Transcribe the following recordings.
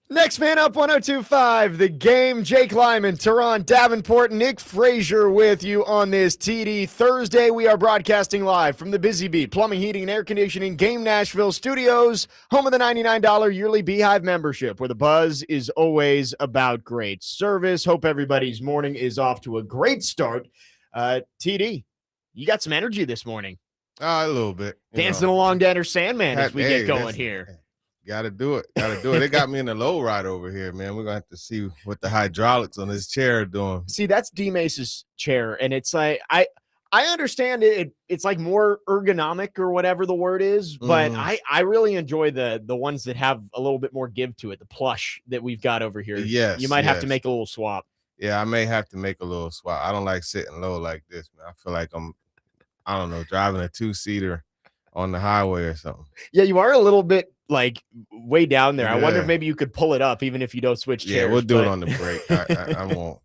Next man up, 102.5, The Game. Jake Lyman, Turron, Davenport, Nick Frazier with you on this TD Thursday. We are broadcasting live from the Busy Bee Plumbing, Heating, and Air Conditioning Game Nashville Studios, home of the $99 yearly Beehive membership, where the buzz is always about great service. Hope everybody's morning is off to a great start. TD, you got some energy this morning. A little bit. Dancing along to Enter Sandman as we get going here. Got to do it. They got me in the low ride over here, man. We're going to have to see what the hydraulics on this chair are doing. See, that's D-Mace's chair, and it's like I understand it. It's like more ergonomic or whatever the word is, but I really enjoy the ones that have a little bit more give to it, the plush that we've got over here. Yes. You might have to make a little swap. Yeah, I may have to make a little swap. I don't like sitting low like this, man. I feel like I don't know, driving a two-seater on the highway or something. Yeah, you are a little bit like way down there. Yeah. I wonder if maybe you could pull it up even if you don't switch chairs. Yeah, we'll do it on the break. I won't,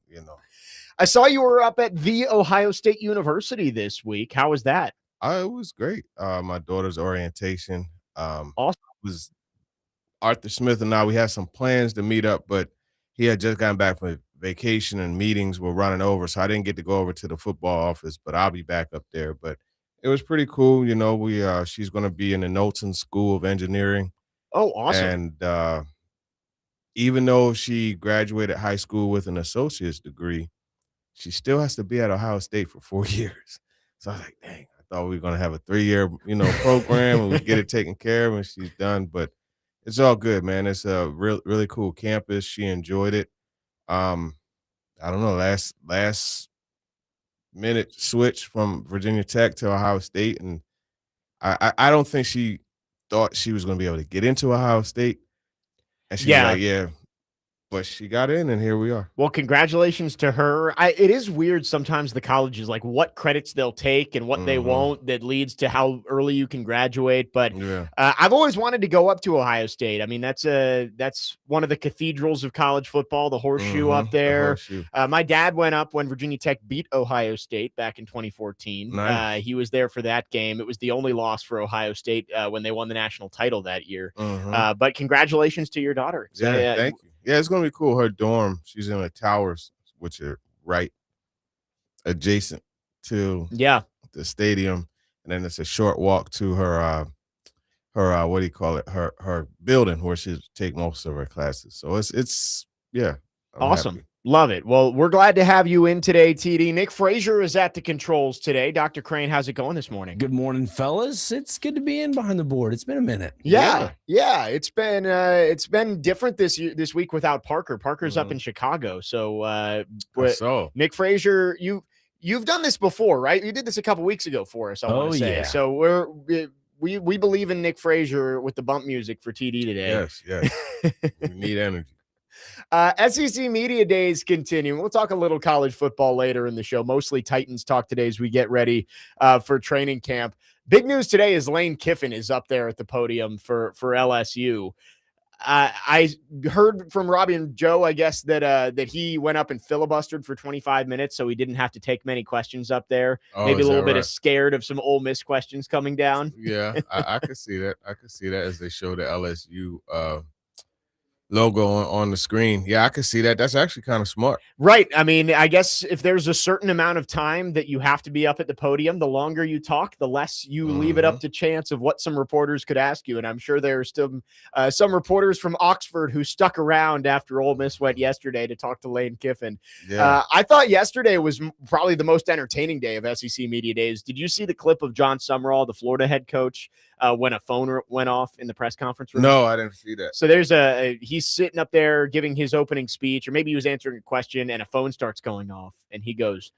I saw you were up at The Ohio State University this week. How was that? It was great. My daughter's orientation. Awesome. Was Arthur Smith and I, we had some plans to meet up, but he had just gotten back from vacation and meetings were running over, so I didn't get to go over to the football office, but I'll be back up there. But it was pretty cool. She's going to be in the Knowlton School of Engineering. Oh, awesome. And even though she graduated high school with an associate's degree, she still has to be at Ohio State for 4 years. So I was like, dang, I thought we were going to have a 3-year, program and we'd get it taken care of when she's done. But it's all good, man. It's a really cool campus. She enjoyed it. I don't know, last minute switch from Virginia Tech to Ohio State, and I don't think she thought she was going to be able to get into Ohio State. And she was like, yeah. But she got in, and here we are. Well, congratulations to her. It is weird sometimes the colleges, like what credits they'll take and what they won't, that leads to how early you can graduate. But I've always wanted to go up to Ohio State. I mean, that's one of the cathedrals of college football, the Horseshoe up there. My dad went up when Virginia Tech beat Ohio State back in 2014. Nice. He was there for that game. It was the only loss for Ohio State when they won the national title that year. But congratulations to your daughter. Yeah, thank you. Yeah, it's going to be cool. Her dorm, she's in the towers, which are right adjacent to the stadium. And then it's a short walk to her what do you call it? Her building where she'll take most of her classes. So it's I'm awesome. Happy. Love it. Well, we're glad to have you in today, TD. Nick Frazier is at the controls today. Dr. Crane, how's it going this morning? Good morning, fellas. It's good to be in behind the board. It's been a minute. Yeah. It's been different this week without Parker. Parker's up in Chicago. So Nick Frazier, you've done this before, right? You did this a couple weeks ago for us, I want to say. Yeah. So we believe in Nick Frazier with the bump music for TD today. Yes. We need energy. SEC Media Days continue. We'll talk a little college football later in the show, mostly Titans talk today as we get ready for training camp. Big news today is Lane Kiffin is up there at the podium for LSU. I heard from Robbie and Joe, I guess, that he went up and filibustered for 25 minutes, so he didn't have to take many questions up there. Maybe a little bit of scared of some Ole Miss questions coming down. Yeah, I could see that. I could see that as they show the LSU logo on the screen. Yeah, I could see that. That's actually kind of smart. Right. I mean, I guess if there's a certain amount of time that you have to be up at the podium, the longer you talk, the less you leave it up to chance of what some reporters could ask you. And I'm sure there are still some reporters from Oxford who stuck around after Ole Miss went yesterday to talk to Lane Kiffin. Yeah. I thought yesterday was probably the most entertaining day of SEC Media Days. Did you see the clip of John Summerall, the Florida head coach, when a phone went off in the press conference room? No, I didn't see that. So he's sitting up there giving his opening speech, or maybe he was answering a question and a phone starts going off and he goes,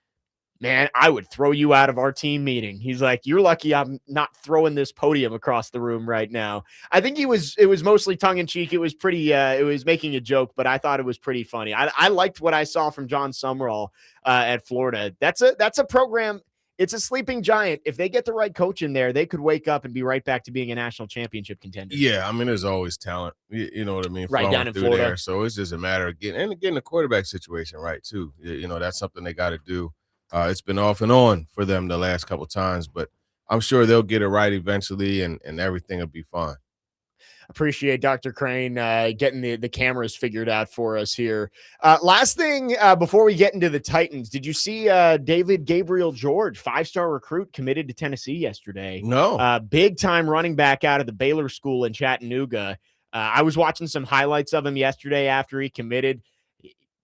"Man, I would throw you out of our team meeting." He's like, "You're lucky I'm not throwing this podium across the room right now." I think it was mostly tongue in cheek. It was pretty, it was making a joke, but I thought it was pretty funny. I liked what I saw from John Summerall at Florida. That's a program. It's a sleeping giant. If they get the right coach in there, they could wake up and be right back to being a national championship contender. Yeah, I mean, there's always talent. You know what I mean? Right down in Florida. There. So it's just a matter of getting the quarterback situation right, too. That's something they got to do. It's been off and on for them the last couple of times, but I'm sure they'll get it right eventually and everything will be fine. Appreciate Dr. Crane getting the cameras figured out for us here. Last thing before we get into the Titans, did you see David Gabriel George, 5-star recruit, committed to Tennessee yesterday? No. Big time running back out of the Baylor School in Chattanooga. I was watching some highlights of him yesterday after he committed.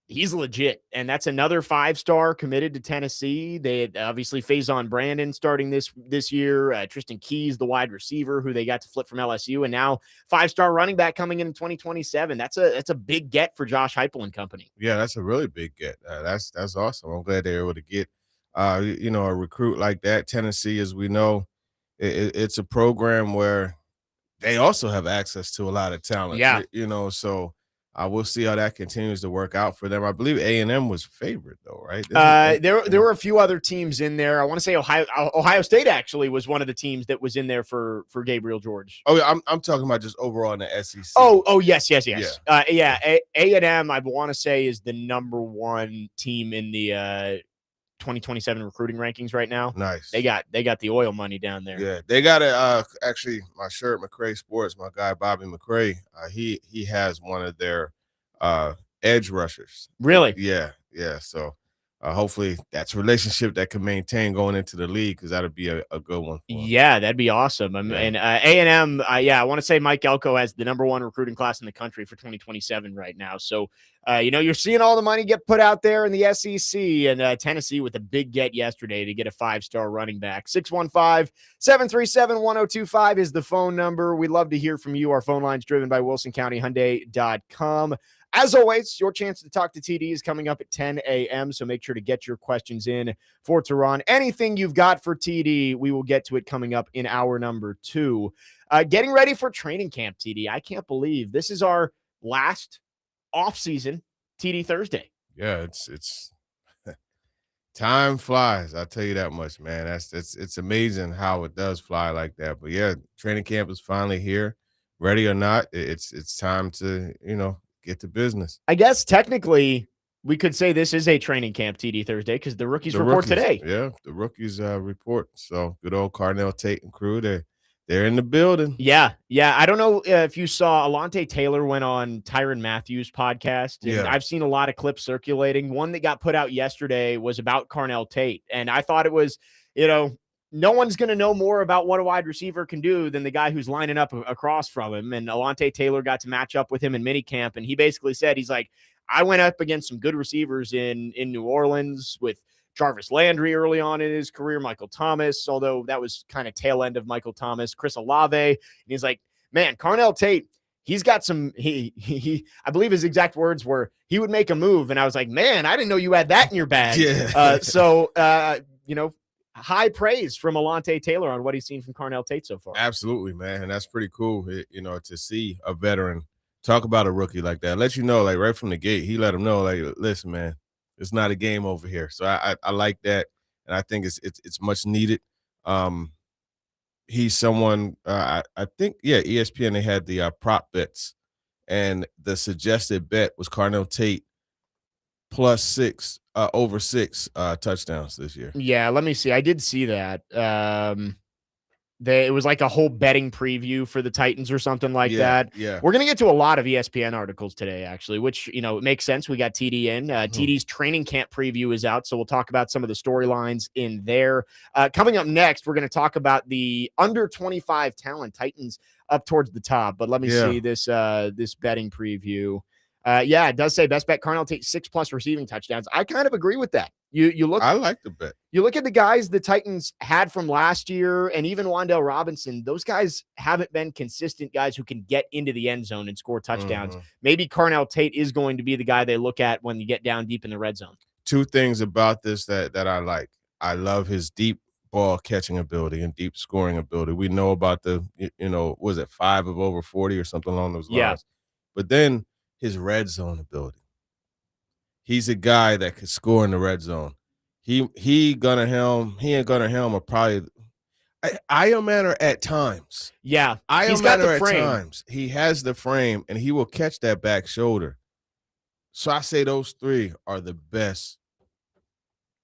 He's legit, and that's another 5-star committed to Tennessee. They obviously Faison Brandon starting this year, Tristan Keys, the wide receiver who they got to flip from LSU, and now 5-star running back coming in 2027. That's a big get for Josh Heupel and company. Yeah, that's a really big get. That's awesome. I'm glad they're able to get a recruit like that. Tennessee, as we know, it's a program where they also have access to a lot of talent. Yeah. So we'll see how that continues to work out for them. I believe A&M was favored, though, right? There were a few other teams in there. I want to say Ohio State actually was one of the teams that was in there for Gabriel George. Oh, yeah, I'm talking about just overall in the SEC. Oh, yes. Yeah. A&M, I want to say, is the number one team in the 2027 recruiting rankings right now. Nice. They got the oil money down there. Yeah, they got it. Actually, my shirt, McCray Sports, my guy Bobby McCray, he has one of their edge rushers. Really? Yeah. So hopefully that's a relationship that can maintain going into the league, because that'll be a good one for him. Yeah, that'd be awesome. And A&M, I want to say Mike Elko has the number one recruiting class in the country for 2027 right now. So, you're seeing all the money get put out there in the SEC, and Tennessee with a big get yesterday to get a 5-star running back. 615-737-1025 is the phone number. We'd love to hear from you. Our phone line's driven by WilsonCountyHyundai.com. As always, your chance to talk to TD is coming up at 10 a.m., so make sure to get your questions in for Turron. Anything you've got for TD, we will get to it coming up in hour number 2. Getting ready for training camp, TD. I can't believe this is our last off-season TD Thursday. Yeah, it's time flies. I'll tell you that much, man. It's amazing how it does fly like that. But yeah, training camp is finally here. Ready or not, it's time to, get to business. I guess technically we could say this is a training camp TD Thursday because the rookies report today. Yeah, the rookies report. So good old Carnell Tate and crew, they're in the building. Yeah. I don't know if you saw Alontae Taylor went on Tyrann Mathieu' podcast. And I've seen a lot of clips circulating. One that got put out yesterday was about Carnell Tate. And I thought it was, no one's going to know more about what a wide receiver can do than the guy who's lining up across from him. And Alontae Taylor got to match up with him in minicamp. And he basically said, he's like, I went up against some good receivers in New Orleans with Jarvis Landry early on in his career, Michael Thomas, although that was kind of tail end of Michael Thomas, Chris Olave. And he's like, man, Carnell Tate, he's got some, he I believe his exact words were, he would make a move. And I was like, man, I didn't know you had that in your bag. High praise from Alontae Taylor on what he's seen from Carnell Tate so far. Absolutely, man. And that's pretty cool, to see a veteran talk about a rookie like that. Let you know, like right from the gate, he let him know, like, listen, man, it's not a game over here. So I like that. And I think it's much needed. He's someone, I think, ESPN, they had the prop bets, and the suggested bet was Carnell Tate plus 6, over 6 touchdowns this year. Yeah, let me see. I did see that. It was like a whole betting preview for the Titans or something like that. Yeah. We're going to get to a lot of ESPN articles today, actually, which, it makes sense. We got TD in. TD's training camp preview is out, so we'll talk about some of the storylines in there. Coming up next, we're going to talk about the under 25 talent, Titans up towards the top. But let me see this betting preview. It does say best bet Carnell Tate 6+ receiving touchdowns. I kind of agree with that. You look. I like the bet. You look at the guys the Titans had from last year, and even Wan'Dale Robinson. Those guys haven't been consistent guys who can get into the end zone and score touchdowns. Maybe Carnell Tate is going to be the guy they look at when you get down deep in the red zone. 2 things about this that I like. I love his deep ball catching ability and deep scoring ability. We know about the, was it 5 of over 40 or something along those lines? Yeah. But then his red zone ability. He's a guy that could score in the red zone. He and Gunnar Helm are probably Io Manor at times. Yeah. Io Manor at times. He has the frame, and he will catch that back shoulder. So I say those 3 are the best.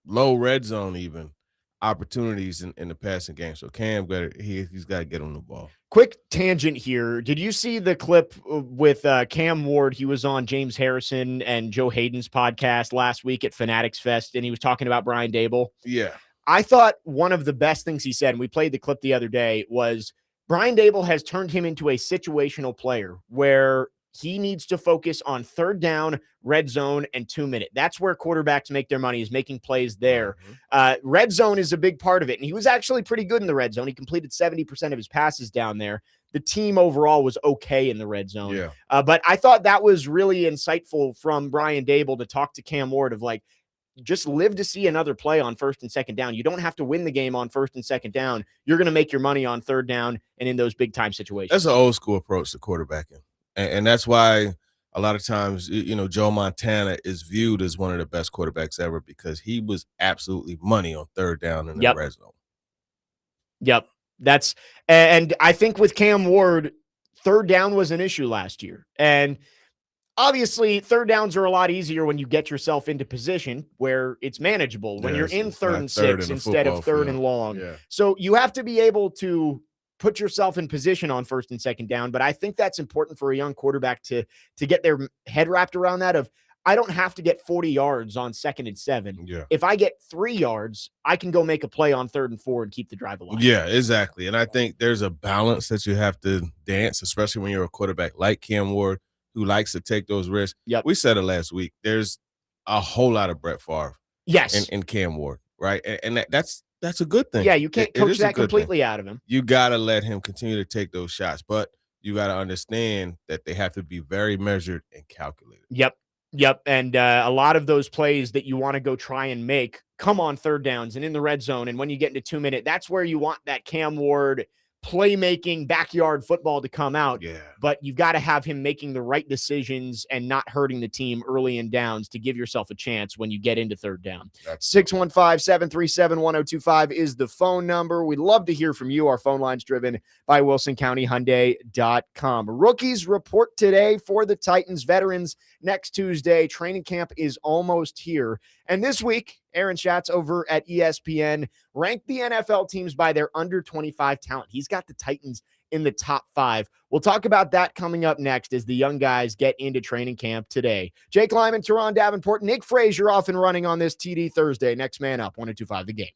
Low red zone even. opportunities in the passing game. So Cam he's got to get on the ball. Quick tangent here. Did you see the clip with Cam Ward? He was on James Harrison and Joe Hayden's podcast last week at Fanatics Fest, and he was talking about Brian Dable. Yeah. I thought one of the best things he said, and we played the clip the other day, was Brian Dable has turned him into a situational player where he needs to focus on third down, red zone, and 2-minute. That's where quarterbacks make their money, is making plays there. Red zone is a big part of it, and he was actually pretty good in the red zone. He completed 70% of his passes down there. The team overall was okay in the red zone. Yeah. But I thought that was really insightful from Brian Dable to talk to Cam Ward of like, just live to see another play on first and second down. You don't have to win the game on first and second down. You're going to make your money on third down and in those big time situations. That's an old school approach to quarterbacking. And that's why a lot of times, Joe Montana is viewed as one of the best quarterbacks ever because he was absolutely money on third down in the red zone. Yep. And I think with Cam Ward, third down was an issue last year. And obviously, third downs are a lot easier when you get yourself into position where it's manageable, when you're in third and six instead of third and long. Yeah. So you have to be able to put yourself in position on first and second down. But I think that's important for a young quarterback to get their head wrapped around that of, I don't have to get 40 yards on 2nd and 7. Yeah. If I get 3 yards, I can go make a play on 3rd and 4 and keep the drive alive. Yeah, exactly. And I think there's a balance that you have to dance, especially when you're a quarterback like Cam Ward, who likes to take those risks. Yep. We said it last week. There's a whole lot of Brett Favre in Cam Ward, right? And that's a good thing. Yeah, you can't coach that completely out of him. You got to let him continue to take those shots, but you got to understand that they have to be very measured and calculated. Yep. And a lot of those plays that you want to go try and make come on third downs and in the red zone. And when you get into 2-minute, that's where you want that Cam Ward playmaking backyard football to come out. Yeah. But you've got to have him making the right decisions and not hurting the team early in downs to give yourself a chance when you get into third down. 615-737-1025 is the phone number. We'd love to hear from you. Our phone line's driven by WilsonCountyHyundai.com. Rookies report today for the Titans. Veterans next Tuesday. Training camp is almost here. And this week, Aaron Schatz over at ESPN ranked the NFL teams by their under 25 talent. He's got the Titans in the top 5. We'll talk about that coming up next as the young guys get into training camp today. Jake Lyman, Turron, Davenport, Nick Frazier off and running on this TD Thursday. Next man up, 102.5 The Game.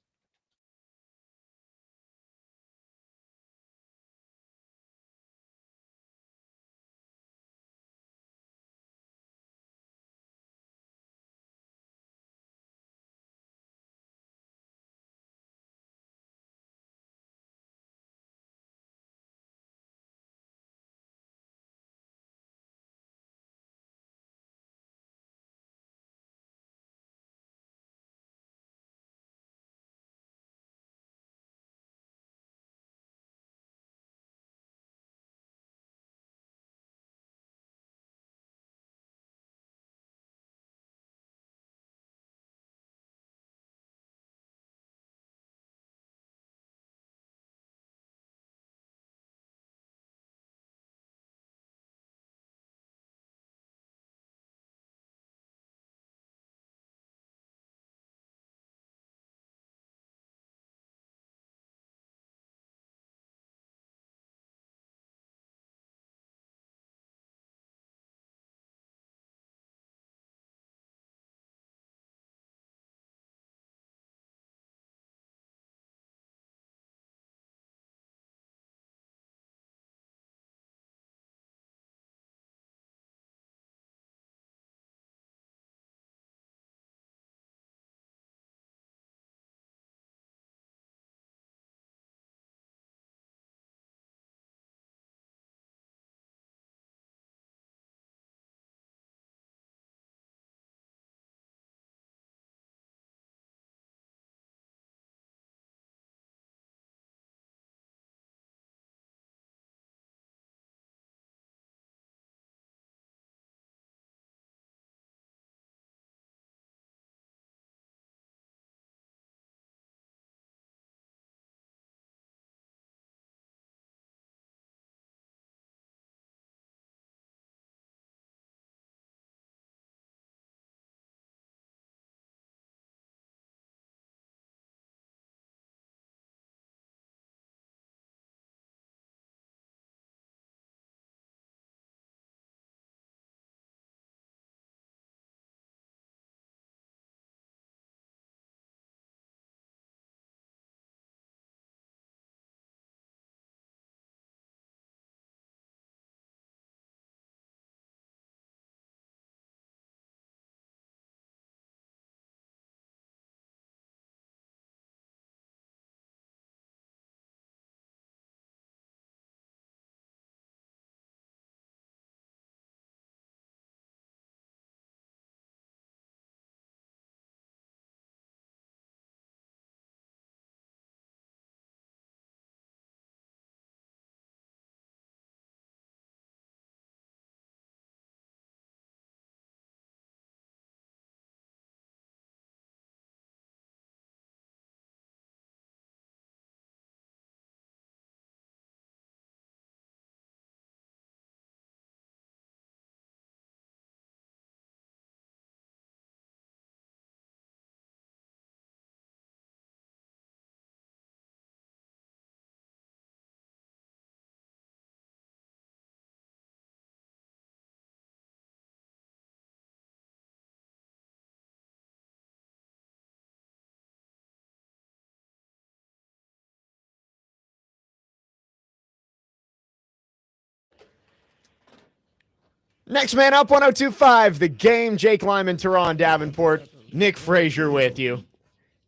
Next man up, 102.5, The Game. Jake Lyman, Turron, Davenport. Nick Frazier with you.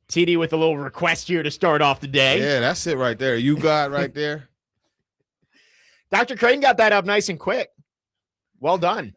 TD with a little request here to start off the day. Yeah, that's it right there. You got right there. Dr. Creighton got that up nice and quick. Well done.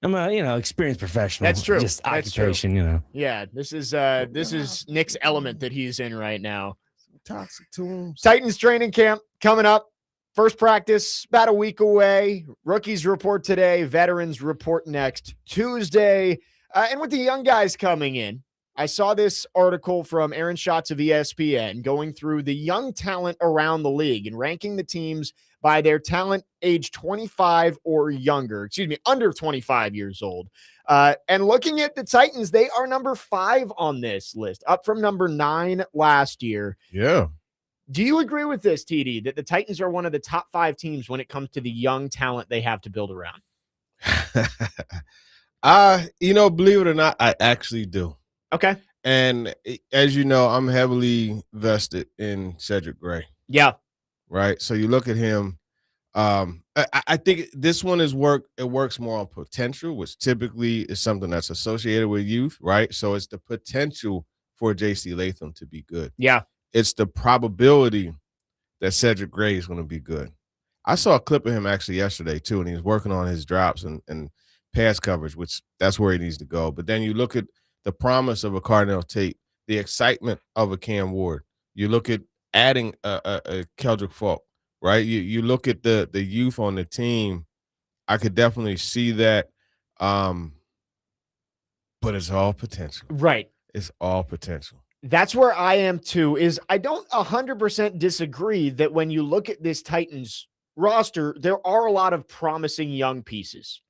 I'm a experienced professional. That's true. Just That's occupation, Yeah, this is Nick's element that he's in right now. Toxic Tunes. Titans training camp coming up. First practice about a week away. Rookies report today. Veterans report next Tuesday. And with the young guys coming in, I saw this article from Aaron Schatz of ESPN going through the young talent around the league and ranking the teams by their talent age 25 or younger, under 25 years old. And looking at the Titans, they are number 5 on this list, up from number 9 last year. Yeah. Do you agree with this, TD, that the Titans are one of the top 5 teams when it comes to the young talent they have to build around? Believe it or not, I actually do. Okay. And as you know, I'm heavily vested in Cedric Gray. Yeah. Right. So you look at him. I think this one is it works more on potential, which typically is something that's associated with youth, right? So it's the potential for JC Latham to be good. Yeah. It's the probability that Cedric Gray is going to be good. I saw a clip of him actually yesterday too, and he was working on his drops and pass coverage, which that's where he needs to go. But then you look at the promise of a Cardinal Tate, the excitement of a Cam Ward. You look at adding a Keldrick Falk, right? You look at the youth on the team. I could definitely see that, but it's all potential. Right. It's all potential. That's where I am too, is I don't 100% disagree that when you look at this Titans roster, there are a lot of promising young pieces.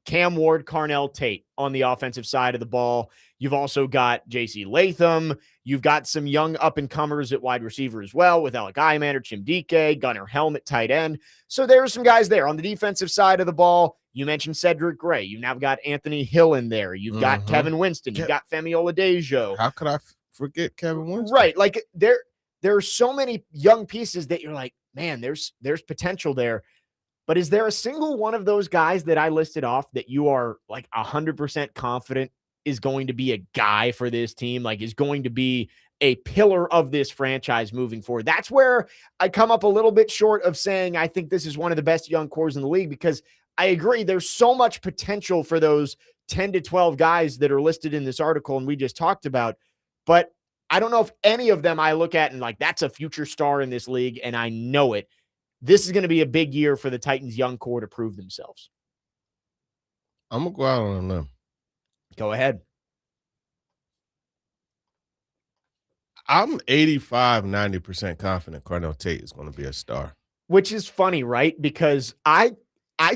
Cam Ward, Carnell Tate on the offensive side of the ball. You've also got JC Latham. You've got some young up-and-comers at wide receiver as well with Alec Imander, Chimdike, Gunnar Helmet, tight end. So there are some guys there. On the defensive side of the ball, you mentioned Cedric Gray. You've now got Anthony Hill in there. You've got Kevin Winston. You've got Femi Oladejo. How could I forget Kevin Winston? Right. Like there are so many young pieces that you're like, man, there's potential there. But is there a single one of those guys that I listed off that you are like 100% confident is going to be a guy for this team, like is going to be a pillar of this franchise moving forward? That's where I come up a little bit short of saying I think this is one of the best young cores in the league, because I agree there's so much potential for those 10 to 12 guys that are listed in this article and we just talked about. But I don't know if any of them I look at and like, that's a future star in this league, and I know it. This is going to be a big year for the Titans' young core to prove themselves. I'm going to go out on a limb. Go ahead. I'm 85, 90% confident Carnell Tate is going to be a star. Which is funny, right? Because I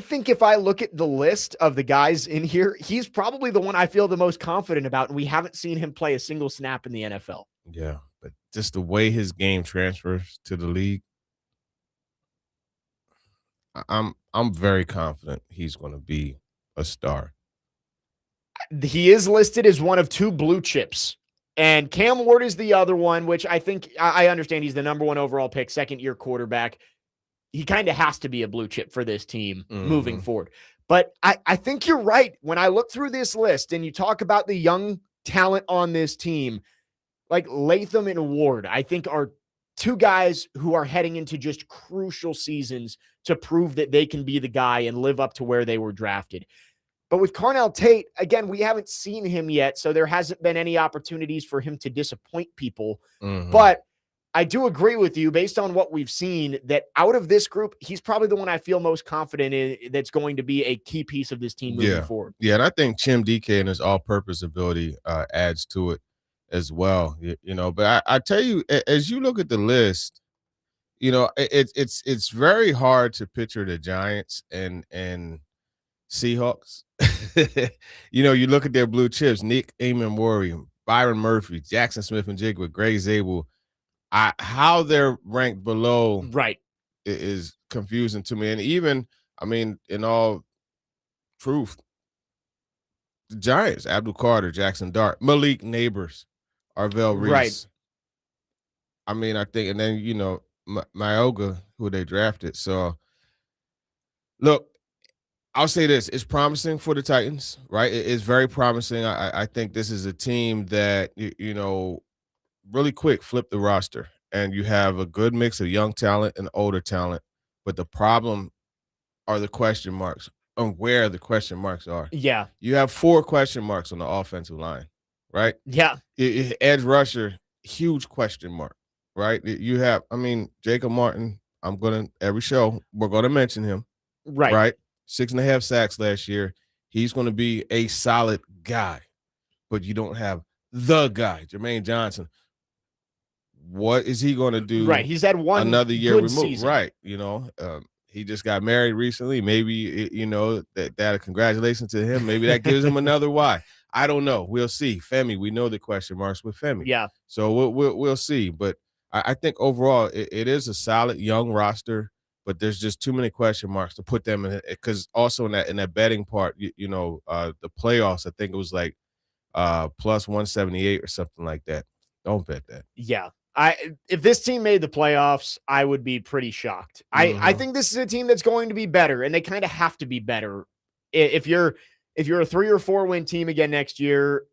think if I look at the list of the guys in here, he's probably the one I feel the most confident about, and we haven't seen him play a single snap in the NFL. Yeah, but just the way his game transfers to the league, I'm very confident he's going to be a star. He is listed as one of 2 blue chips, and Cam Ward is the other one, which I think I understand he's the number 1 overall pick, second-year quarterback. He kind of has to be a blue chip for this team moving forward. But I think you're right. When I look through this list and you talk about the young talent on this team, like Latham and Ward, I think are 2 guys who are heading into just crucial seasons to prove that they can be the guy and live up to where they were drafted. But with Carnell Tate, again, we haven't seen him yet, so there hasn't been any opportunities for him to disappoint people. But I do agree with you, based on what we've seen, that out of this group, he's probably the one I feel most confident in that's going to be a key piece of this team moving forward. Yeah, and I think Chimdike and his all-purpose ability adds to it as well. But I tell you, as you look at the list, it's very hard to picture the Giants and Seahawks. You look at their blue chips: Nick Amon-Warrior, Byron Murphy, Jackson Smith-Njigba, Gray Zabel. How they're ranked below is confusing to me. And even, in all truth, the Giants: Abdul Carter, Jackson Dart, Malik Neighbors, Arvell Reese. I think, and then, Myoga, who they drafted. So, look, I'll say this: it's promising for the Titans, right? It's very promising. I think this is a team that really quick flip the roster, and you have a good mix of young talent and older talent. But the problem are the question marks on where the question marks are. Yeah. You have 4 question marks on the offensive line, right? Yeah. Edge rusher, huge question mark, right? You have, Jacob Martin. Every show we're gonna mention him, Right. right? 6.5 sacks last year. He's going to be a solid guy, but you don't have the guy, Jermaine Johnson. What is he going to do? Right. He's had one another year good removed, season. right? He just got married recently. Maybe that congratulations to him. Maybe that gives him another why. I don't know. We'll see. Femi, we know the question marks with Femi. Yeah. So we'll see. But I think overall it is a solid young roster. But there's just too many question marks to put them in, because also in that betting part, the playoffs, I think it was like plus 178 or something like that. Don't bet that. Yeah. If this team made the playoffs, I would be pretty shocked. I think this is a team that's going to be better, and they kind of have to be better. If you're a 3 or 4 win team again next year,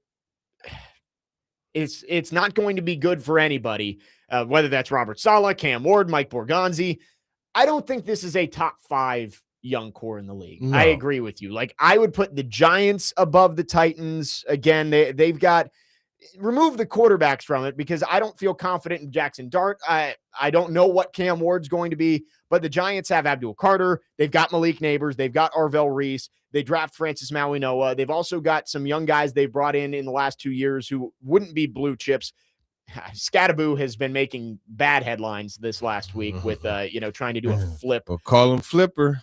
it's not going to be good for anybody, whether that's Robert Saleh, Cam Ward, Mike Borgonzi. I don't think this is a top 5 young core in the league. No. I agree with you. Like, I would put the Giants above the Titans. Again, they've got remove the quarterbacks from it, because I don't feel confident in Jackson Dart. I don't know what Cam Ward's going to be, but the Giants have Abdul Carter. They've got Malik Neighbors. They've got Arvell Reese. They draft Francis Mauigoa. They've also got some young guys they've brought in the last 2 years who wouldn't be blue chips. Scattaboo has been making bad headlines this last week with, trying to do a flip. We'll call him Flipper.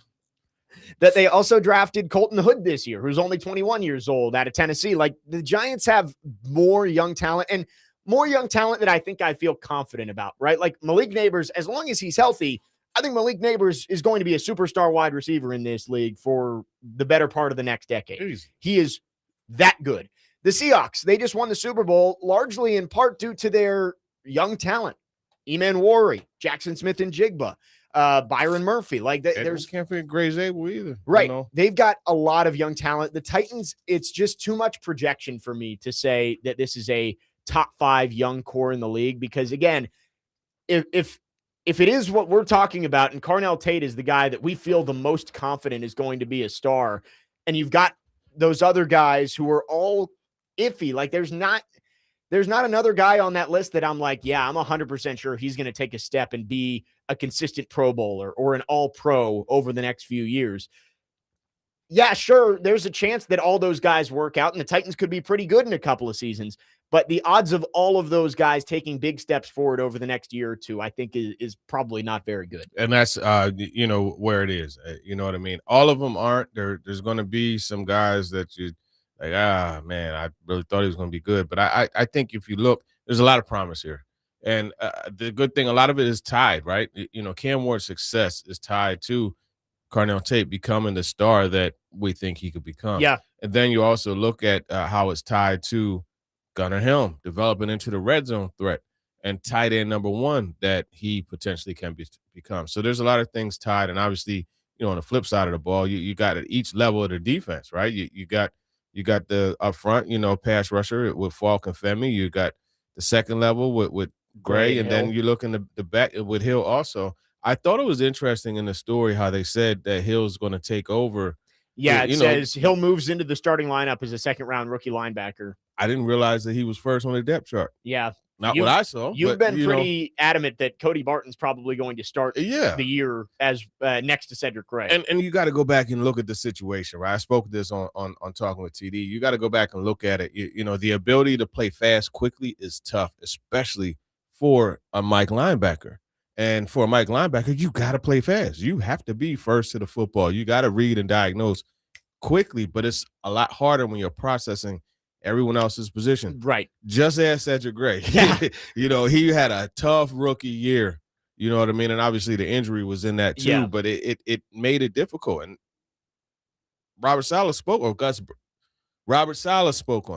That they also drafted Colton Hood this year, who's only 21 years old, out of Tennessee. Like, the Giants have more young talent, and more young talent that I think I feel confident about, right? Like Malik Neighbors, as long as he's healthy, I think Malik Neighbors is going to be a superstar wide receiver in this league for the better part of the next decade. Easy. He is that good. The Seahawks, they just won the Super Bowl largely in part due to their young talent. Eman Worry, Jackson Smith and Jigba, Byron Murphy. Like, there's can't forget Gray Zabel either. Right. They've got a lot of young talent. The Titans, it's just too much projection for me to say that this is a top 5 young core in the league, because again, if it is what we're talking about, and Carnell Tate is the guy that we feel the most confident is going to be a star, and you've got those other guys who are all iffy, like there's not another guy on that list that I'm like, yeah, I'm 100% sure he's going to take a step and be a consistent Pro Bowler or an all-pro over the next few years. Yeah, sure, there's a chance that all those guys work out, and the Titans could be pretty good in a couple of seasons. But the odds of all of those guys taking big steps forward over the next year or two, I think is probably not very good. And that's, where it is. You know what I mean? All of them aren't. There's going to be some guys that you like, man, I really thought he was going to be good. But I think if you look, there's a lot of promise here. And the good thing, a lot of it is tied, right? Cam Ward's success is tied to Carnell Tate becoming the star that we think he could become. Yeah. And then you also look at how it's tied to Gunnar Helm developing into the red zone threat and tight end number 1 that he potentially can become. So there's a lot of things tied. And obviously, on the flip side of the ball, you got at each level of the defense, right? You got the up front, pass rusher with Falk and Femi. You got the second level with Gray, and then you look in the back with Hill also. I thought it was interesting in the story how they said that Hill's going to take over. Yeah, it says Hill moves into the starting lineup as a second-round rookie linebacker. I didn't realize that he was first on the depth chart. Yeah. Not what I saw. You've been pretty adamant that Cody Barton's probably going to start the year as next to Cedric Gray. And you got to go back and look at the situation, right? I spoke this on Talking with TD. You got to go back and look at it. The ability to play fast quickly is tough, especially for a Mike linebacker. And for a Mike linebacker, you got to play fast. You have to be first to the football. You got to read and diagnose quickly, but it's a lot harder when you're processing everyone else's position. Right. Just as Cedric Gray. Yeah. He had a tough rookie year. You know what I mean? And obviously the injury was in that too, but it made it difficult. And Robert Saleh spoke on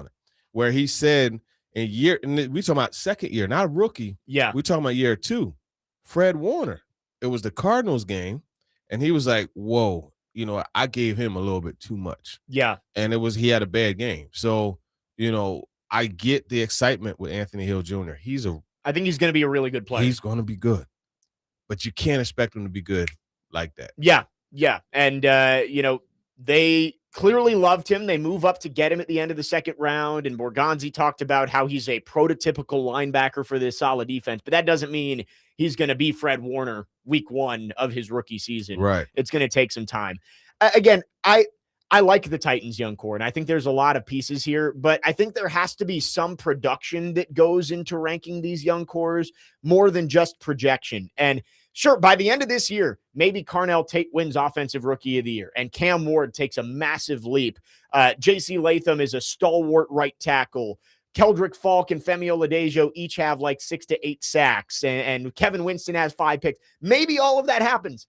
it, where he said and we talking about second year, not rookie. Yeah. We talking about year 2. Fred Warner. It was the Cardinals game, and he was like, whoa, I gave him a little bit too much. Yeah. And he had a bad game. So, I get the excitement with Anthony Hill Jr. I think he's going to be a really good player. He's going to be good, but you can't expect him to be good like that. Yeah. Yeah. And, they clearly loved him. They move up to get him at the end of the second round. And Borgonzi talked about how he's a prototypical linebacker for this solid defense, but that doesn't mean he's going to be Fred Warner week 1 of his rookie season. Right. It's going to take some time. Again, I like the Titans young core, and I think there's a lot of pieces here, but I think there has to be some production that goes into ranking these young cores more than just projection. And sure, by the end of this year, maybe Carnell Tate wins Offensive Rookie of the Year, and Cam Ward takes a massive leap. J.C. Latham is a stalwart right tackle. Keldrick Falk and Femi Oladejo each have like 6 to 8 sacks, and Kevin Winston has 5 picks. Maybe all of that happens.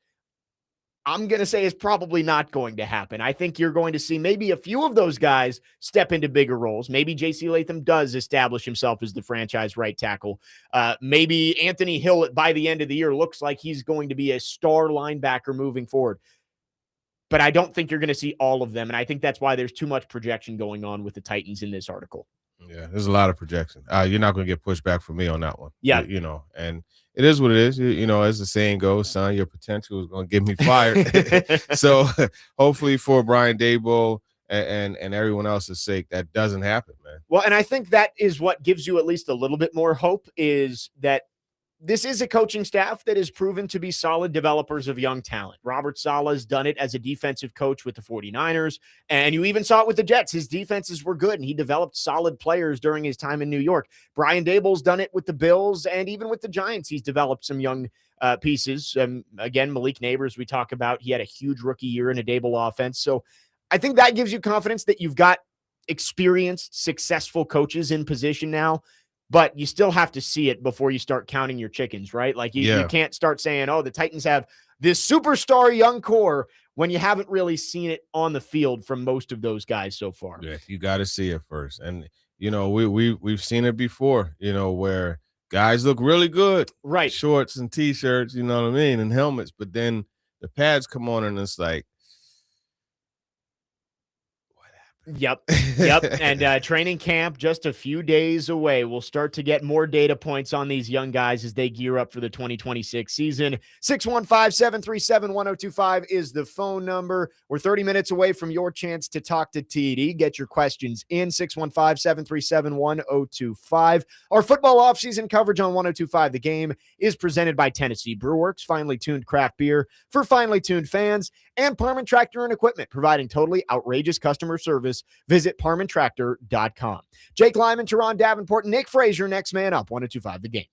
I'm going to say is probably not going to happen. I think you're going to see maybe a few of those guys step into bigger roles. Maybe J.C. Latham does establish himself as the franchise right tackle. Maybe Anthony Hill by the end of the year looks like he's going to be a star linebacker moving forward. But I don't think you're going to see all of them. And I think that's why there's too much projection going on with the Titans in this article. Yeah, there's a lot of projection. You're not going to get pushback from me on that one. Yeah. And it is what it is. As the saying goes, son, your potential is going to get me fired. So hopefully for Brian Daboll and everyone else's sake, that doesn't happen, man. Well, and I think that is what gives you at least a little bit more hope, is that this is a coaching staff that has proven to be solid developers of young talent. Robert Saleh's done it as a defensive coach with the 49ers, and you even saw it with the Jets. His defenses were good, and he developed solid players during his time in New York. Brian Daboll's done it with the Bills, and even with the Giants, he's developed some young pieces. Again, Malik Neighbors, we talk about, he had a huge rookie year in a Daboll offense. So I think that gives you confidence that you've got experienced, successful coaches in position now. But you still have to see it before you start counting your chickens, right? Like you can't start saying, oh, the Titans have this superstar young core when you haven't really seen it on the field from most of those guys so far. Yeah, you got to see it first. And, we've seen it before, where guys look really good. Right. Shorts and T-shirts, you know what I mean, and helmets. But then the pads come on and it's like, Yep. And training camp just a few days away. We'll start to get more data points on these young guys as they gear up for the 2026 season. 615-737-1025 is the phone number. We're 30 minutes away from your chance to talk to TD. Get your questions in. 615-737-1025. Our football offseason coverage on 1025 The Game is presented by Tennessee Brewworks, finely tuned craft beer for finely tuned fans, and Parman Tractor and Equipment, providing totally outrageous customer service. Visit ParmanTractor.com. Jake Lyman, Turron, Davenport, Nick Frazier, next man up. 1025 The Game.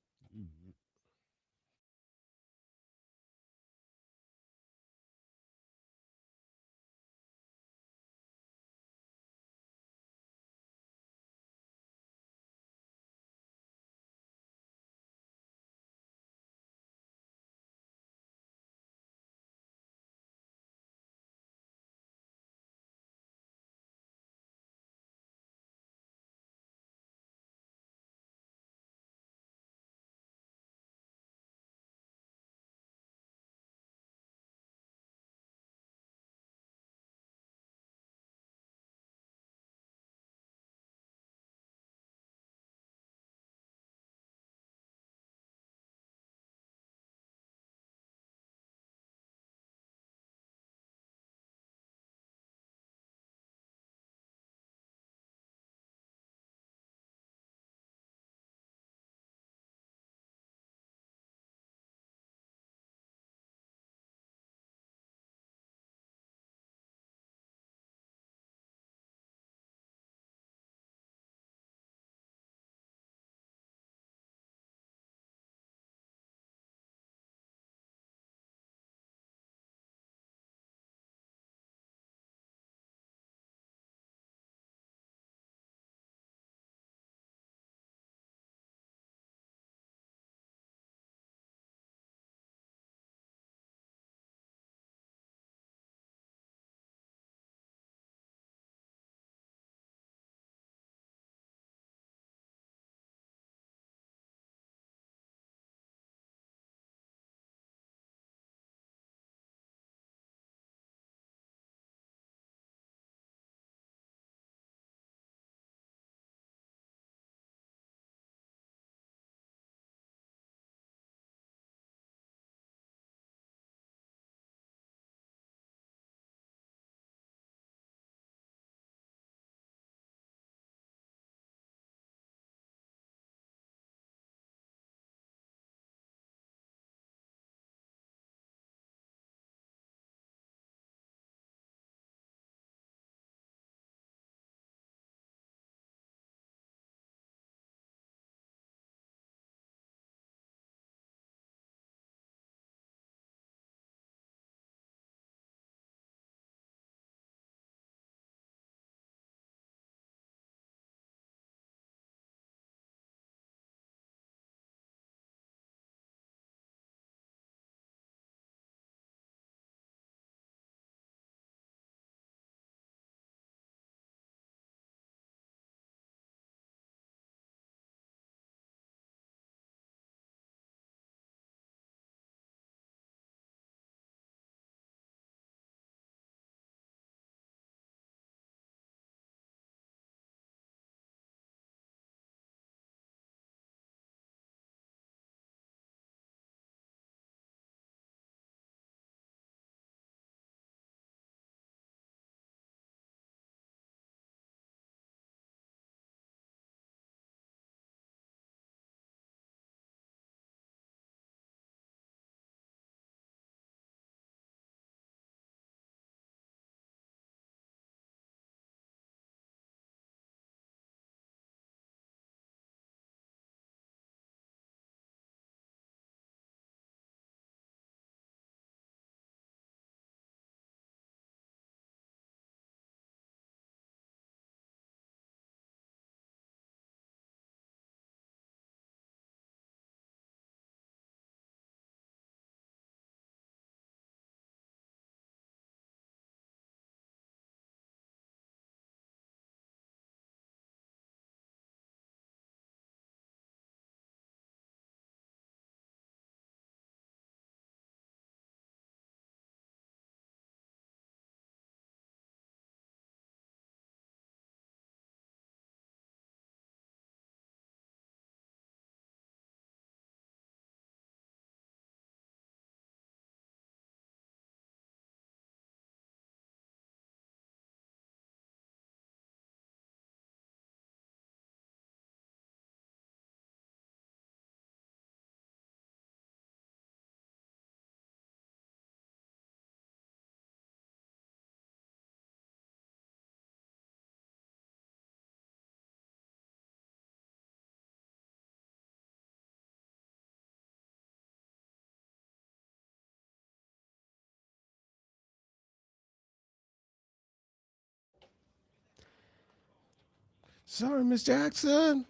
Sorry, Miss Jackson.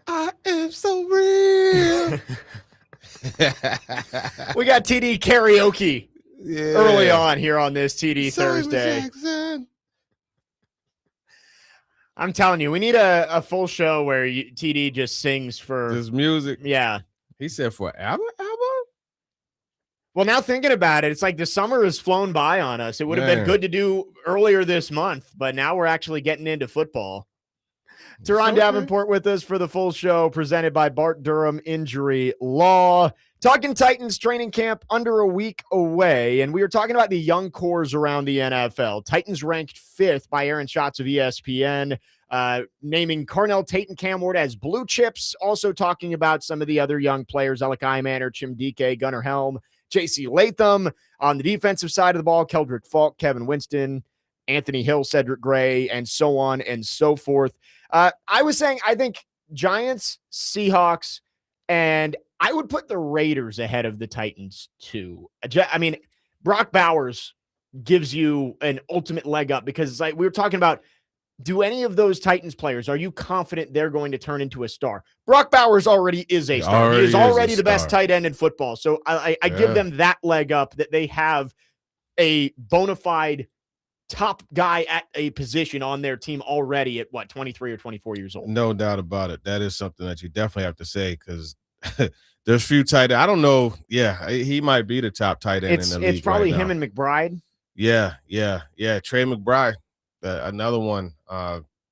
I am so real. We got TD karaoke early on here on this TD Sorry, Thursday. Miss Jackson. I'm telling you, we need a full show where TD just sings for Just music. Yeah. He said for album? Well, now thinking about it, it's like the summer has flown by on us. It would have been Man. good to do earlier this month, but now we're actually getting into football. Turron okay. Davenport with us for the full show, presented by Bart Durham Injury Law. Talking Titans training camp under a week away, and we were talking about the young cores around the NFL. Titans ranked 5th by Aaron Schatz of ESPN, naming Carnell Tate and Cam Ward as blue chips. Also talking about some of the other young players, Alec Imanner, Chimdike, Gunnar Helm, J.C. Latham. On the defensive side of the ball, Keldrick Falk, Kevin Winston, Anthony Hill, Cedric Gray, and so on and so forth. I was saying, I think Giants, Seahawks, and I would put the Raiders ahead of the Titans too. I mean, Brock Bowers gives you an ultimate leg up because it's like we were talking about, do any of those Titans players, are you confident they're going to turn into a star? Brock Bowers already is a star. He is already the best tight end in football. So I give them that leg up that they have a bona fide top guy at a position on their team already at 23 or 24 years old. No doubt about it. That is something that you definitely have to say because there's few tight end. I don't know. Yeah, he might be the top tight end in the league. It's probably right him now. and McBride. Yeah. Trey McBride, another one,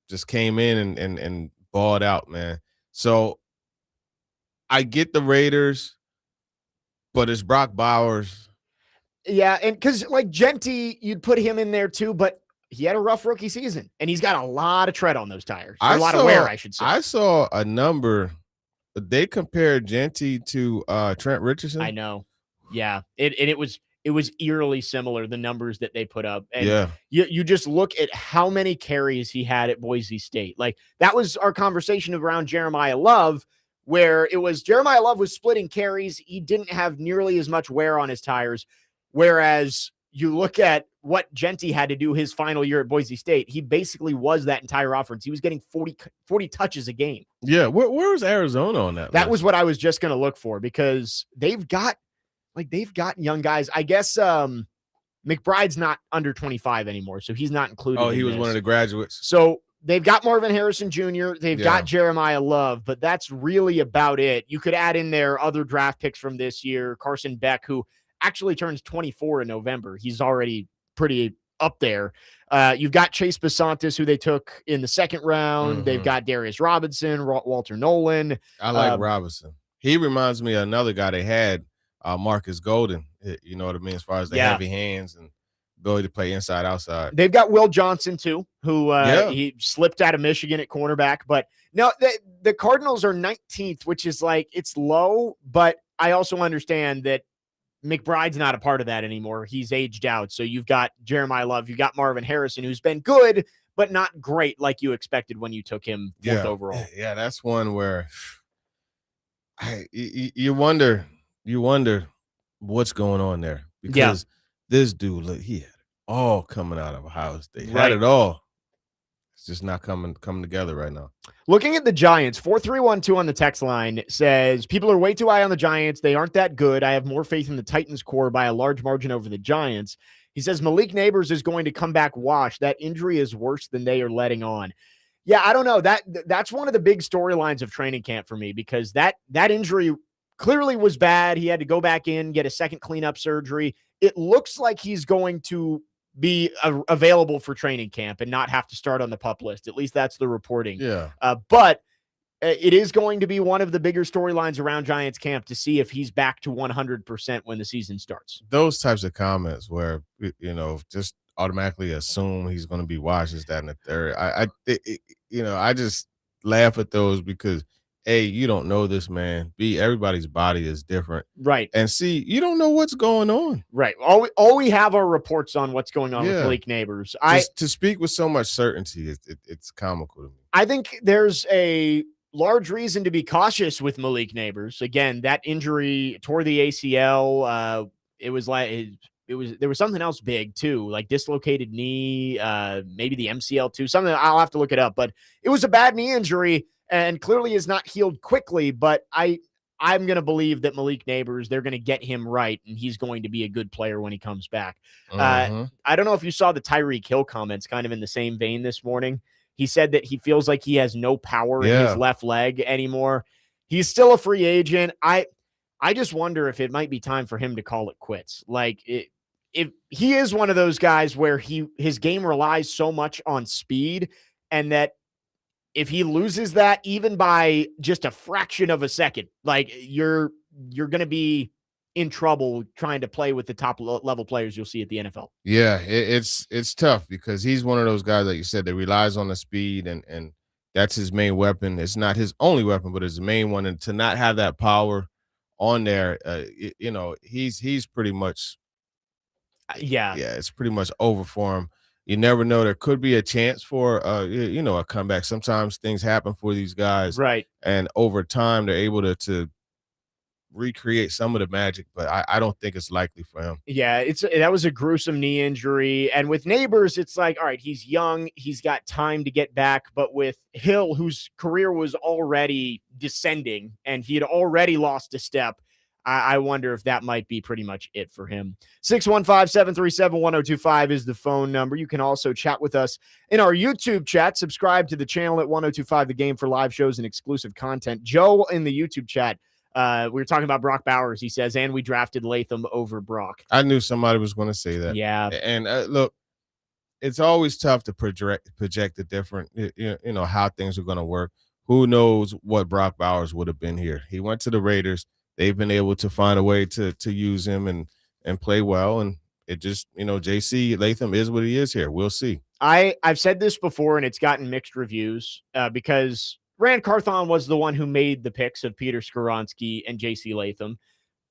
just came in and balled out, man. So I get the Raiders, but it's Brock Bowers. Yeah, and because like Genty, you'd put him in there too, but he had a rough rookie season, and he's got a lot of tread on those tires. A lot of wear, I should say. I saw a number. They compared Genty to Trent Richardson. I know. Yeah, it was eerily similar, the numbers that they put up. And yeah, you just look at how many carries he had at Boise State. Like that was our conversation around Jeremiah Love, where it was Jeremiah Love was splitting carries. He didn't have nearly as much wear on his tires. Whereas you look at what Genty had to do his final year at Boise State, he basically was that entire offense. He was getting 40 touches a game. Yeah. Where was Arizona on that? That was what I was just going to look for because they've got young guys. I guess McBride's not under 25 anymore, so he's not included. Oh, he was one of the graduates. So they've got Marvin Harrison Jr. They've got Jeremiah Love, but that's really about it. You could add in there other draft picks from this year. Carson Beck, who actually turns 24 in November. He's already pretty up there. You've got Chase Basantis, who they took in the second round. They've got Darius Robinson, Walter Nolan. I like Robinson. He reminds me of another guy they had, Marcus Golden. You know what I mean? As far as the heavy hands and ability to play inside, outside. They've got Will Johnson, too, who he slipped out of Michigan at cornerback. But no, the Cardinals are 19th, which is like, it's low, but I also understand that McBride's not a part of that anymore. He's aged out. So you've got Jeremiah Love, you've got Marvin Harrison, who's been good, but not great like you expected when you took him fourth overall. Yeah, that's one where you wonder what's going on there. Because this dude, look, he had it all coming out of Ohio State. Had it all. It's just not coming together right now. Looking at the Giants, 4312 on the text line says, people are way too high on the Giants. They aren't that good. I have more faith in the Titans core by a large margin over the Giants. He says Malik Neighbors is going to come back washed. That injury is worse than they are letting on. Yeah, I don't know. That's one of the big storylines of training camp for me because that injury clearly was bad. He had to go back in, get a second cleanup surgery. It looks like he's going to be available for training camp and not have to start on the PUP list. At least that's the reporting. Yeah. But it is going to be one of the bigger storylines around Giants camp to see if he's back to 100% when the season starts. Those types of comments where, just automatically assume he's going to be washed, is that in the third. I just laugh at those because A, you don't know this man. B, everybody's body is different. Right. And C, you don't know what's going on. Right. All we have are reports on what's going on with Malik Neighbors. To speak with so much certainty, it's comical to me. I think there's a large reason to be cautious with Malik Neighbors. Again, that injury tore the ACL. It was like there was something else big too, like dislocated knee, maybe the MCL too. Something I'll have to look it up, but it was a bad knee injury and clearly is not healed quickly. But I'm going to believe that Malik Neighbors, they're going to get him right, and he's going to be a good player when he comes back. I don't know if you saw the Tyreek Hill comments kind of in the same vein this morning. He said that he feels like he has no power in his left leg anymore. He's still a free agent. I just wonder if it might be time for him to call it quits. Like, if he is one of those guys where his game relies so much on speed, and that if he loses that even by just a fraction of a second, like you're going to be in trouble trying to play with the top level players you'll see at the NFL. Yeah, it's tough because he's one of those guys, like you said, that relies on the speed, and that's his main weapon. It's not his only weapon, but it's the main one. And to not have that power on there, he's pretty much Yeah. it's pretty much over for him. You never know. There could be a chance for a comeback. Sometimes things happen for these guys, Right. and over time they're able to recreate some of the magic, but I don't think it's likely for him. Yeah, that was a gruesome knee injury. And with Neighbors, it's like, all right, he's young, he's got time to get back. But with Hill, whose career was already descending and he had already lost a step, I wonder if that might be pretty much it for him. 615-737-1025 is the phone number. You can also chat with us in our YouTube chat. Subscribe to the channel at 1025 The Game for live shows and exclusive content. Joe in the YouTube chat, we were talking about Brock Bowers. He says, and we drafted Latham over Brock. I knew somebody was going to say that. Yeah. And look, it's always tough to project the different, how things are going to work. Who knows what Brock Bowers would have been here? He went to the Raiders. They've been able to find a way to use him and play well. And it just, JC Latham is what he is here. We'll see. I've said this before, and it's gotten mixed reviews because Rand Carthon was the one who made the picks of Peter Skoronski and JC Latham.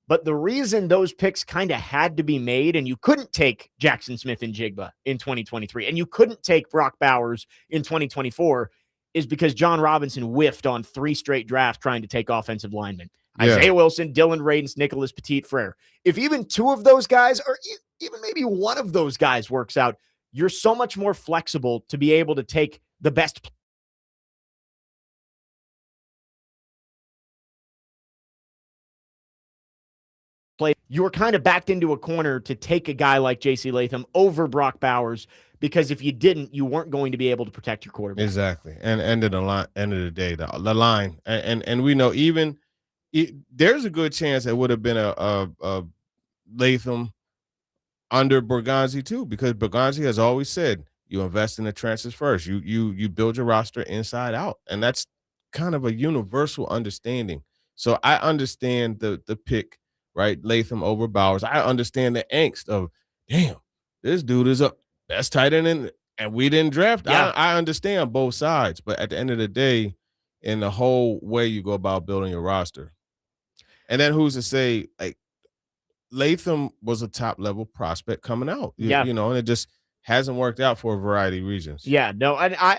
But the reason those picks kind of had to be made, and you couldn't take Jackson Smith and Jigba in 2023, and you couldn't take Brock Bowers in 2024, is because John Robinson whiffed on 3 straight drafts trying to take offensive linemen. Yeah. Isaiah Wilson, Dylan Radins, Nicholas Petit-Frere. If even 2 of those guys, or even maybe one of those guys works out, you're so much more flexible to be able to take the best play. You were kind of backed into a corner to take a guy like JC Latham over Brock Bowers, because if you didn't, you weren't going to be able to protect your quarterback. Exactly. And end of the day, the line. And we know there's a good chance it would have been a Latham under Berganzi too, because Berganzi has always said you invest in the trenches first. You build your roster inside out, and that's kind of a universal understanding. So I understand the pick, right? Latham over Bowers. I understand the angst of, damn, this dude is a best tight end, and we didn't draft. Yeah. I understand both sides, but at the end of the day, in the whole way you go about building your roster, and then who's to say, like, Latham was a top level prospect coming out, and it just hasn't worked out for a variety of reasons. Yeah, no,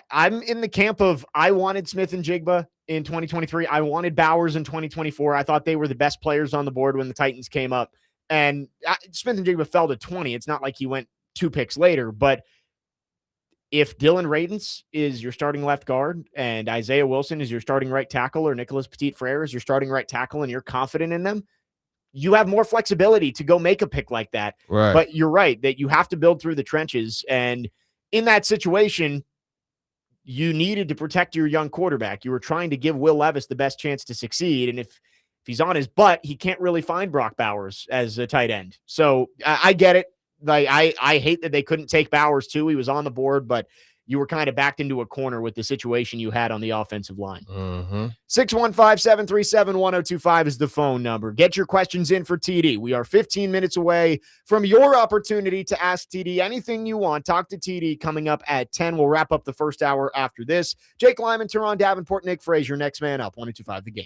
I'm in the camp of, I wanted Smith and Jigba in 2023. I wanted Bowers in 2024. I thought they were the best players on the board when the Titans came up, and Smith and Jigba fell to 20. It's not like he went 2 picks later, but if Dylan Radins is your starting left guard and Isaiah Wilson is your starting right tackle, or Nicholas Petit-Frere is your starting right tackle, and you're confident in them, you have more flexibility to go make a pick like that. Right. But you're right that you have to build through the trenches. And in that situation, you needed to protect your young quarterback. You were trying to give Will Levis the best chance to succeed. And if he's on his butt, he can't really find Brock Bowers as a tight end. So I get it. Like, I hate that they couldn't take Bowers too. He was on the board, but you were kind of backed into a corner with the situation you had on the offensive line. 615-737-1025 is the phone number. Get your questions in for TD. We are 15 minutes away from your opportunity to ask TD anything you want. Talk to TD coming up at 10. We'll wrap up the first hour after this. Jake Lyman, Turron, Davenport, Nick Frazier, next man up, 1025 The Game.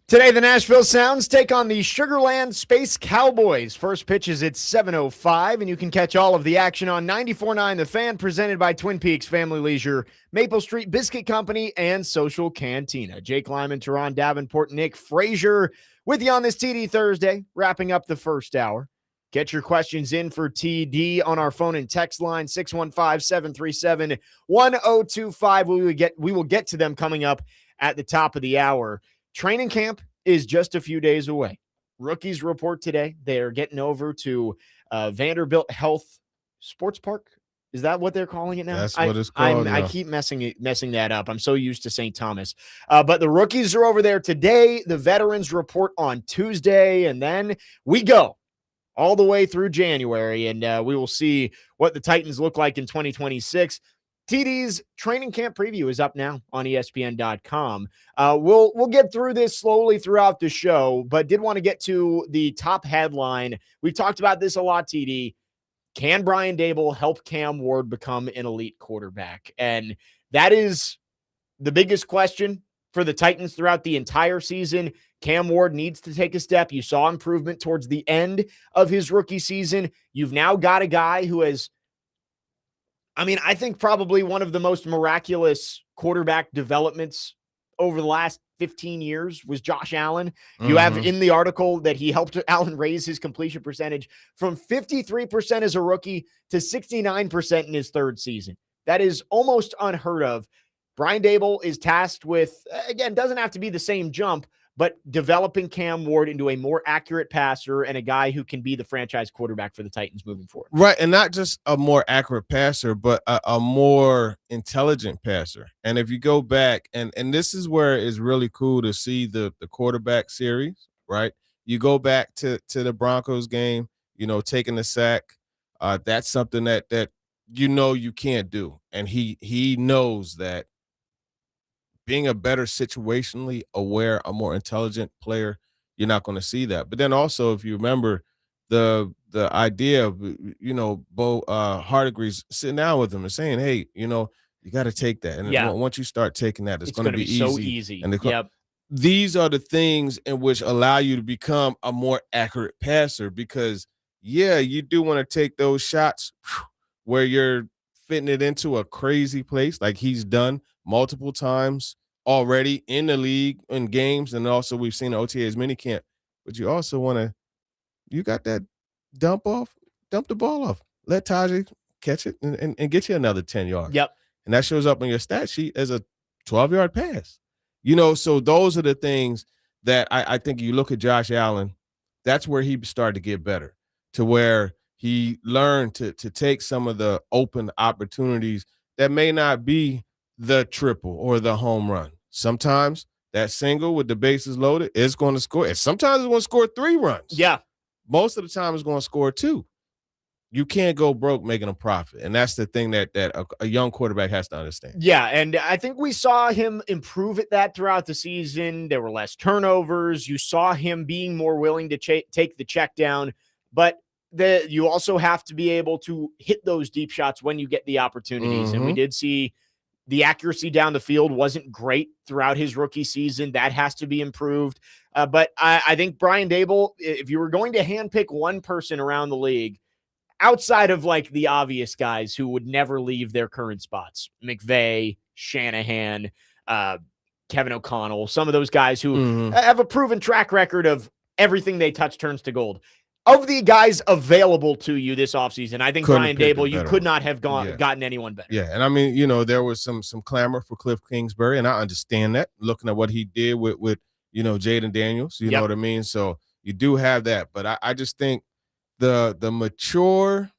Today, the Nashville Sounds take on the Sugarland Space Cowboys. First pitch is at 7:05, and you can catch all of the action on 94.9 The Fan, presented by Twin Peaks Family Leisure, Maple Street Biscuit Company, and Social Cantina. Jake Lyman, Turron, Davenport, Nick Frazier with you on this TD Thursday, wrapping up the first hour. Get your questions in for TD on our phone and text line, 615-737-1025. We will get to them coming up at the top of the hour. Training camp is just a few days away. Rookies report today. They are getting over to Vanderbilt Health Sports Park. Is that what they're calling it now? That's what it's called. I keep messing that up. I'm so used to St. Thomas. But the rookies are over there today. The veterans report on Tuesday, and then we go all the way through January, and we will see what the Titans look like in 2026. TD's training camp preview is up now on ESPN.com. We'll get through this slowly throughout the show, but did want to get to the top headline. We've talked about this a lot, TD. Can Brian Daboll help Cam Ward become an elite quarterback? And that is the biggest question for the Titans throughout the entire season. Cam Ward needs to take a step. You saw improvement towards the end of his rookie season. You've now got a guy who has, I think probably one of the most miraculous quarterback developments over the last 15 years was Josh Allen. You have in the article that he helped Allen raise his completion percentage from 53% as a rookie to 69% in his third season. That is almost unheard of. Brian Daboll is tasked with, again, doesn't have to be the same jump, but developing Cam Ward into a more accurate passer and a guy who can be the franchise quarterback for the Titans moving forward. Right, and not just a more accurate passer, but a more intelligent passer. And if you go back, and this is where it's really cool to see the quarterback series, right? You go back to the Broncos game, taking the sack. That's something that you can't do. And he knows that being a better situationally aware, a more intelligent player, you're not going to see that. But then also, if you remember the idea of, Bo Hardigree's sitting down with him and saying, hey, you got to take that. And once you start taking that, it's going to be easy. So easy. And these are the things in which allow you to become a more accurate passer because, you do want to take those shots where you're fitting it into a crazy place like he's done multiple times already in the league, in games, and also we've seen OTA's minicamp. But you also you got that dump the ball off. Let Tajay catch it and get you another 10 yards. Yep. And that shows up on your stat sheet as a 12-yard pass. So those are the things that I think you look at Josh Allen, that's where he started to get better, to where he learned to take some of the open opportunities that may not be the triple or the home run. Sometimes that single with the bases loaded is going to score. And sometimes it's going to score 3 runs. Yeah. Most of the time it's going to score 2. You can't go broke making a profit. And that's the thing that a young quarterback has to understand. Yeah, and I think we saw him improve at that throughout the season. There were less turnovers. You saw him being more willing to take the check down. But you also have to be able to hit those deep shots when you get the opportunities. And we did see the accuracy down the field wasn't great throughout his rookie season. That has to be improved. But I think Brian Daboll, if you were going to handpick one person around the league, outside of like the obvious guys who would never leave their current spots, McVay, Shanahan, Kevin O'Connell, some of those guys who have a proven track record of everything they touch turns to gold. Of the guys available to you this offseason, I think Brian Daboll, you could not have gotten anyone better. Yeah, and there was some clamor for Cliff Kingsbury, and I understand that, looking at what he did with Jaden Daniels, you know what I mean? So you do have that, but I just think the mature,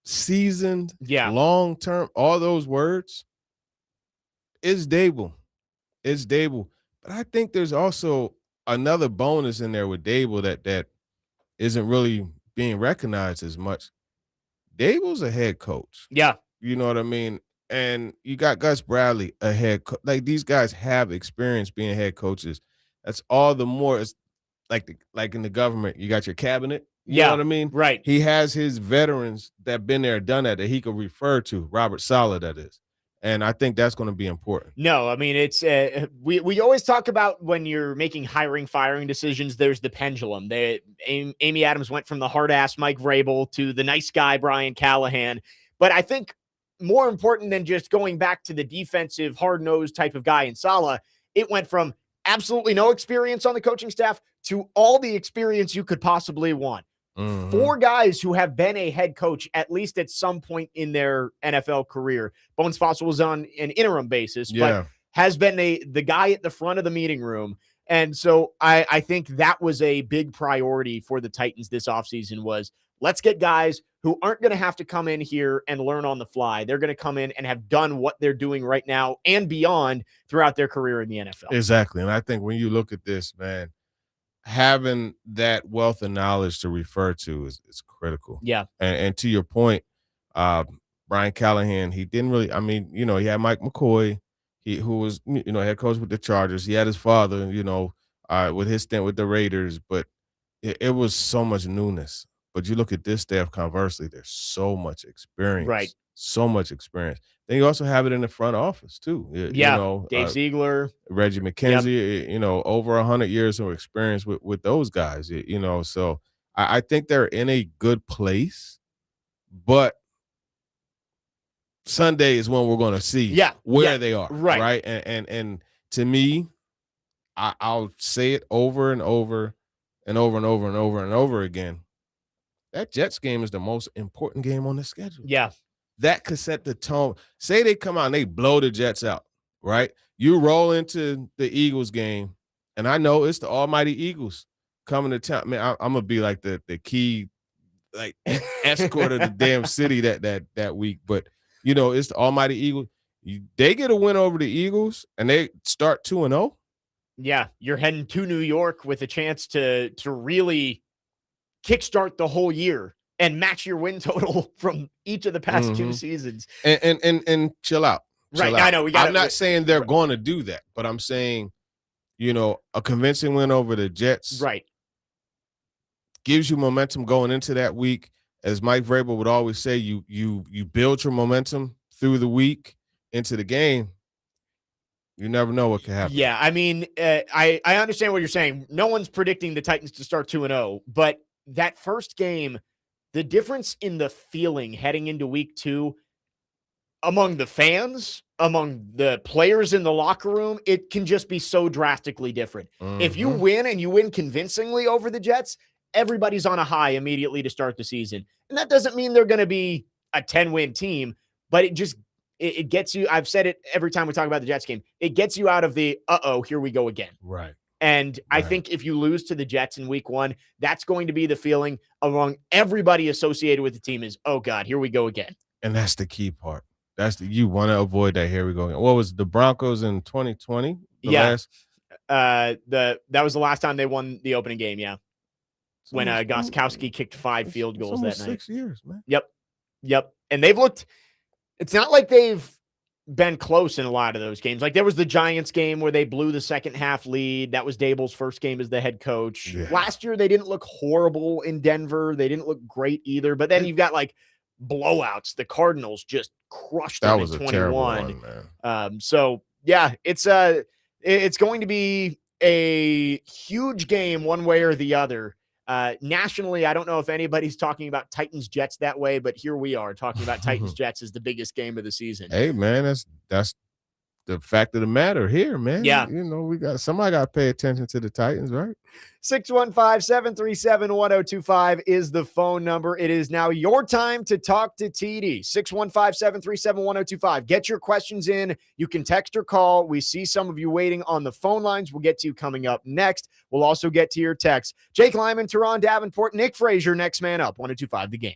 seasoned, long-term, all those words is Daboll. It's Daboll. But I think there's also another bonus in there with Daboll that isn't really being recognized as much. Daboll's a head coach. Yeah. You know what I mean? And you got Gus Bradley, a head coach. Like, these guys have experience being head coaches. That's all the more. It's like in the government, you got your cabinet. You know what I mean? Right. He has his veterans that been there, done that he could refer to. Robert Saleh, that is. And I think that's going to be important. No, I mean, it's we always talk about when you're making firing decisions, there's the pendulum. Amy Adams went from the hard ass Mike Vrabel to the nice guy Brian Callahan. But I think more important than just going back to the defensive hard nosed type of guy in Saleh, it went from absolutely no experience on the coaching staff to all the experience you could possibly want. Mm-hmm. 4 guys who have been a head coach at least at some point in their NFL career. Bones Fossil was on an interim basis, but has been the guy at the front of the meeting room. And so I think that was a big priority for the Titans this offseason was let's get guys who aren't going to have to come in here and learn on the fly. They're going to come in and have done what they're doing right now and beyond throughout their career in the NFL. Exactly. And I think when you look at this, man, having that wealth of knowledge to refer to is critical. Yeah. And to your point, Brian Callahan, he didn't really, I mean, he had Mike McCoy, who was, head coach with the Chargers. He had his father, with his stint with the Raiders, but it was so much newness. But you look at this staff, conversely, there's so much experience. Right. So much experience. Then you also have it in the front office, too. Dave Ziegler. Reggie McKenzie, over 100 years of experience with those guys, So I think they're in a good place, but Sunday is when we're going to see where they are, right? And to me, I'll say it over and over and over and over and over and over again. That Jets game is the most important game on the schedule. Yeah. That could set the tone. Say they come out and they blow the Jets out, right? You roll into the Eagles game, and I know it's the almighty Eagles coming to town. Man, I'm gonna be like the key, like escort of the damn city that week. But it's the almighty Eagles. They get a win over the Eagles, and they start 2-0. Yeah, you're heading to New York with a chance to really kickstart the whole year and match your win total from each of the past 2 seasons. And chill out. Right. I know. I'm not saying they're going to do that, but I'm saying, a convincing win over the Jets. Right. Gives you momentum going into that week. As Mike Vrabel would always say, you build your momentum through the week into the game. You never know what can happen. Yeah, I mean, I understand what you're saying. No one's predicting the Titans to start 2-0, but that first game, the difference in the feeling heading into week 2 among the fans, among the players in the locker room, it can just be so drastically different. If you win and you win convincingly over the Jets, everybody's on a high immediately to start the season. And that doesn't mean they're going to be a 10-win team, but it gets you. I've said it every time we talk about the Jets game. It gets you out of the, here we go again. Right. And I think if you lose to the Jets in week 1, that's going to be the feeling among everybody associated with the team is, oh God, here we go again. And that's the key part. You want to avoid that. Here we go again. What was the Broncos in 2020? That was the last time they won the opening game. Yeah. When Gostkowski kicked 5 field goals that night. 6 years, man. Yep. And they've looked, it's not like they've been close in a lot of those games. Like there was the Giants game where they blew the second half lead. That was Dable's first game as the head coach. Yeah. Last year, they didn't look horrible in Denver. They didn't look great either. But then you've got like blowouts. The Cardinals just crushed them in 21. Terrible one, man. So yeah, it's going to be a huge game one way or the other. Nationally, I don't know if anybody's talking about Titans Jets that way, but here we are talking about Titans Jets as the biggest game of the season. Hey man, that's the fact of the matter here, man. Yeah. Somebody got to pay attention to the Titans, right? 615-737-1025 is the phone number. It is now your time to talk to TD. 615-737-1025. Get your questions in. You can text or call. We see some of you waiting on the phone lines. We'll get to you coming up next. We'll also get to your text. Jake Lyman, Turron, Davenport, Nick Frazier, next man up. 1025 The Game.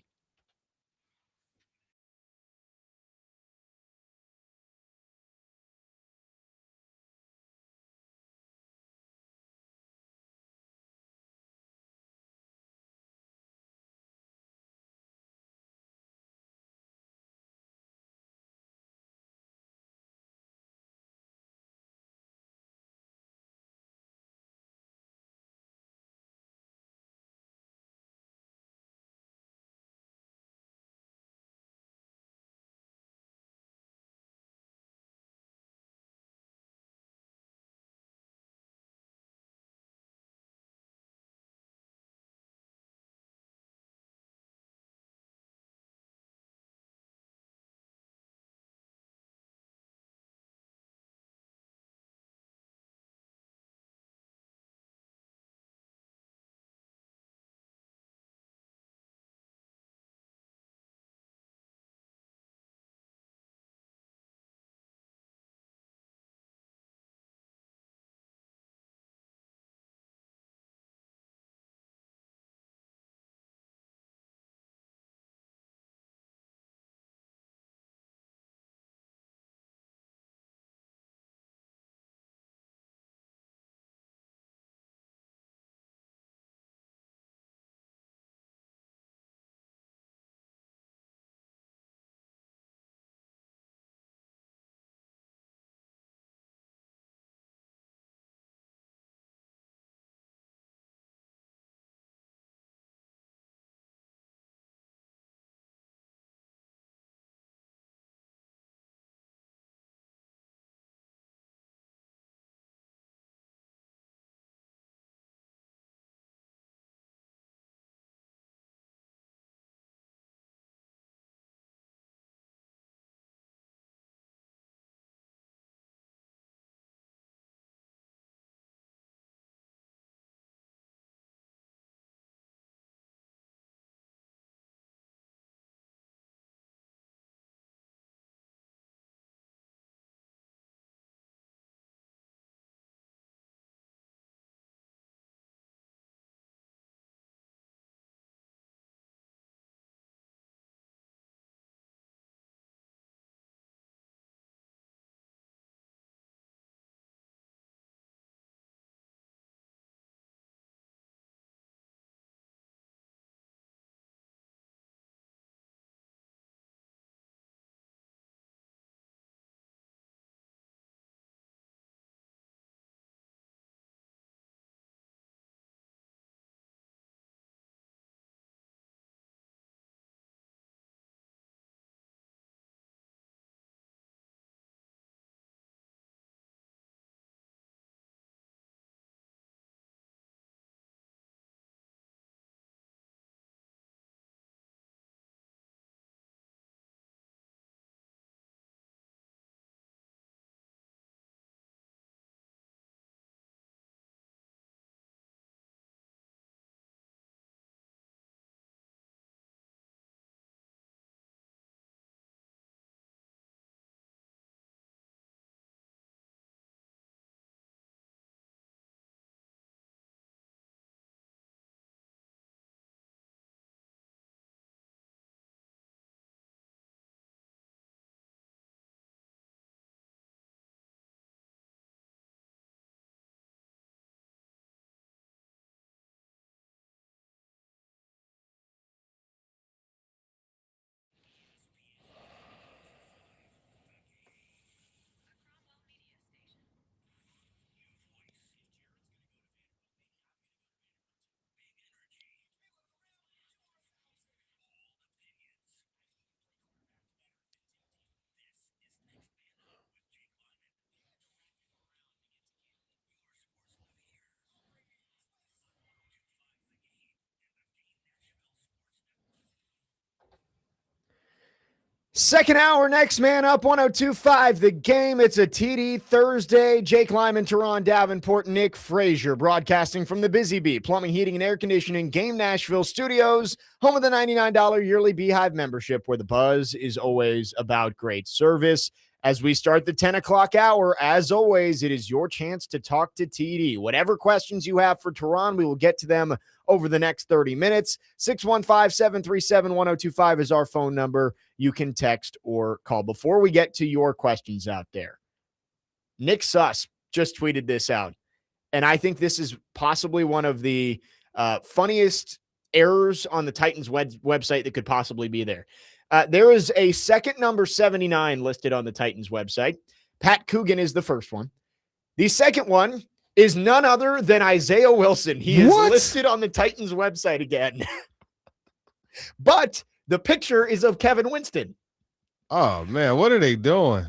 Second hour, next man up, 102.5 The Game. It's a TD Thursday. Jake Lyman, Turron, Davenport, Nick Frazier, broadcasting from the Busy Bee Plumbing, Heating, and Air Conditioning Game Nashville Studios, home of the $99 yearly Beehive membership, where the buzz is always about great service. As we start the 10 o'clock hour, as always, it is your chance to talk to TD. Whatever questions you have for Turron, we will get to them over the next 30 minutes. 615-737-1025 is our phone number. You can text or call. Before we get to your questions out there, Nick Suss just tweeted this out, and I think this is possibly one of the funniest errors on the Titans website that could possibly be there. There is a second number 79 listed on the Titans website. Pat Coogan is the first one. The second one is none other than Isaiah Wilson. He is listed on the Titans website again. But the picture is of Kevin Winston. Oh, man, what are they doing?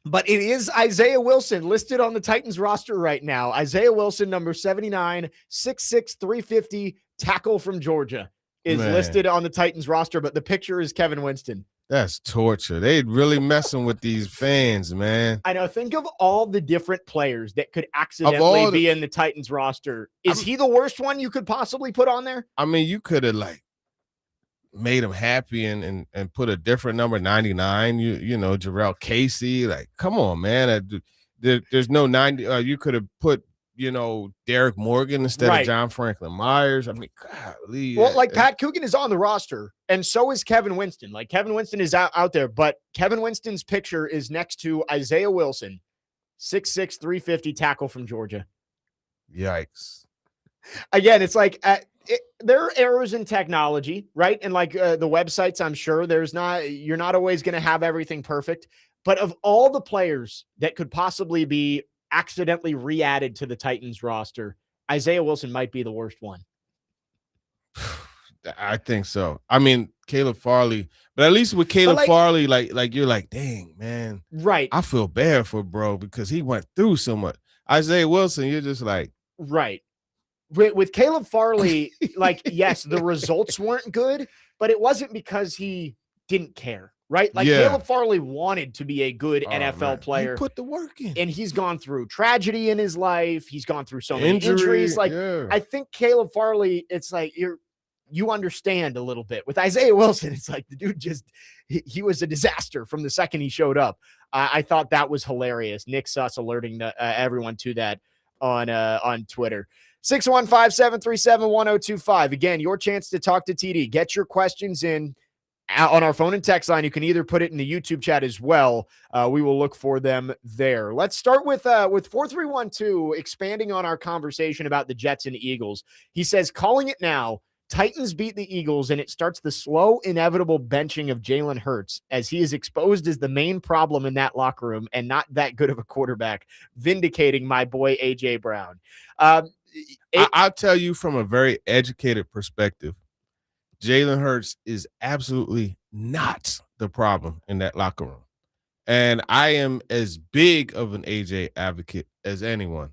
But it is Isaiah Wilson listed on the Titans roster right now. Isaiah Wilson, number 79, 6'6", 350, tackle from Georgia, is listed on the Titans roster, but the picture is Kevin Winston. That's torture. They really messing with these fans, man. I know. Think of all the different players that could accidentally be in the Titans roster. Is he the worst one you could possibly put on there? I mean, you could have made him happy and put a different number, 99. You know, Jarrell Casey. Like, come on, man. There's no 90. You could have put, Derek Morgan instead of John Franklin Myers. I mean, golly. Well, Pat Coogan is on the roster, and so is Kevin Winston. Kevin Winston is out there, but Kevin Winston's picture is next to Isaiah Wilson, 6'6", 350, tackle from Georgia. Yikes. Again, it's there are errors in technology, right? And the websites, I'm sure you're not always going to have everything perfect. But of all the players that could possibly be accidentally re-added to the Titans roster, Isaiah Wilson might be the worst one. I think so. I mean, Caleb Farley, but at least with Caleb Farley, you're like, dang, man. Right. I feel bad for bro because he went through so much. Isaiah Wilson, you're just like. Right. With Caleb Farley, yes, the results weren't good, but it wasn't because he didn't care, right? Caleb Farley wanted to be a good NFL player. He put the work in. And he's gone through tragedy in his life. He's gone through so many injuries. I think Caleb Farley, it's you understand a little bit. With Isaiah Wilson, it's the dude he was a disaster from the second he showed up. I thought that was hilarious. Nick Suss alerting everyone to that on Twitter. 615-737-1025. Again, your chance to talk to TD. Get your questions in on our phone and text line. You can either put it in the YouTube chat as well. We will look for them there. Let's start with 4312, expanding on our conversation about the Jets and Eagles. He says, calling it now, Titans beat the Eagles, and it starts the slow, inevitable benching of Jalen Hurts as he is exposed as the main problem in that locker room and not that good of a quarterback, vindicating my boy A.J. Brown. I'll tell you from a very educated perspective, Jalen Hurts is absolutely not the problem in that locker room. And I am as big of an AJ advocate as anyone.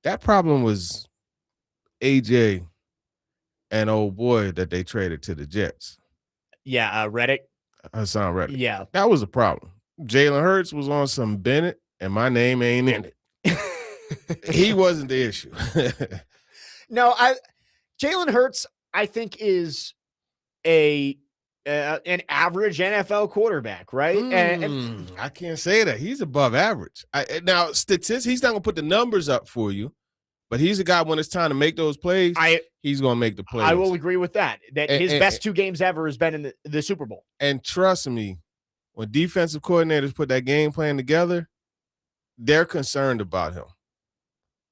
That problem was AJ and old boy that they traded to the Jets. Yeah, Reddick. Hassan Reddick. Yeah. That was a problem. Jalen Hurts was on some Bennett, and my name ain't in it. He wasn't the issue. No, Jalen Hurts, I think, is an average NFL quarterback, right? And I can't say that. He's above average. Now, statistics, he's not going to put the numbers up for you, but he's a guy when it's time to make those plays, he's going to make the plays. I will agree with that. His best two games ever has been in the Super Bowl. And trust me, when defensive coordinators put that game plan together, they're concerned about him.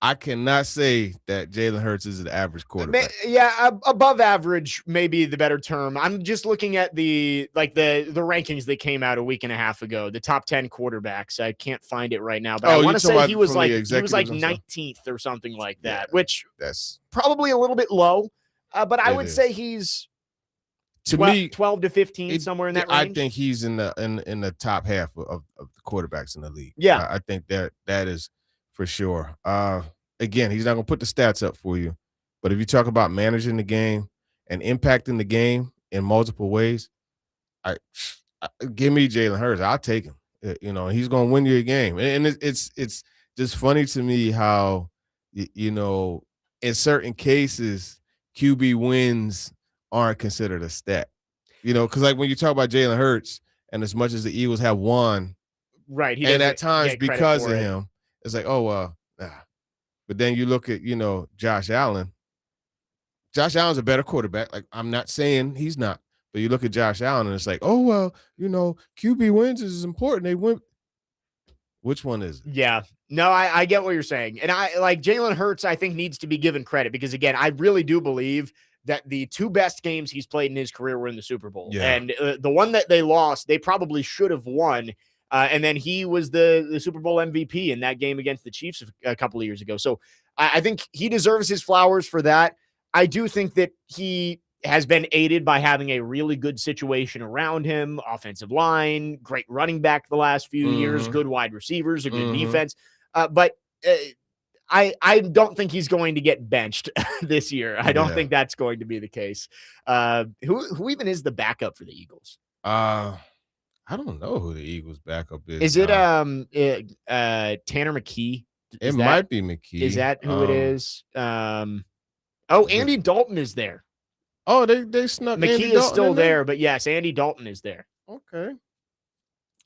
I cannot say that Jalen Hurts is an average quarterback. Yeah, above average may be the better term. I'm just looking at the rankings that came out a week and a half ago, the top 10 quarterbacks. I can't find it right now, but I want to say he was 19th or something like that, which that's probably a little bit low. But I would say he's 12 to 15, somewhere in that range. I think he's in the top half of the quarterbacks in the league. Yeah, I think that is for sure. Again, he's not going to put the stats up for you, but if you talk about managing the game and impacting the game in multiple ways, Give me Jalen Hurts. I'll take him. He's going to win you a game. And it's just funny to me how, in certain cases, QB wins aren't considered a stat. Because like when you talk about Jalen Hurts, and as much as the Eagles have won, right, he and doesn't at times get credit because for of it. him, it's like, oh well, nah. But then you look at Josh Allen. Josh Allen's a better quarterback. Like, I'm not saying he's not, but you look at Josh Allen and it's like, oh well, QB wins is important. They win. Which one is it? Yeah. No, I get what you're saying. And I like Jalen Hurts, I think, needs to be given credit because, again, I really do believe that the two best games he's played in his career were in the Super Bowl. Yeah. And the one that they lost, they probably should have won. And then he was the Super Bowl MVP in that game against the Chiefs a couple of years ago. So I think he deserves his flowers for that. I do think that he has been aided by having a really good situation around him, offensive line, great running back the last few years, good wide receivers, a good defense. But I don't think he's going to get benched this year. I don't think that's going to be the case. Who even is the backup for the Eagles? I don't know who the Eagles backup is. Is it Tanner McKee? It might be McKee. Is that who it is? Andy Dalton is there. Oh, they snuck McKee Andy is Dalton still in there? there, but yes, Andy Dalton is there. Okay.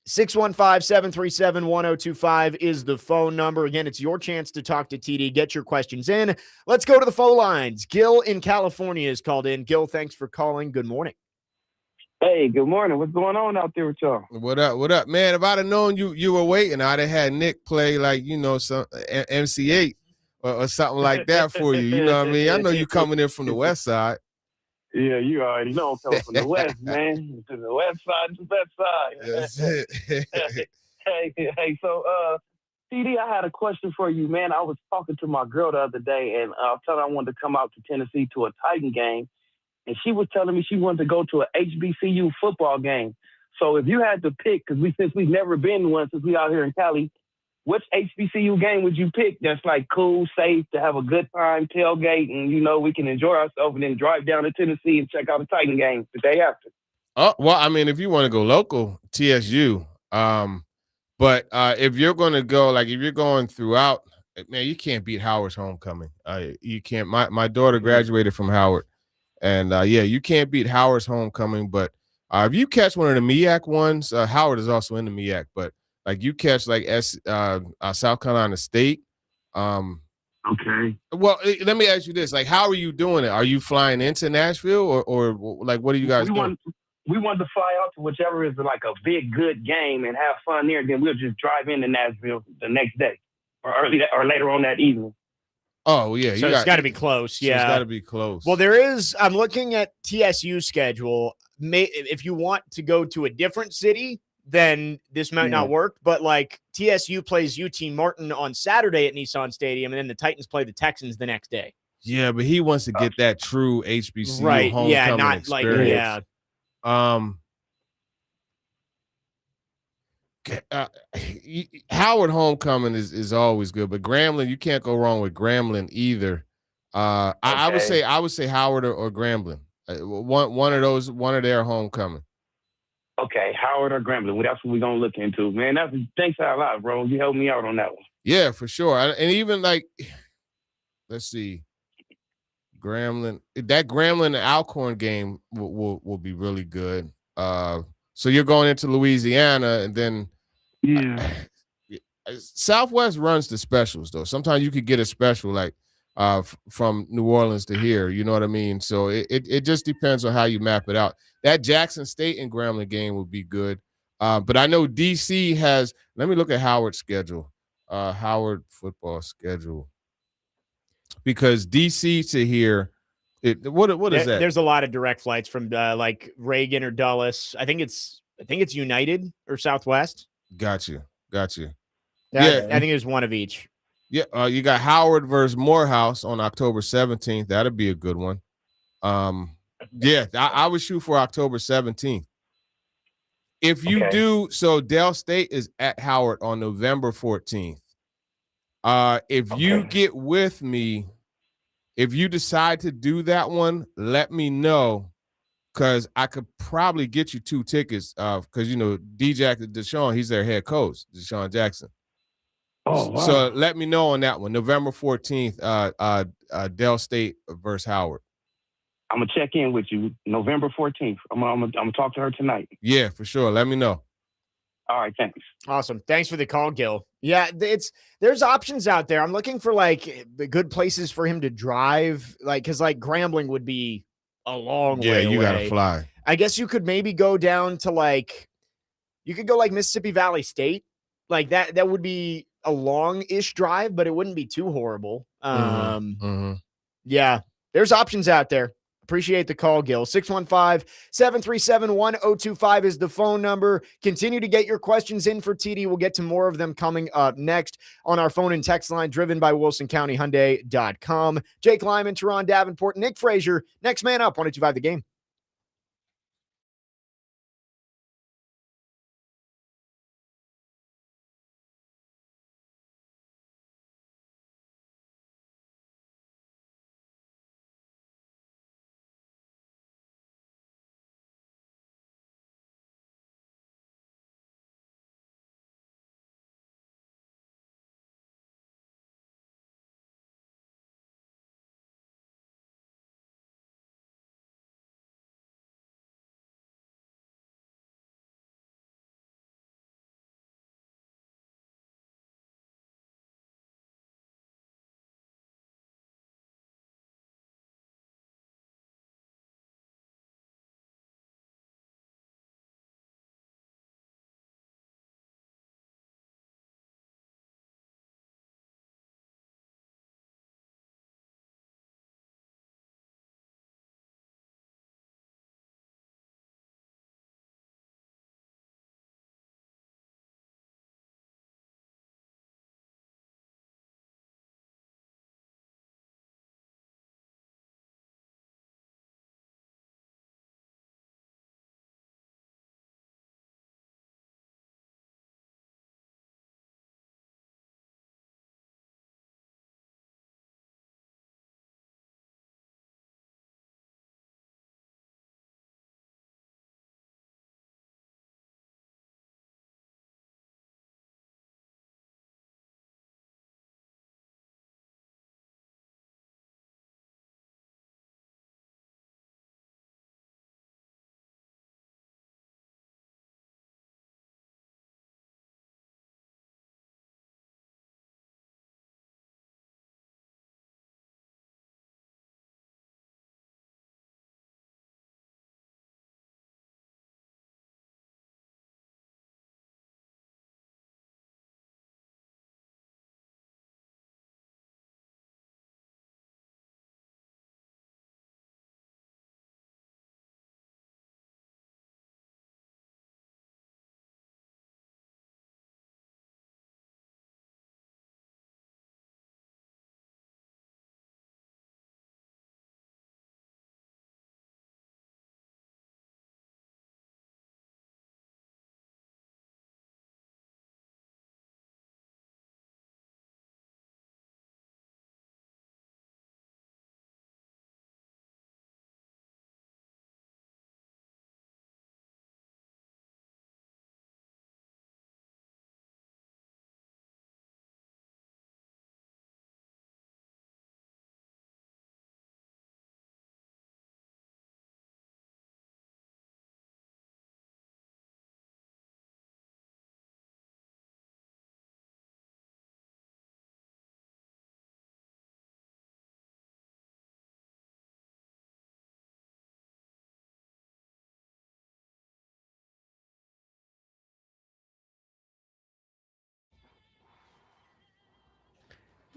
615-737-1025 is the phone number. Again, it's your chance to talk to TD. Get your questions in. Let's go to the phone lines. Gil in California is called in. Gil, thanks for calling. Good morning. Hey, good morning. What's going on out there with y'all? What up, man? If I'd have known you were waiting, I'd have had Nick play like some MC8 or something like that for you. You know what I mean? I know you coming in from the West Side. Yeah, you already know I'm coming from the West, man. To the West Side, to the West Side. That's it. Hey. So, TD, I had a question for you, man. I was talking to my girl the other day, and I told her I wanted to come out to Tennessee to a Titan game. And she was telling me she wanted to go to a HBCU football game. So if you had to pick, because since we've never been to one since we out here in Cali, which HBCU game would you pick that's like cool, safe, to have a good time, tailgate, and we can enjoy ourselves and then drive down to Tennessee and check out a Titan game the day after? Oh, well, I mean, if you want to go local, TSU. But if you're going to go, like if you're going throughout, man, you can't beat Howard's homecoming. You can't. My daughter graduated from Howard. And, you can't beat Howard's homecoming. But if you catch one of the MEAC ones, Howard is also in the MEAC. But, like, you catch, like, South Carolina State. Okay. Well, let me ask you this. Like, how are you doing it? Are you flying into Nashville or like, what are you guys doing? We wanted to fly out to whichever is, like, a big, good game and have fun there. Then we'll just drive into Nashville the next day or later on that evening. Oh, yeah. So it's got to be close. Yeah. It's got to be close. Well, I'm looking at TSU schedule. If you want to go to a different city, then this might not work. But like TSU plays UT Martin on Saturday at Nissan Stadium, and then the Titans play the Texans the next day. Yeah, but he wants to get that true HBCU right. homecoming Yeah, not experience. Howard homecoming is always good, but Grambling, you can't go wrong with Grambling either. I would say Howard or Grambling. One of their homecoming. Okay, Howard or Grambling. Well, that's what we're gonna look into, man. Thanks a lot, bro. You helped me out on that one. Yeah, for sure. And even like, let's see, Grambling. That Grambling Alcorn game will be really good. So you're going into Louisiana, and then Southwest runs the specials though. Sometimes you could get a special like from New Orleans to here. You know what I mean? So it just depends on how you map it out. That Jackson State and Grambling game would be good. But I know DC has. Let me look at Howard's schedule. Howard football schedule, because DC to here. What is that? There's a lot of direct flights from like Reagan or Dulles. I think it's United or Southwest. Got you. I think there's one of each. Yeah, you got Howard versus Morehouse on October 17th. That'll be a good one. I would shoot for October 17th. If you do, so Dell State is at Howard on November 14th. If you get with me, if you decide to do that one, let me know, because I could probably get you 2 tickets. Because Deshaun, he's their head coach, Deshaun Jackson. Oh, wow. So let me know on that one. November 14th, Dell State versus Howard. I'm gonna check in with you November 14th. I'm gonna talk to her tonight. Yeah, for sure. Let me know. All right, thanks. Awesome. Thanks for the call, Gil. Yeah, there's options out there. I'm looking for like the good places for him to drive, because Grambling would be a long way Yeah, you away. gotta fly. I guess you could maybe go down to you could go Mississippi Valley State. That would be a long-ish drive, but it wouldn't be too horrible. Yeah, there's options out there. Appreciate the call, Gil. 615-737-1025 is the phone number. Continue to get your questions in for TD. We'll get to more of them coming up next on our phone and text line, driven by WilsonCountyHyundai.com. Jake Lyman, Turron, Davenport, Nick Frazier. Next man up, 102.5 The Game.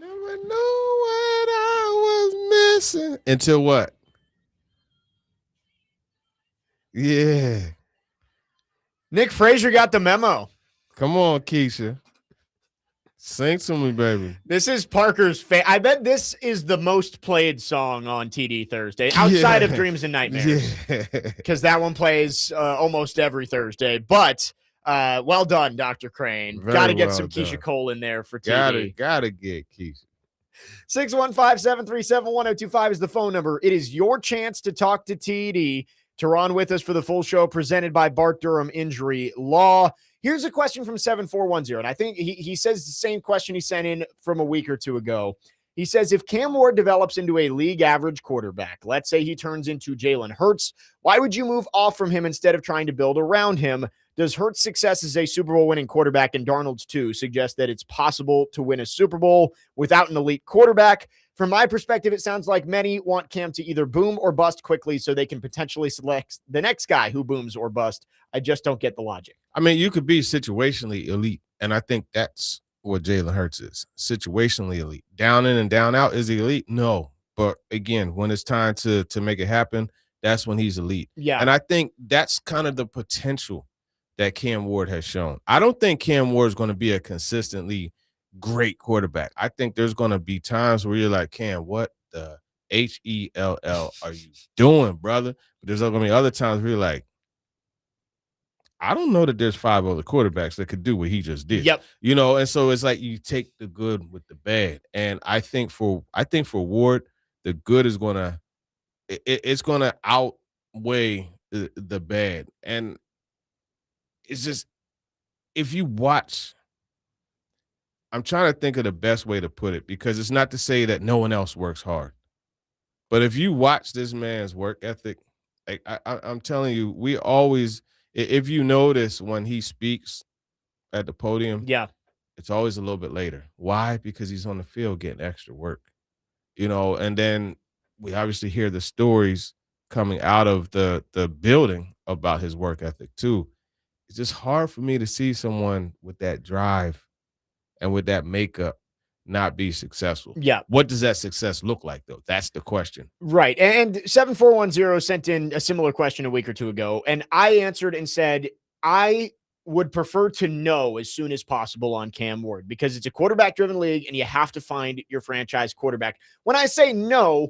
Never know what I was missing. Until what? Yeah. Nick Frazier got the memo. Come on, Keisha. Sing to me, baby. This is Parker's I bet this is the most played song on TD Thursday, outside of Dreams and Nightmares, because that one plays almost every Thursday. But well done, Dr. Crane. Got to get some Keisha Cole in there for TD. Gotta get Keisha. 615-737-1025 is the phone number. It is your chance to talk to TD. Turron with us for the full show, presented by Bart Durham Injury Law. Here's a question from 7410, and I think he says the same question he sent in from a week or two ago. He says, if Cam Ward develops into a league average quarterback, let's say he turns into Jalen Hurts, why would you move off from him instead of trying to build around him? Does Hurts' success as a Super Bowl winning quarterback, and Darnold's too, suggest that it's possible to win a Super Bowl without an elite quarterback? From my perspective, it sounds like many want Cam to either boom or bust quickly so they can potentially select the next guy who booms or bust. I just don't get the logic. I mean, you could be situationally elite, and I think that's what Jalen Hurts is. Situationally elite. Down in and down out, is he elite? No. But again, when it's time to make it happen, that's when he's elite. Yeah. And I think that's kind of the potential that Cam Ward has shown. I don't think Cam Ward is going to be a consistently great quarterback. I think there's going to be times where you're like, Cam, what the HELL are you doing, brother? But there's going to be other times where you're like, I don't know that there's 5 other quarterbacks that could do what he just did. Yep. You know, and so it's like you take the good with the bad. And I think for Ward, the good is gonna it's gonna outweigh the bad. And it's just, if you watch, I'm trying to think of the best way to put it, because it's not to say that no one else works hard. But if you watch this man's work ethic, like I'm telling you, we always, if you notice when he speaks at the podium, Yeah. it's always a little bit later. Why? Because he's on the field getting extra work, you know. And then we obviously hear the stories coming out of the building about his work ethic too. It's just hard for me to see someone with that drive and with that makeup not be successful. Yeah. What does that success look like, though? That's the question. Right. And 7410 sent in a similar question a week or two ago, and I answered and said, I would prefer to know as soon as possible on Cam Ward, because it's a quarterback-driven league, and you have to find your franchise quarterback. When I say no,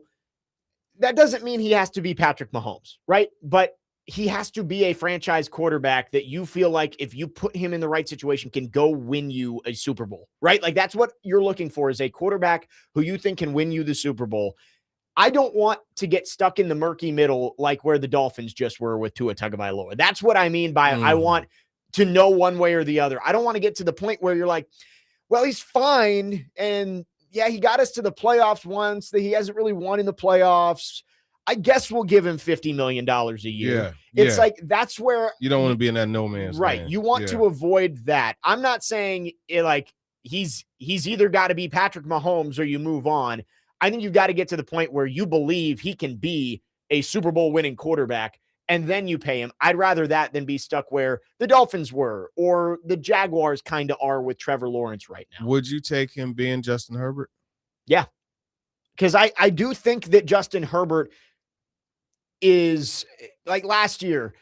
that doesn't mean he has to be Patrick Mahomes, right? But he has to be a franchise quarterback that you feel like if you put him in the right situation can go win you a Super Bowl, right? Like that's what you're looking for, is a quarterback who you think can win you the Super Bowl. I don't want to get stuck in the murky middle like where the Dolphins just were with Tua Tagovailoa. That's what I mean by I want to know one way or the other. I don't want to get to the point where you're like, well, he's fine. And yeah, he got us to the playoffs once. He hasn't really won in the playoffs. I guess we'll give him $50 million a year. Yeah, it's like, that's where you don't want to be in that no man's right. land. You want to avoid that. I'm not saying like he's either got to be Patrick Mahomes or you move on. I think you've got to get to the point where you believe he can be a Super Bowl winning quarterback, and then you pay him. I'd rather that than be stuck where the Dolphins were or the Jaguars kind of are with Trevor Lawrence right now. Would you take him being Justin Herbert? Yeah. Because I do think that Justin Herbert is like last year.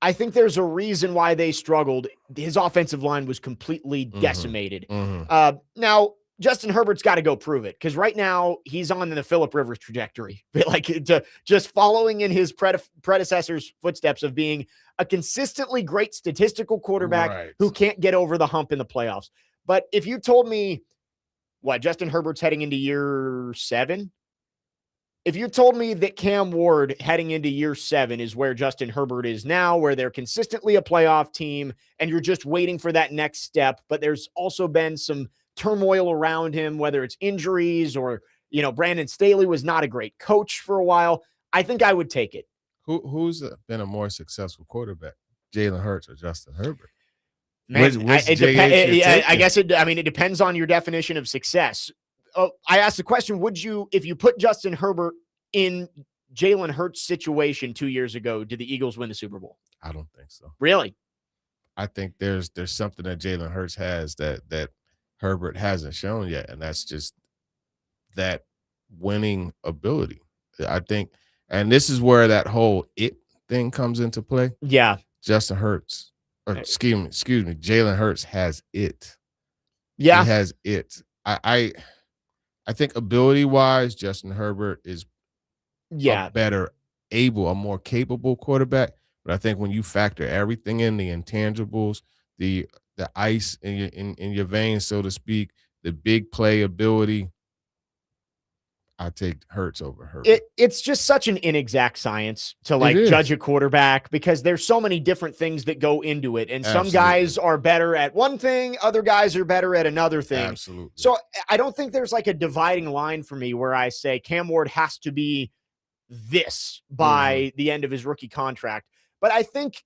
I think there's a reason why they struggled. His offensive line was completely decimated. Now, Justin Herbert's got to go prove it, because right now he's on the Phillip Rivers trajectory, like just following in his predecessor's footsteps of being a consistently great statistical quarterback who can't get over the hump in the playoffs. But if you told me Justin Herbert's heading into year 7, if you told me that Cam Ward heading into year 7 is where Justin Herbert is now, where they're consistently a playoff team and you're just waiting for that next step, but there's also been some turmoil around him, whether it's injuries or, Brandon Staley was not a great coach for a while, I think I would take it. Who's been a more successful quarterback, Jalen Hurts or Justin Herbert? Man, I guess it depends on your definition of success. I asked the question, would you, if you put Justin Herbert in Jalen Hurts' situation 2 years ago, did the Eagles win the Super Bowl? I don't think so. Really? I think there's something that Jalen Hurts has that Herbert hasn't shown yet, and that's just that winning ability. I think, and this is where that whole it thing comes into play. Yeah. Justin Hurts, or excuse me, Jalen Hurts has it. Yeah. He has it. I think ability-wise, Justin Herbert is a more capable quarterback. But I think when you factor everything in, the intangibles, the ice in your veins, so to speak, the big play ability, I take Hurts over Herbert. It's just such an inexact science to like judge a quarterback because there's so many different things that go into it. And some guys are better at one thing, other guys are better at another thing. Absolutely. So I don't think there's like a dividing line for me where I say Cam Ward has to be this by the end of his rookie contract. But I think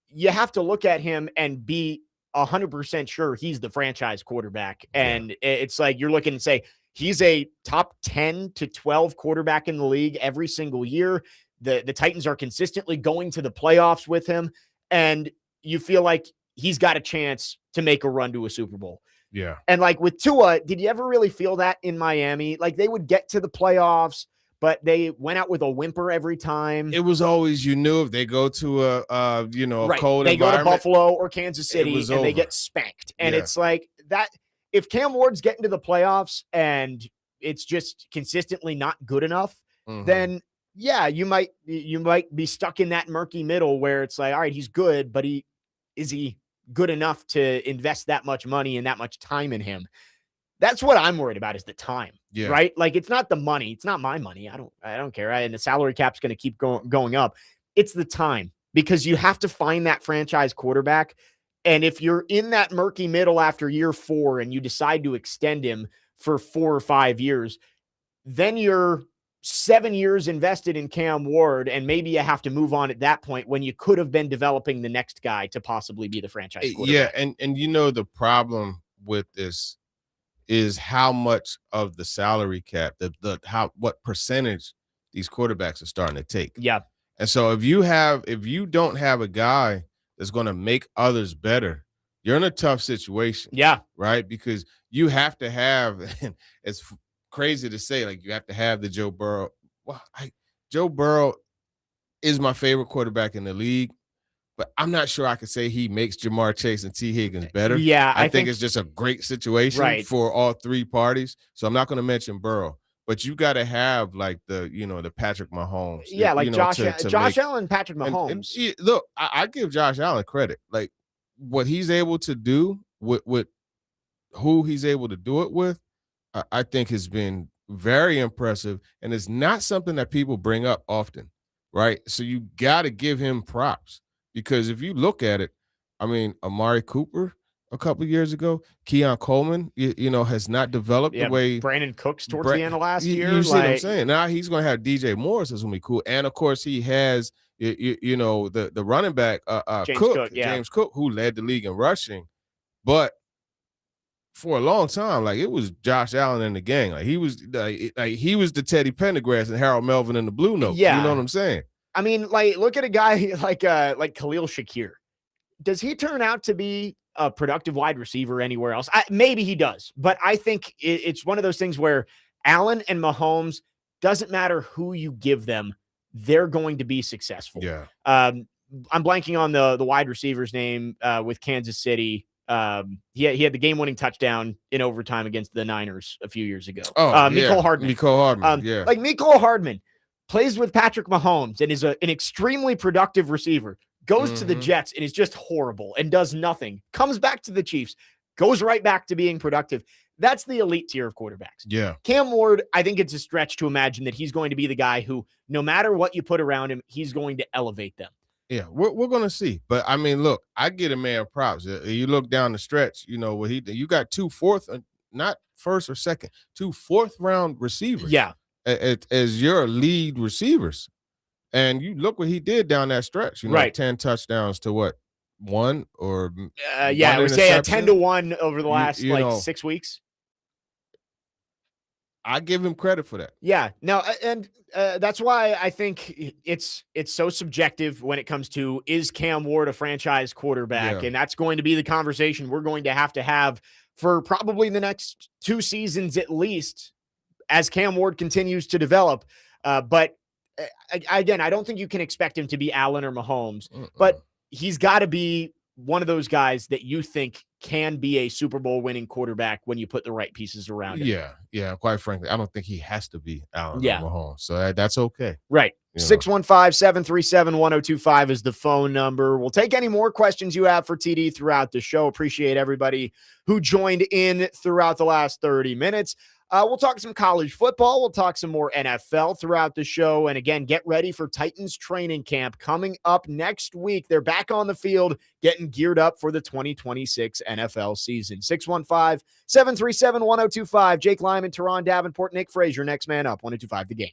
you have to look at him and be 100% sure he's the franchise quarterback. And it's like you're looking and say, he's a top 10 to 12 quarterback in the league every single year. The Titans are consistently going to the playoffs with him. And you feel like he's got a chance to make a run to a Super Bowl. Yeah. And like with Tua, did you ever really feel that in Miami? Like they would get to the playoffs, but they went out with a whimper every time. It was always, you knew if they go to a cold environment. They go to Buffalo or Kansas City and they get spanked. And it's like that. If Cam Ward's getting to the playoffs and it's just consistently not good enough, then yeah, you might be stuck in that murky middle where it's like, all right, he's good, but is he good enough to invest that much money and that much time in him? That's what I'm worried about is the time, right? Like it's not the money. It's not my money. I don't care. And the salary cap's going to keep going up. It's the time because you have to find that franchise quarterback. And if you're in that murky middle after year 4 and you decide to extend him for 4 or 5 years, then you're 7 years invested in Cam Ward, and maybe you have to move on at that point when you could have been developing the next guy to possibly be the franchise quarterback. Yeah, and you know the problem with this is how much of the salary cap, what percentage these quarterbacks are starting to take. Yeah. And so if you don't have a guy that's going to make others better, you're in a tough situation. Yeah. Right? Because you have to have, and it's crazy to say, like you have to have the Joe Burrow. Well, Joe Burrow is my favorite quarterback in the league, but I'm not sure I could say he makes Jamar Chase and T. Higgins better. Yeah. I think it's just a great situation for all three parties. So I'm not going to mention Burrow. But you got to have like the Patrick Mahomes. Yeah, like Josh Allen, Patrick Mahomes. Look, I give Josh Allen credit. Like what he's able to do with who he's able to do it with, I think has been very impressive. And it's not something that people bring up often, right? So you got to give him props because if you look at it, I mean, Amari Cooper a couple of years ago, Keon Coleman, has not developed the way Brandon Cooks towards the end of last year. You see what I'm saying? Now he's going to have DJ Morris. That's going to be cool. And of course, he has, the running back, James Cook, who led the league in rushing. But for a long time, like it was Josh Allen and the gang. Like he was the Teddy Pendergrass and Harold Melvin and the Blue Notes. Yeah. You know what I'm saying? I mean, like look at a guy like Khalil Shakir. Does he turn out to be a productive wide receiver anywhere else? Maybe he does, but I think it's one of those things where Allen and Mahomes, doesn't matter who you give them, they're going to be successful. Yeah. I'm blanking on the wide receiver's name with Kansas City. He had the game-winning touchdown in overtime against the Niners a few years ago. Mecole Hardman. Mecole Hardman, like Mecole Hardman plays with Patrick Mahomes and is an extremely productive receiver. Goes to the Jets and is just horrible and does nothing. Comes back to the Chiefs, goes right back to being productive. That's the elite tier of quarterbacks. Yeah. Cam Ward, I think it's a stretch to imagine that he's going to be the guy who, no matter what you put around him, he's going to elevate them. Yeah, we're going to see. But, I mean, look, I get a man props. You look down the stretch, what he did. You got 2 fourth, not first or second, 2 fourth-round receivers. Yeah. As your lead receivers. And you look what he did down that stretch, 10 touchdowns to what? 1 or I would say a 10-1 over the last 6 weeks. I give him credit for that. Yeah. No, and that's why I think it's so subjective when it comes to, is Cam Ward a franchise quarterback? Yeah. And that's going to be the conversation we're going to have for probably the next 2 seasons at least as Cam Ward continues to develop. But again, I don't think you can expect him to be Allen or Mahomes, but he's got to be one of those guys that you think can be a Super Bowl winning quarterback when you put the right pieces around him. Yeah. Quite frankly, I don't think he has to be Allen Yeah. or Mahomes. So that's okay. Right. You know. 615-737-1025 is the phone number. We'll take any more questions you have for TD throughout the show. Appreciate everybody who joined in throughout the last 30 minutes. We'll talk some college football. We'll talk some more NFL throughout the show. And again, get ready for Titans training camp coming up next week. They're back on the field, getting geared up for the 2026 NFL season. 615-737-1025. Jake Lyman, Turron, Davenport, Nick Frazier. Next man up. 1025 The Game.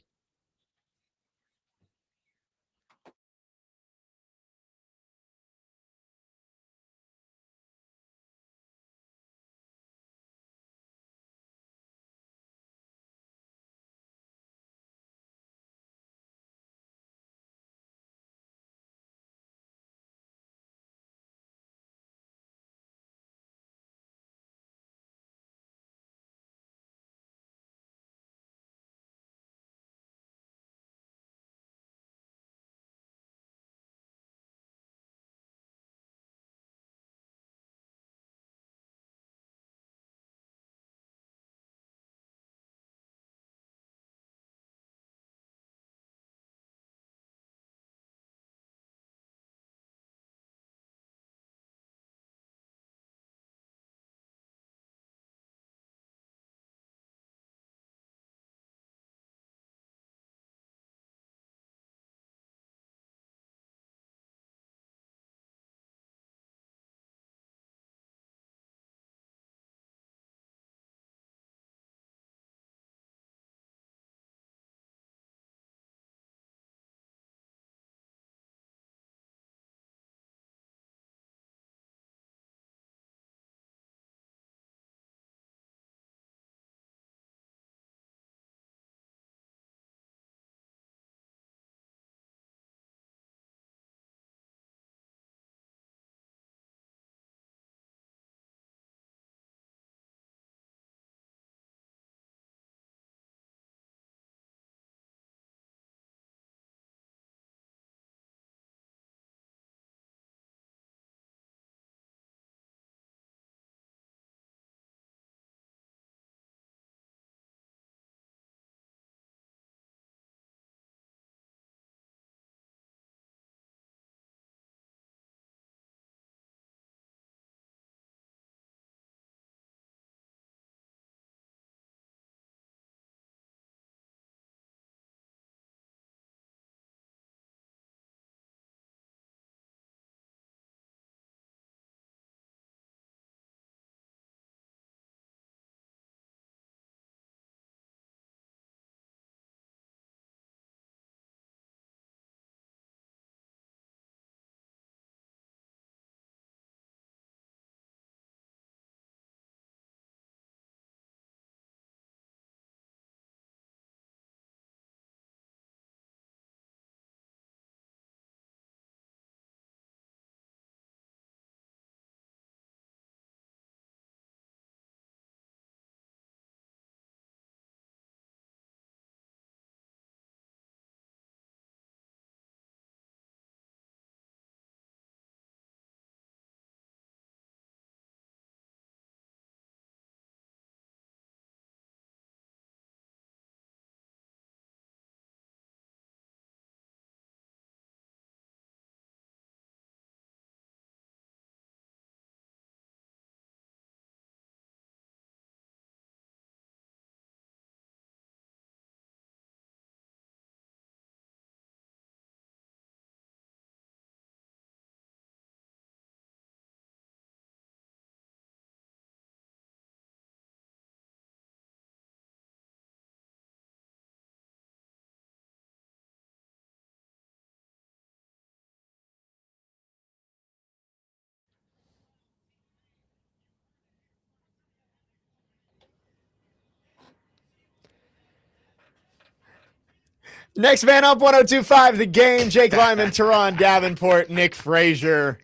Next man up, 1025 The Game. Jake Lyman, Turron, Davenport, Nick Frazier.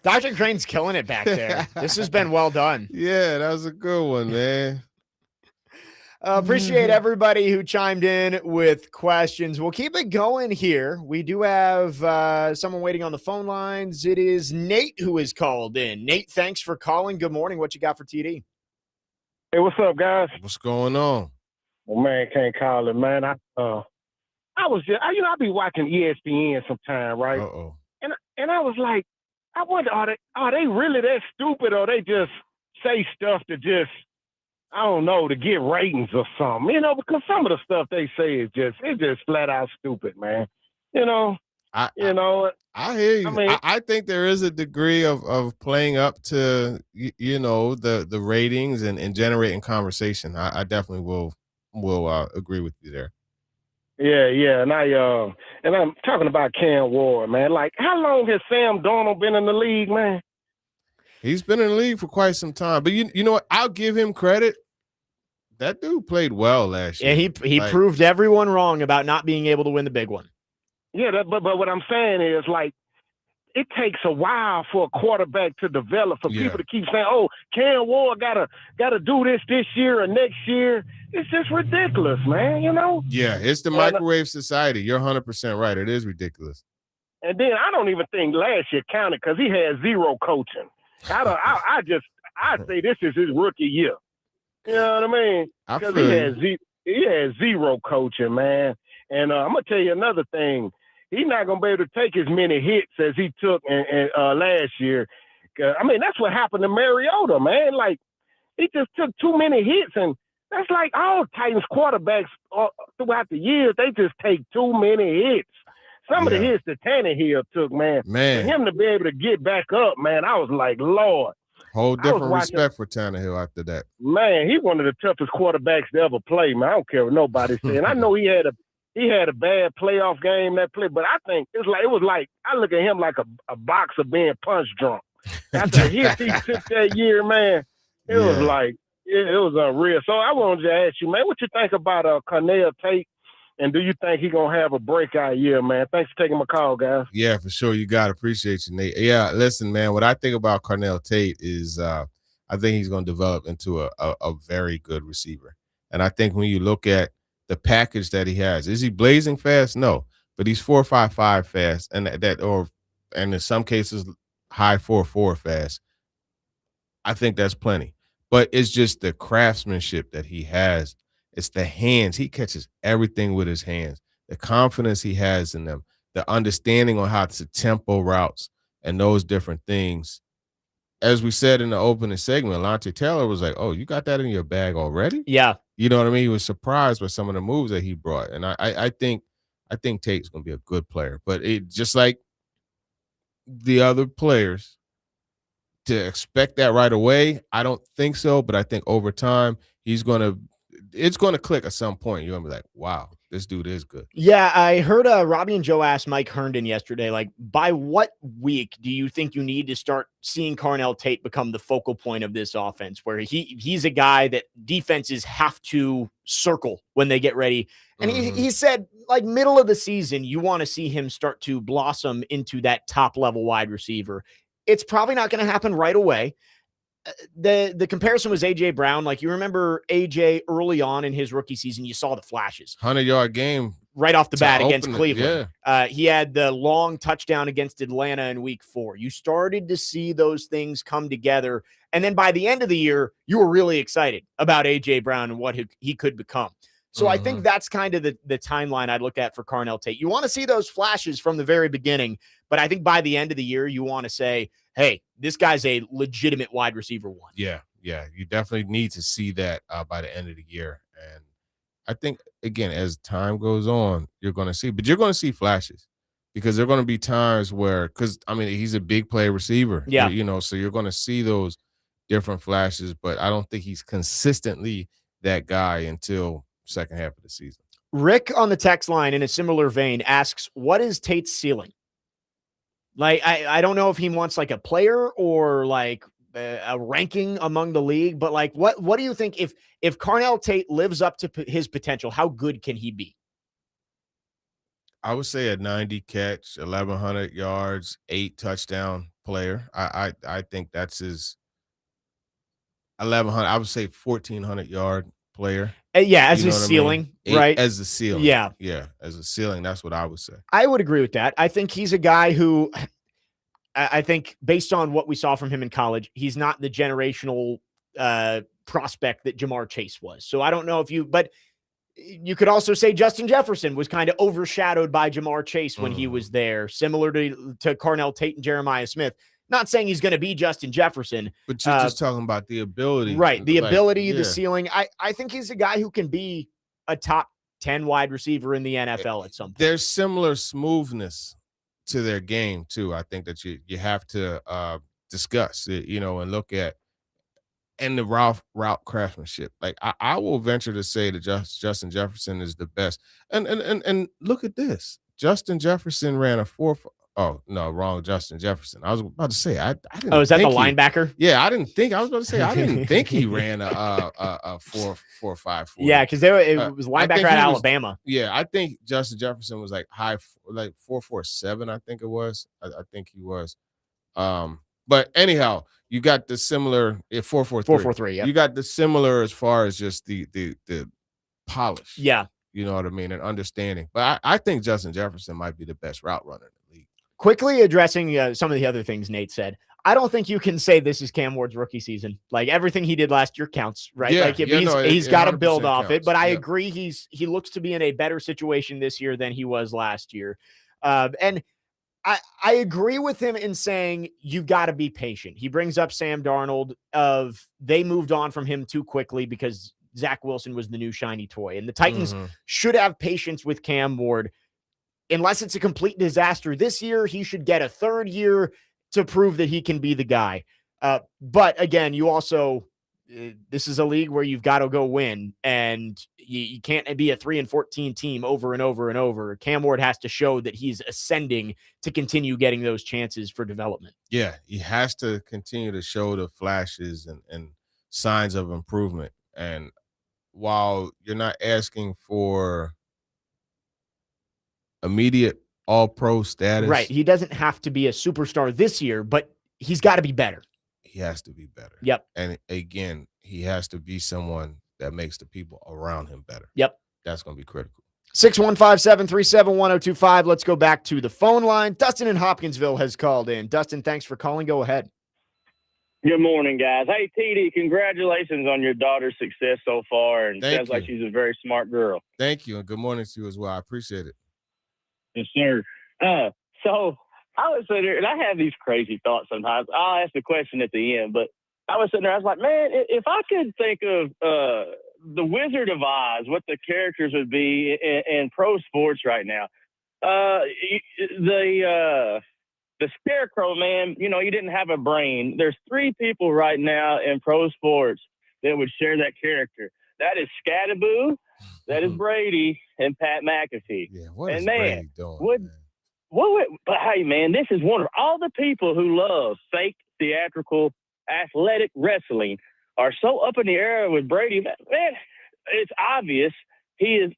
Dr. Crane's killing it back there. This has been well done. Yeah, that was a good one, man. Appreciate everybody who chimed in with questions. We'll keep it going here. We do have someone waiting on the phone lines. It is Nate who is called in. Nate, thanks for calling. Good morning. What you got for TD? Hey, what's up, guys? What's going on? Well, man, can't call it, man. I was just, I be watching ESPN sometime, right? Uh-oh. And I was like, I wonder, are they really that stupid, or they just say stuff to just, I don't know, to get ratings or something, because some of the stuff they say is just flat out stupid, man. I hear you. I mean, I think there is a degree of playing up to the ratings and generating conversation. I definitely will agree with you there. Yeah, and I'm talking about Cam Ward, man. Like, how long has Sam Darnold been in the league, man? He's been in the league for quite some time, but you know what? I'll give him credit. That dude played well last year. Yeah, he proved everyone wrong about not being able to win the big one. Yeah, but what I'm saying is, like, it takes a while for a quarterback to develop, for people to keep saying, "Oh, Cam Ward gotta do this year or next year." It's just ridiculous, man. Yeah, it's the microwave society. You're 100% right. It is ridiculous. And then I don't even think last year counted because he had zero coaching. I say this is his rookie year. You know what I mean? Because he had zero coaching, man. And I'm gonna tell you another thing. He's not gonna be able to take as many hits as he took in last year. I mean, that's what happened to Mariota, man. Like, he just took too many hits, and that's like all Titans quarterbacks throughout the years. They just take too many hits. Some of the hits that Tannehill took, man. For him to be able to get back up, man, I was like, Lord. Whole different respect for Tannehill after that. Man, he's one of the toughest quarterbacks to ever play, man. I don't care what nobody's saying. I know he had a bad playoff game that play, but I think it was like I look at him like a boxer being punch drunk. After the hits he took that year, man, it was like it was unreal. So I wanted to ask you, man, what you think about Cornell Tate, and do you think he's gonna have a breakout year, man? Thanks for taking my call, guys. Yeah, for sure. You got to appreciate you, Nate. Yeah, listen, man, what I think about Cornell Tate is I think he's going to develop into a very good receiver. And I think when you look at the package that he has, is he blazing fast? No, but he's 4.55 fast, and and in some cases high 4.4 fast. I think that's plenty. But it's just the craftsmanship that he has. It's the hands. He catches everything with his hands. The confidence he has in them, the understanding on how to tempo routes and those different things. As we said in the opening segment, Lante Taylor was like, "Oh, you got that in your bag already?" Yeah. You know what I mean? He was surprised by some of the moves that he brought. And I think Tate's going to be a good player. But it just like the other players, to expect that right away, I don't think so. But I think over time, it's going to click at some point. You're going to be like, wow, this dude is good. Yeah, I heard Robbie and Joe ask Mike Herndon yesterday, like, by what week do you think you need to start seeing Cornell Tate become the focal point of this offense, where he's a guy that defenses have to circle when they get ready? And he said, like, middle of the season, you want to see him start to blossom into that top-level wide receiver. It's probably not going to happen right away. The comparison was A.J. Brown. Like, you remember A.J. early on in his rookie season, you saw the flashes. 100-yard game. Right off the bat against Cleveland. Yeah. He had the long touchdown against Atlanta in week 4. You started to see those things come together. And then by the end of the year, you were really excited about A.J. Brown and what he could become. So I think that's kind of the timeline I'd look at for Cornell Tate. You want to see those flashes from the very beginning, but I think by the end of the year, you want to say, hey, this guy's a legitimate wide receiver one. Yeah. You definitely need to see that by the end of the year. And I think, again, as time goes on, you're going to see flashes, because there are going to be times where, because, I mean, he's a big play receiver. Yeah. So you're going to see those different flashes, but I don't think he's consistently that guy until second half of the season. Rick on the text line, in a similar vein, asks, what is Tate's ceiling? Like, I don't know if he wants like a player or like a ranking among the league, but like, what do you think if Cornell Tate lives up to his potential, how good can he be? I would say a 90 catch, 1,100 yards, 8 touchdown player. I think that's his 1,100. I would say 1,400 yard player. As a ceiling, right? As a ceiling. Yeah, as a ceiling. That's what I would say. I would agree with that. I think he's a guy who I think based on what we saw from him in college, he's not the generational prospect that Jamar Chase was. So I don't know but you could also say Justin Jefferson was kind of overshadowed by Jamar Chase when he was there, similar to Carnell Tate and Jeremiah Smith. Not saying he's going to be Justin Jefferson. But you're just talking about the ability. Right, the ability, the ceiling. I think he's a guy who can be a top 10 wide receiver in the NFL at some point. There's similar smoothness to their game, too. I think that you have to discuss it, and look at. And the route craftsmanship. Like I will venture to say that Justin Jefferson is the best. And look at this. Justin Jefferson ran a 4. Oh no, wrong. Justin Jefferson. I was about to say I didn't. Oh, is that the linebacker? Yeah, I didn't think. I was about to say I didn't think he ran a 4.5. Yeah, because it was linebacker at Alabama. I think Justin Jefferson was like 4.47. I think it was. I think he was. But anyhow, you got the similar 4.43. 4.43, yeah. You got the similar as far as just the polish. Yeah. You know what I mean? And understanding. But I think Justin Jefferson might be the best route runner in the league. Quickly addressing some of the other things Nate said. I don't think you can say this is Cam Ward's rookie season. Like everything he did last year counts, right? Yeah, like he's got to build off it. But I agree, he looks to be in a better situation this year than he was last year. And I agree with him in saying you've got to be patient. He brings up Sam Darnold they moved on from him too quickly because Zach Wilson was the new shiny toy. And the Titans should have patience with Cam Ward. Unless it's a complete disaster this year, he should get a third year to prove that he can be the guy. But again, you also this is a league where you've got to go win, and you can't be a 3-14 team over and over and over. Cam Ward has to show that he's ascending to continue getting those chances for development. Yeah, he has to continue to show the flashes and signs of improvement. And while you're not asking for immediate all-pro status. Right. He doesn't have to be a superstar this year, but he's got to be better. He has to be better. Yep. And again, he has to be someone that makes the people around him better. Yep. That's going to be critical. 615-737-1025. Let's go back to the phone line. Dustin in Hopkinsville has called in. Dustin, thanks for calling. Go ahead. Good morning, guys. Hey, TD, congratulations on your daughter's success so far. And Thank sounds you. like she's a very smart girl. Thank you. And good morning to you as well. I appreciate it. Yes, sir. So I was sitting there, and I have these crazy thoughts sometimes. I'll ask the question at the end, but I was sitting there, I was like, man, if I could think of the Wizard of Oz, what the characters would be in pro sports right now. The Scarecrow, man, you didn't have a brain. There's 3 people right now in pro sports that would share that character. That is Scattaboo, that is Brady, and Pat McAfee. Yeah, what is Brady doing? But hey, man, this is wonderful. All the people who love fake, theatrical, athletic wrestling are so up in the air with Brady. Man, it's obvious he's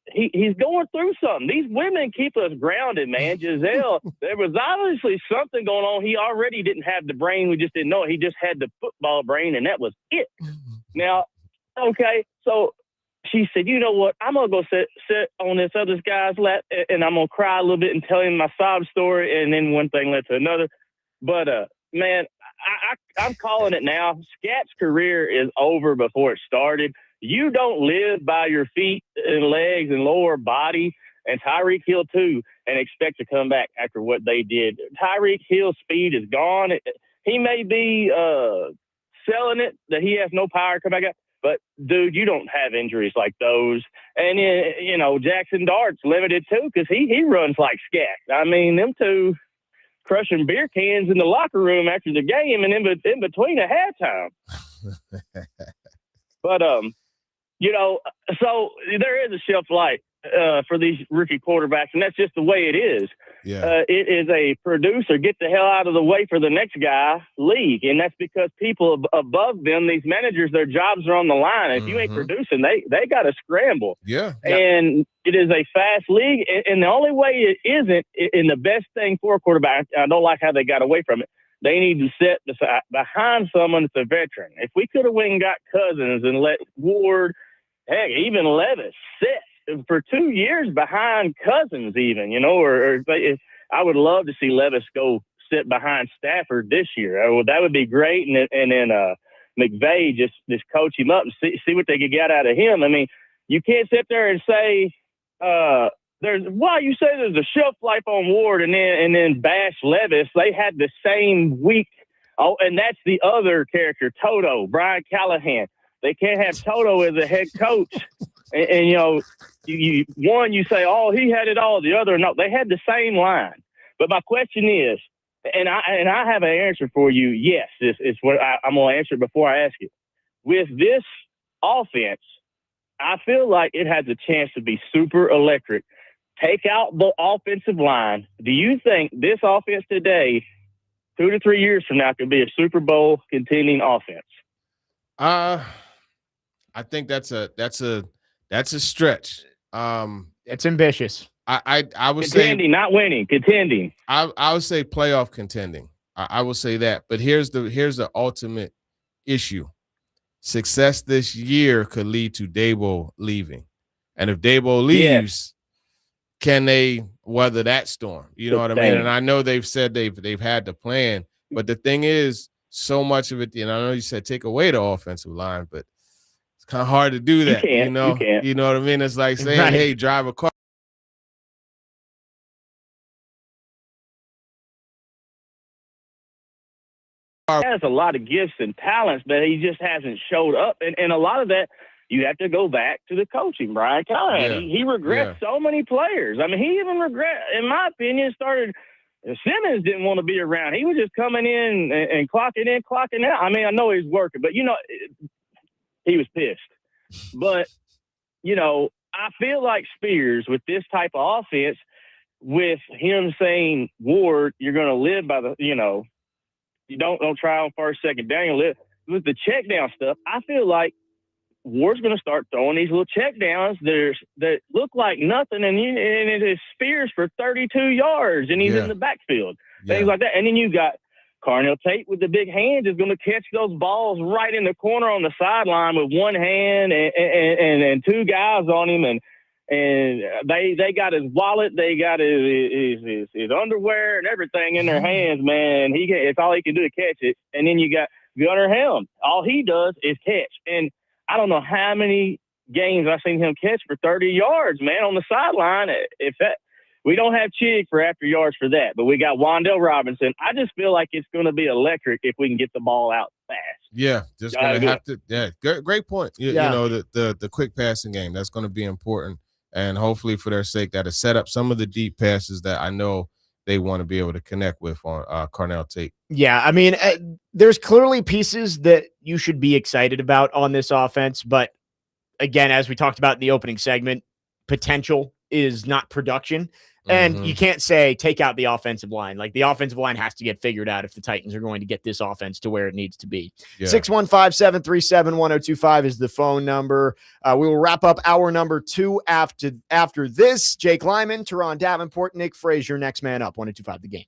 going through something. These women keep us grounded, man. Giselle, there was obviously something going on. He already didn't have the brain. We just didn't know it. He just had the football brain, and that was it. Now, okay, so she said, you know what? I'm going to go sit on this other guy's lap, and I'm going to cry a little bit and tell him my sob story, and then one thing led to another. But, man, I'm calling it now. Scat's career is over before it started. You don't live by your feet and legs and lower body, and Tyreek Hill too, and expect to come back after what they did. Tyreek Hill's speed is gone. He may be selling it that he has no power to come back up, but, dude, you don't have injuries like those. And, Jackson Dart's limited too because he runs like Scat. I mean, them two crushing beer cans in the locker room after the game and in between a halftime. But, so there is a shelf life for these rookie quarterbacks, and that's just the way it is. Yeah. It is a producer, get the hell out of the way for the next guy league, and that's because people above them, these managers, their jobs are on the line. If you ain't producing, they got to scramble. Yeah. And it is a fast league, and the only way it isn't, and the best thing for a quarterback, I don't like how they got away from it, they need to sit behind someone that's a veteran. If we could have went and got Cousins and let Ward heck, even Levis sit for 2 years behind Cousins even, or I would love to see Levis go sit behind Stafford this year. That would be great. And then McVay just coach him up and see what they could get out of him. I mean, you can't sit there and say there's a shelf life on Ward and then bash Levis. They had the same week. Oh, and that's the other character, Toto, Brian Callahan. They can't have Toto as a head coach. And you say, oh, he had it all. The other, no. They had the same line. But my question is, and I have an answer for you. Yes, it's what I'm going to answer before I ask you. With this offense, I feel like it has a chance to be super electric. Take out the offensive line. Do you think this offense today, 2 to 3 years from now, could be a Super Bowl contending offense? I think that's a stretch. It's ambitious. I would contending, say not winning, contending. I would say playoff contending. I will say that. But here's the ultimate issue. Success this year could lead to Dabo leaving. And if Dabo leaves, can they weather that storm? You know what I mean? And I know they've said they've had the plan, but the thing is, so much of it, and I know you said take away the offensive line, but it's kind of hard to do that. You can't. You know what I mean? It's like saying, hey, drive a car. He has a lot of gifts and talents, but he just hasn't showed up. And a lot of that, you have to go back to the coaching, Brian Callahan. He regrets so many players. I mean, he even in my opinion, Simmons didn't want to be around. He was just coming in and clocking in, clocking out. I mean, I know he's working, but, he was pissed. But, I feel like Spears, with this type of offense, with him saying, Ward, you're going to live by the, you don't try on first, second down. You live with the check down stuff. I feel like Ward's going to start throwing these little check downs that look like nothing, and it is Spears for 32 yards, and he's in the backfield, things like that. And then you got Carnell Tate with the big hands is going to catch those balls right in the corner on the sideline with one hand and two guys on him, and they got his wallet, they got his underwear and everything in their hands, man. It's all he can do to catch it. And then you got Gunnar Helm. All he does is catch. And I don't know how many games I've seen him catch for 30 yards, man, on the sideline. We don't have Chig for after yards for that, but we got Wan'Dale Robinson. I just feel like it's going to be electric if we can get the ball out fast. Yeah, just going to have to. Yeah, great point. You know, the quick passing game, that's going to be important. And hopefully for their sake, that'll set up some of the deep passes that I know they want to be able to connect with on Carnell Tate. Yeah, I mean, there's clearly pieces that you should be excited about on this offense. But again, as we talked about in the opening segment, potential is not production. And you can't say take out the offensive line. Like, the offensive line has to get figured out if the Titans are going to get this offense to where it needs to be. 615-737-1025 is the phone number. We will wrap up hour number 2 after this. Jake Lyman, Turron Davenport, Nick Frazier, next man up. 1025 The Game.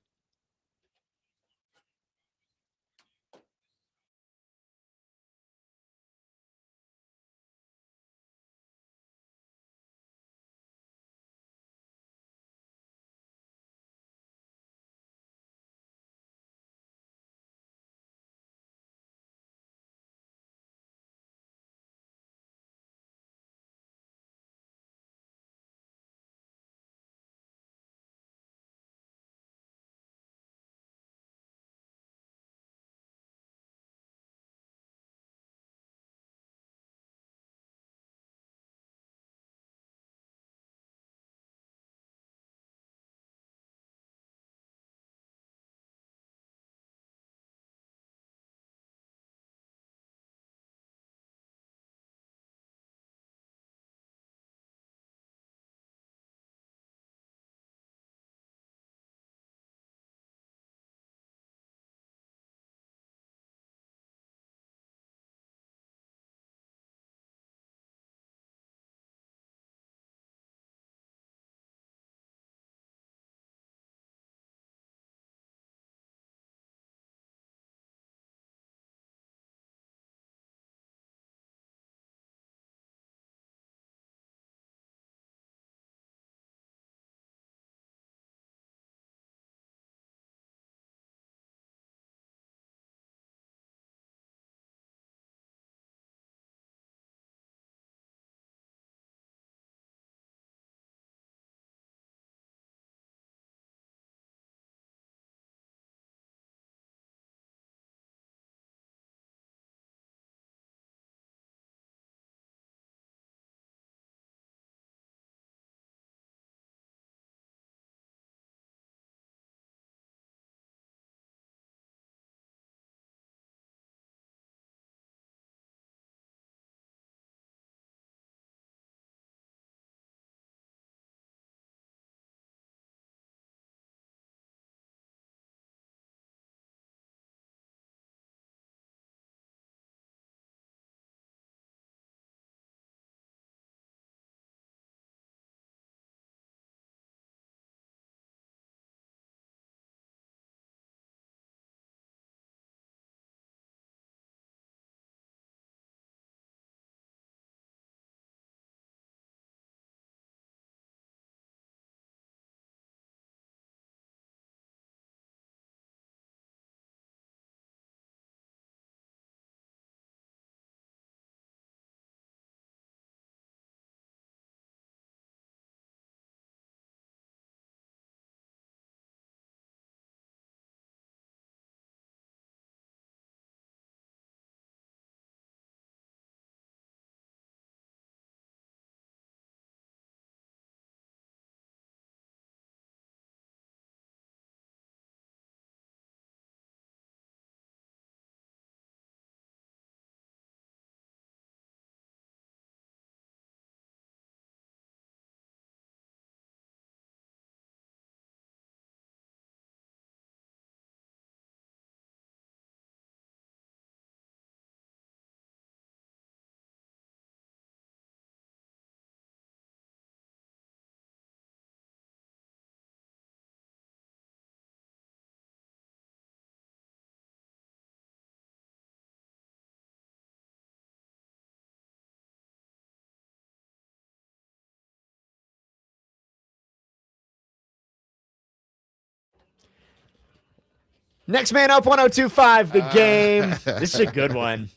Next man up, 102.5 The Game. This is a good one.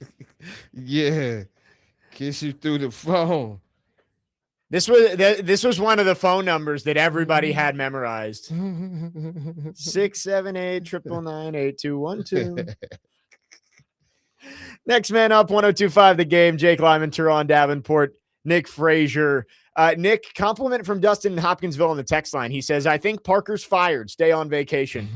Yeah. Kiss you through the phone. This was one of the phone numbers that everybody had memorized. 678-999-8212. Next man up, 102.5 The Game. Jake Lyman, Turron, Davenport, Nick Frazier. Nick, compliment from Dustin in Hopkinsville on the text line. He says, I think Parker's fired. Stay on vacation.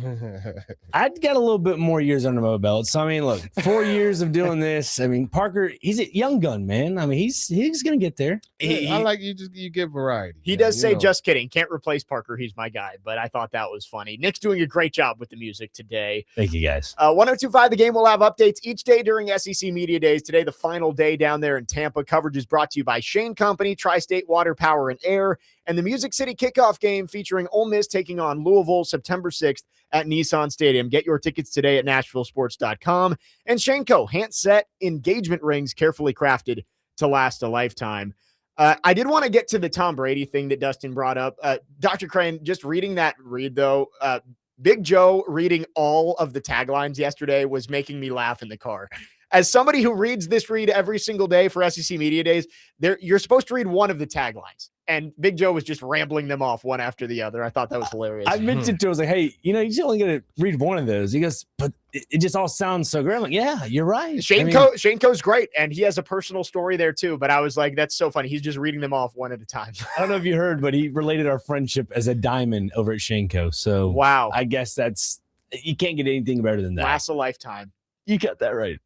I'd got a little bit more years under my belt. So, I mean, look, 4 years of doing this. I mean, Parker, he's a young gun, man. I mean, he's going to get there. I like you get variety. He does say, just kidding. Can't replace Parker. He's my guy. But I thought that was funny. Nick's doing a great job with the music today. Thank you, guys. 102.5 The Game will have updates each day during SEC Media Days. Today, the final day down there in Tampa. Coverage is brought to you by Shane Company, Tri-State Water, Power, and Air, and the Music City kickoff game featuring Ole Miss taking on Louisville September 6th at Nissan Stadium. Get your tickets today at NashvilleSports.com. And Shaneco, handset engagement rings carefully crafted to last a lifetime. I did want to get to the Tom Brady thing that Dustin brought up. Dr. Crane, just reading that read, though, Big Joe reading all of the taglines yesterday was making me laugh in the car. As somebody who reads this read every single day for SEC Media Days, you're supposed to read one of the taglines. And Big Joe was just rambling them off one after the other. I thought that was hilarious. I mentioned to him, I was like, hey, you're only going to read one of those. He goes, but it just all sounds so great. I'm like, yeah, you're right. Shaneco's great, and he has a personal story there too. But I was like, that's so funny. He's just reading them off one at a time. I don't know if you heard, but he related our friendship as a diamond over at Shaneco. So wow, I guess you can't get anything better than that. Lasts a lifetime. You got that right.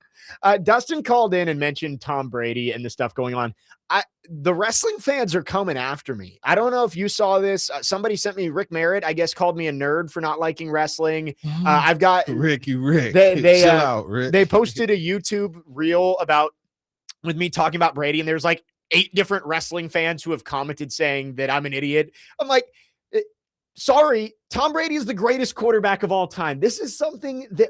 Dustin called in and mentioned Tom Brady and the stuff going on. The wrestling fans are coming after me. I don't know if you saw this. Somebody sent me Rick Merritt, I guess, called me a nerd for not liking wrestling. I've got Rick. They chill out, Rick. They posted a YouTube reel with me talking about Brady, and there's like 8 different wrestling fans who have commented saying that I'm an idiot. I'm like, sorry, Tom Brady is the greatest quarterback of all time. This is something that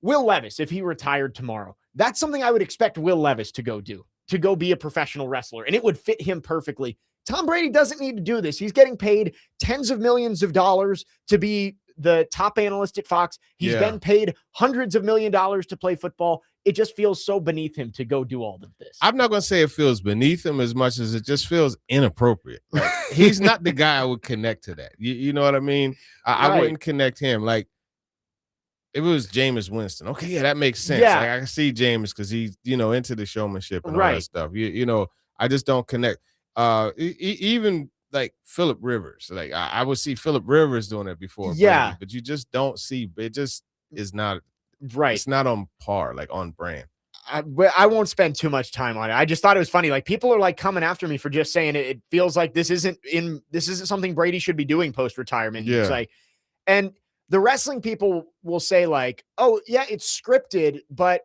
Will Levis, if he retired tomorrow, that's something I would expect Will Levis to go do, to go be a professional wrestler, and it would fit him perfectly. Tom Brady doesn't need to do this. He's getting paid tens of millions of dollars to be the top analyst at Fox. He's been paid hundreds of $millions to play football. It just feels so beneath him to go do all of this. I'm not going to say it feels beneath him as much as it just feels inappropriate. Like, he's not the guy I would connect to that. You know what I mean? I wouldn't connect him. Like, if it was Jameis Winston, okay, yeah, that makes sense. Yeah. Like, I can see Jameis because he's, into the showmanship and all that stuff. I just don't connect. Even like Phillip Rivers, like I would see Phillip Rivers doing it before. Yeah, Brady, but you just don't see. It just is not right. It's not on par, like on brand. I won't spend too much time on it. I just thought it was funny. Like, people are like coming after me for just saying it. It feels like this isn't something Brady should be doing post-retirement. Yeah. It's like, and the wrestling people will say like, oh yeah, it's scripted, but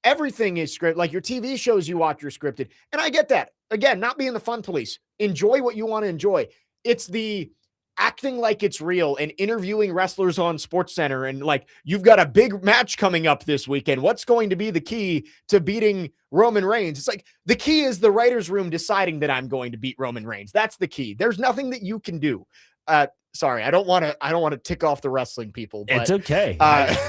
everything is scripted. Like, your TV shows you watch are scripted. And I get that. Again, not being the fun police. Enjoy what you want to enjoy. It's the acting like it's real and interviewing wrestlers on SportsCenter and like, you've got a big match coming up this weekend. What's going to be the key to beating Roman Reigns? It's like, the key is the writer's room deciding that I'm going to beat Roman Reigns. That's the key. There's nothing that you can do. Sorry, I don't want to tick off the wrestling people. But, it's okay.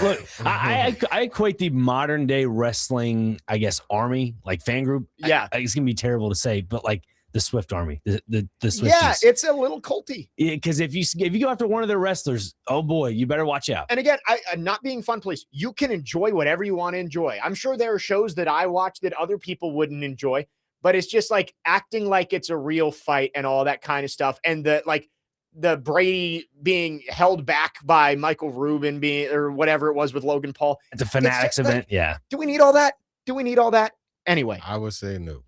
Look, I equate the modern day wrestling, I guess, army, like fan group. Yeah, it's gonna be terrible to say, but like the Swift Army, the Swifties. Yeah, it's a little culty. Because if you go after one of their wrestlers, oh boy, you better watch out. And again, I'm not being fun police. You can enjoy whatever you want to enjoy. I'm sure there are shows that I watch that other people wouldn't enjoy, but it's just like acting like it's a real fight and all that kind of stuff, and the Brady being held back by Michael Rubin or whatever it was with Logan Paul at the Fanatics event. Like, yeah. Do we need all that? Anyway, I would say no.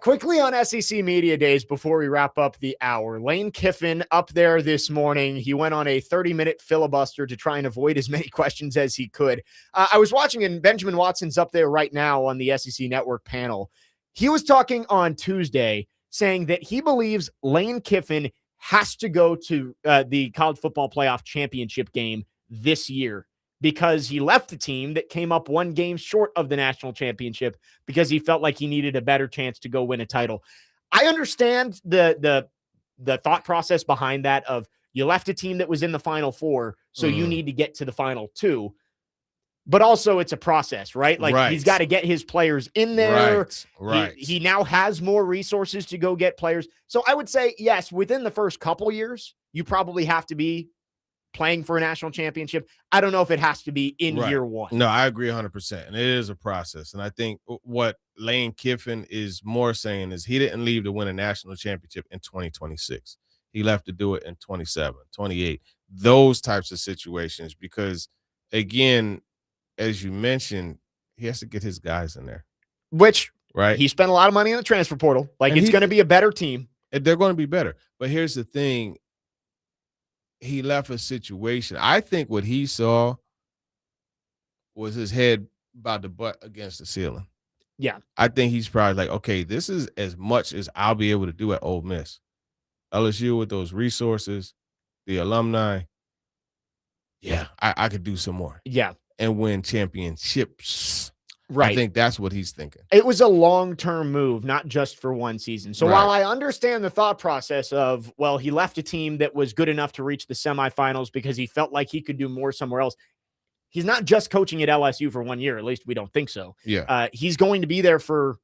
Quickly on SEC Media Days before we wrap up the hour, Lane Kiffin up there this morning. He went on a 30-minute filibuster to try and avoid as many questions as he could. I was watching, and Benjamin Watson's up there right now on the SEC Network panel. He was talking on Tuesday saying that he believes Lane Kiffin has to go to the college football playoff championship game this year because he left the team that came up one game short of the national championship because he felt like he needed a better chance to go win a title. I understand the thought process behind that of you left a team that was in the Final Four, So you need to get to the final 2. But also it's a process, right? Like he's got to get his players in there. Right. He now has more resources to go get players. So I would say, yes, within the first couple years, you probably have to be playing for a national championship. I don't know if it has to be in year 1. No, I agree 100%. And it is a process. And I think what Lane Kiffin is more saying is he didn't leave to win a national championship in 2026. He left to do it in 27, 28, those types of situations. Because, again, as you mentioned, he has to get his guys in there. Which he spent a lot of money on the transfer portal. Like, and it's going to be a better team. They're going to be better. But here's the thing. He left a situation. I think what he saw was his head about to butt against the ceiling. Yeah. I think he's probably like, okay, this is as much as I'll be able to do at Ole Miss. LSU with those resources, the alumni. Yeah, I could do some more. Yeah. And win championships. Right. I think that's what he's thinking. It was a long-term move, not just for one season. So while I understand the thought process of, well, he left a team that was good enough to reach the semifinals because he felt like he could do more somewhere else. He's not just coaching at LSU for 1 year. At least we don't think so. Yeah. He's going to be there for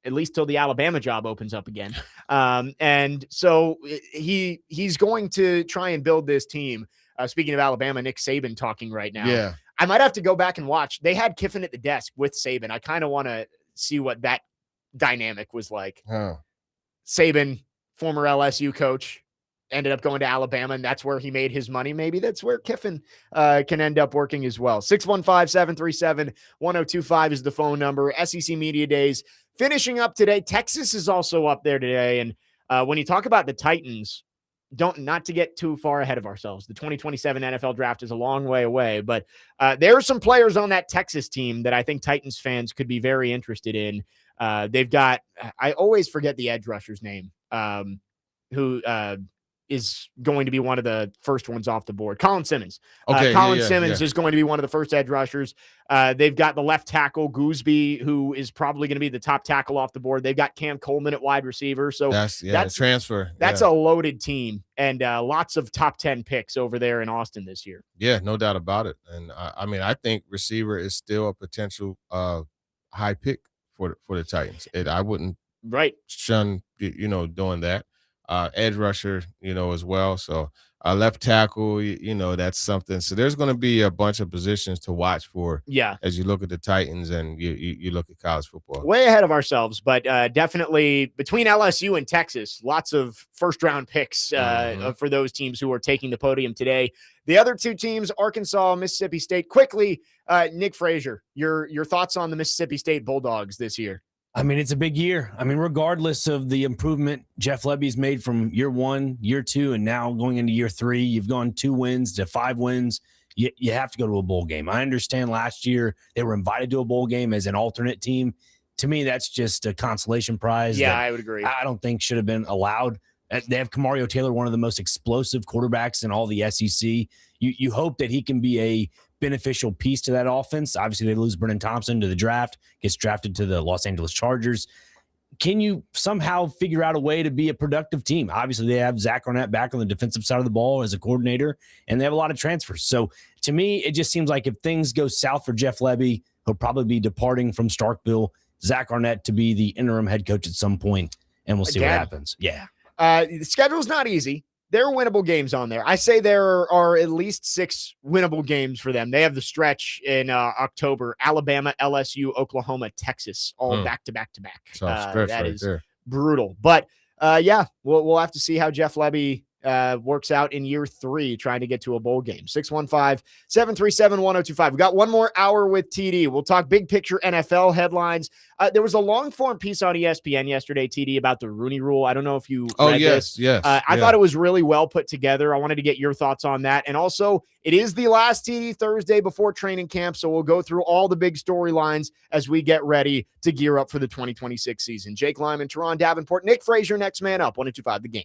at least till the Alabama job opens up again. And so he's going to try and build this team. Speaking of Alabama, Nick Saban talking right now. Yeah. I might have to go back and watch. They had Kiffin at the desk with Saban. I kind of want to see what that dynamic was like. Saban, former LSU coach, ended up going to Alabama, and that's where he made his money. Maybe that's where Kiffin can end up working as well. 615-737-1025 is the phone number. SEC Media Days finishing up today. Texas is also up there today. And when you talk about the Titans, not to get too far ahead of ourselves. The 2027 NFL draft is a long way away, but there are some players on that Texas team that I think Titans fans could be very interested in. They've got, I always forget the edge rusher's name, who is going to be one of the first ones off the board. Colin Simmons. Colin Simmons is going to be one of the first edge rushers. They've got the left tackle, Gooseby, who is probably going to be the top tackle off the board. They've got Cam Coleman at wide receiver. So that's transfer. That's a loaded team, and lots of top 10 picks over there in Austin this year. Yeah, no doubt about it. And I mean, I think receiver is still a potential high pick for the Titans. I wouldn't shun doing that. Edge rusher, as well. So left tackle, that's something. So there's going to be a bunch of positions to watch for. Yeah. As you look at the Titans and you look at college football. Way ahead of ourselves, but definitely between LSU and Texas, lots of first-round picks for those teams who are taking the podium today. The other two teams, Arkansas, Mississippi State. Quickly, Nick Frazier, your thoughts on the Mississippi State Bulldogs this year? I mean, it's a big year. I mean, regardless of the improvement Jeff Lebby's made from year 1, year 2, and now going into year 3, you've gone 2 wins to 5 wins. You have to go to a bowl game. I understand last year they were invited to a bowl game as an alternate team. To me, that's just a consolation prize. Yeah, I would agree. I don't think should have been allowed. They have Kamario Taylor, one of the most explosive quarterbacks in all the SEC. You hope that he can be a beneficial piece to that offense. Obviously, they lose Brennan Thompson to the draft, gets drafted to the Los Angeles Chargers. Can you somehow figure out a way to be a productive team? Obviously, they have Zach Arnett back on the defensive side of the ball as a coordinator, and they have a lot of transfers. So to me, it just seems like if things go south for Jeff Lebby, he'll probably be departing from Starkville, Zach Arnett to be the interim head coach at some point, and we'll see what happens. Yeah. The schedule's not easy. There are winnable games on there. I say there are at least 6 winnable games for them. They have the stretch in October: Alabama, LSU, Oklahoma, Texas, all back to back to back. That is brutal. But we'll have to see how Jeff Lebby works out in year 3, trying to get to a bowl game. 615-737-1025. We got one more hour with TD. We'll talk big picture NFL headlines. There was a long form piece on ESPN yesterday, TD, about the Rooney Rule. I don't know if you read this. I thought it was really well put together. I wanted to get your thoughts on that. And also, it is the last TD Thursday before training camp, so we'll go through all the big storylines as we get ready to gear up for the 2026 season. Jake Lyman, Turron, Davenport, Nick Frazier, next man up, 102.5 The Game.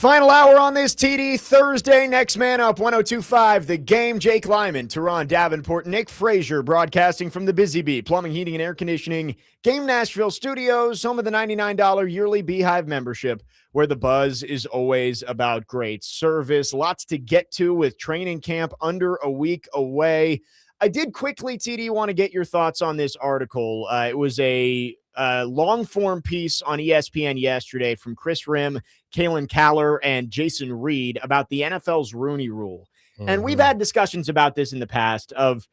Final hour on this TD Thursday. Next man up, 102.5 The Game. Jake Lyman, Turron, Davenport, Nick Frazier, broadcasting from the Busy Bee Plumbing, Heating, and Air Conditioning Game Nashville Studios, home of the $99 yearly Beehive membership, where the buzz is always about great service. Lots to get to with training camp under a week away. I did quickly, TD, want to get your thoughts on this article. It was a long-form piece on ESPN yesterday from Chris Rim, Kalen Kaller, and Jason Reed about the NFL's Rooney Rule. And we've had discussions about this in the past of,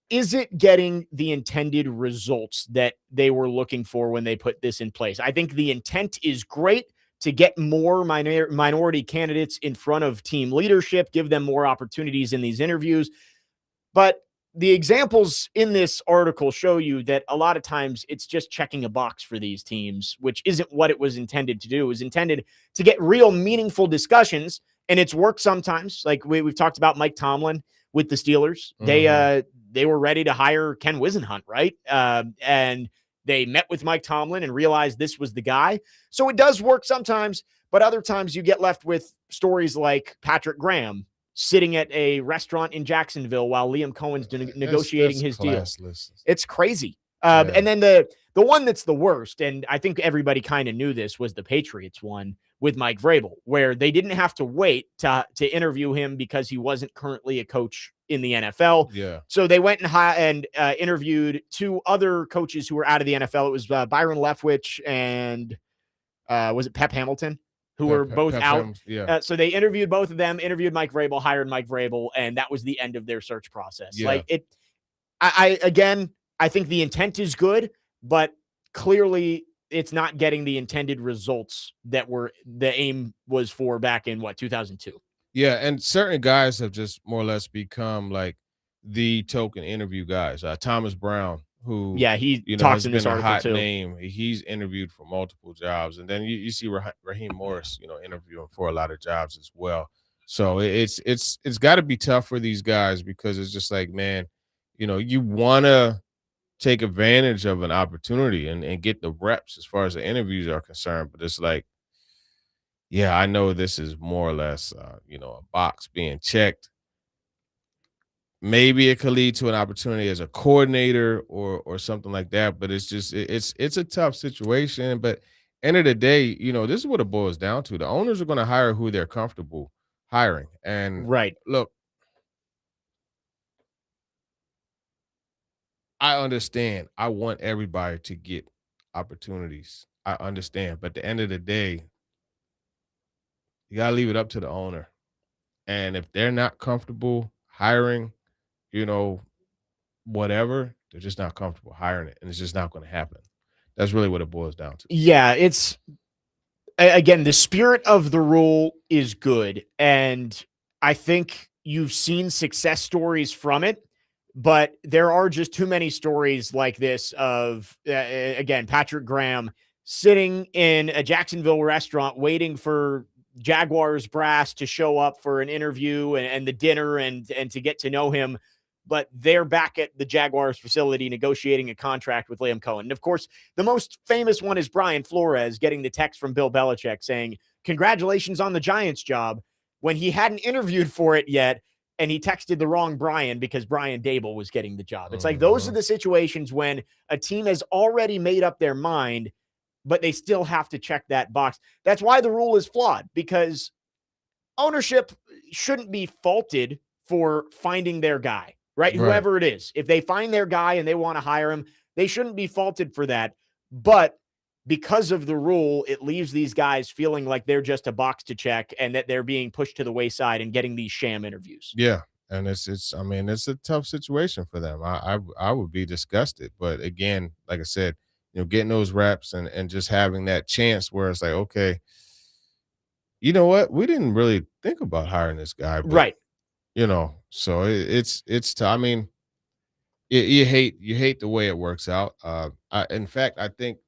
is it getting the intended results that they were looking for when they put this in place? I think the intent is great to get more minority candidates in front of team leadership, give them more opportunities in these interviews. But the examples in this article show you that a lot of times it's just checking a box for these teams, which isn't what it was intended to do. It was intended to get real meaningful discussions, and it's worked sometimes. Like we've talked about Mike Tomlin with the Steelers. They were ready to hire Ken Wisenhunt, right? And they met with Mike Tomlin and realized this was the guy. So it does work sometimes, but other times you get left with stories like Patrick Graham sitting at a restaurant in Jacksonville while Liam Cohen's negotiating his deal. It's crazy. And then the one that's the worst, and I think everybody kind of knew this, was the Patriots one with Mike Vrabel, where they didn't have to wait to interview him because he wasn't currently a coach in the NFL. Yeah. So they went and interviewed two other coaches who were out of the NFL. It was Byron Leftwich and was it Pep Hamilton? Who were both out. So they interviewed both of them, interviewed Mike Vrabel, hired Mike Vrabel, and that was the end of their search process. Yeah. Like I think the intent is good, but clearly it's not getting the intended results that were the aim was for back in 2002. Yeah, and certain guys have just more or less become like the token interview guys. Thomas Brown, who he talks has in this been a article hot too. name. He's interviewed for multiple jobs, and then you see Raheem Morris, interviewing for a lot of jobs as well. So it's got to be tough for these guys because it's just like, man, you want to take advantage of an opportunity and get the reps as far as the interviews are concerned, but it's like, yeah, I know this is more or less, a box being checked. Maybe it could lead to an opportunity as a coordinator or something like that, but it's just it's a tough situation. But end of the day, this is what it boils down to. The owners are going to hire who they're comfortable hiring. And Right. Look, I understand. I want everybody to get opportunities. I understand. But at the end of the day, you got to leave it up to the owner. And if they're not comfortable hiring, whatever, they're just not comfortable hiring it, and it's just not going to happen. That's really what it boils down to. Yeah, it's again, the spirit of the rule is good, and I think you've seen success stories from it, but there are just too many stories like this of again, Patrick Graham sitting in a Jacksonville restaurant waiting for Jaguars brass to show up for an interview and the dinner and to get to know him. But they're back at the Jaguars facility negotiating a contract with Liam Cohen. And of course, the most famous one is Brian Flores getting the text from Bill Belichick saying, "Congratulations on the Giants job," when he hadn't interviewed for it yet. And he texted the wrong Brian because Brian Dable was getting the job. It's like those are the situations when a team has already made up their mind, but they still have to check that box. That's why the rule is flawed, because ownership shouldn't be faulted for finding their guy. Right? Whoever it is, if they find their guy and they want to hire him, they shouldn't be faulted for that. But because of the rule, it leaves these guys feeling like they're just a box to check and that they're being pushed to the wayside and getting these sham interviews. Yeah. And it's a tough situation for them. I would be disgusted. But again, like I said, getting those reps and just having that chance where it's like, okay, you know what? We didn't really think about hiring this guy. But, right. So it's tough. I mean, you hate the way it works out. In fact, I think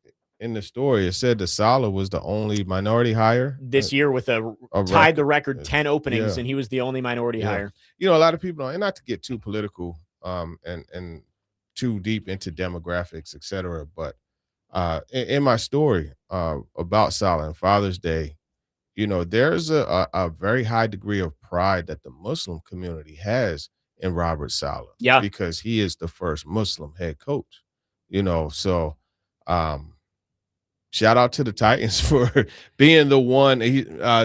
in the story it said that Saleh was the only minority hire this year with tied the record 10 openings, and he was the only minority hire. A lot of people, and not to get too political, and too deep into demographics, et cetera, but in my story about Saleh and Father's Day, there's a very high degree of pride that the Muslim community has in Robert Saleh. Yeah. Because he is the first Muslim head coach. So shout out to the Titans for being the one.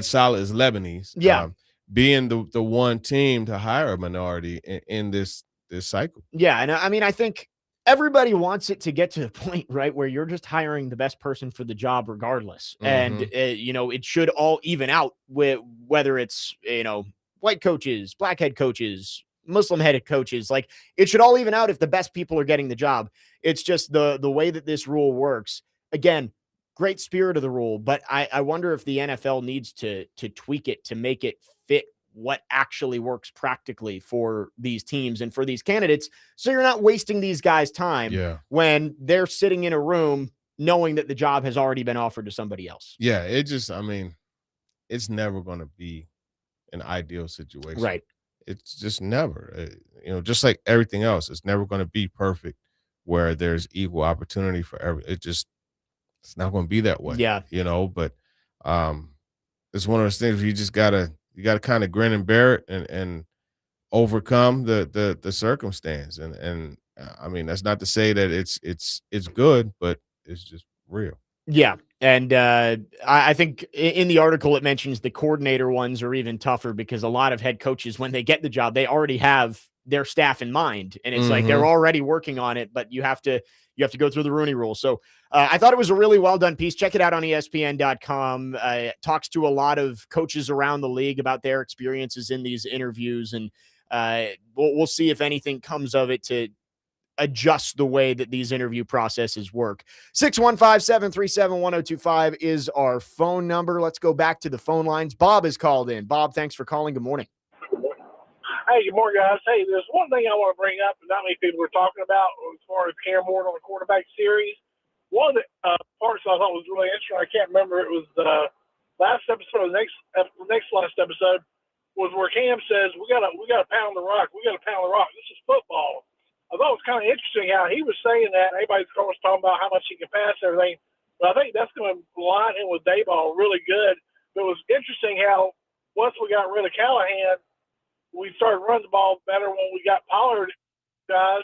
Saleh is Lebanese. Yeah. Being the one team to hire a minority in this cycle. Yeah, and I mean, I think everybody wants it to get to the point, right, where you're just hiring the best person for the job regardless. And, it should all even out with whether it's, white coaches, black head coaches, Muslim headed coaches. Like, it should all even out if the best people are getting the job. It's just the way that this rule works. Again, great spirit of the rule, but I wonder if the NFL needs to tweak it to make it fit what actually works practically for these teams and for these candidates. So you're not wasting these guys' time when they're sitting in a room knowing that the job has already been offered to somebody else. Yeah, it's never going to be an ideal situation. Right. It's just never, just like everything else, it's never going to be perfect where there's equal opportunity for it's not going to be that way. Yeah. But it's one of those things where you just gotta kind of grin and bear it and overcome the circumstance. And I mean, that's not to say that it's good, but it's just real. Yeah. And I think in the article, it mentions the coordinator ones are even tougher because a lot of head coaches, when they get the job, they already have their staff in mind. And it's like they're already working on it, but you have to go through the Rooney Rule. So I thought it was a really well done piece. Check it out on ESPN.com. It talks to a lot of coaches around the league about their experiences in these interviews. And we'll see if anything comes of it to adjust the way that these interview processes work. 615-737-1025 is our phone number. Let's go back to the phone lines. Bob is called in. Bob, thanks for calling. Good morning. Hey, good morning, guys. Hey, there's one thing I want to bring up that not many people were talking about as far as Cam Ward on the quarterback series. One of the parts I thought was really interesting, I can't remember, it was the last episode, the next last episode, was where Cam says, we gotta pound the rock. We got to pound the rock. This is football. I thought it was kind of interesting how he was saying that. Everybody's of course talking about how much he can pass and everything. But I think that's going to line him with Dayball really good. But it was interesting how once we got rid of Callahan, we started running the ball better when we got Pollard guys.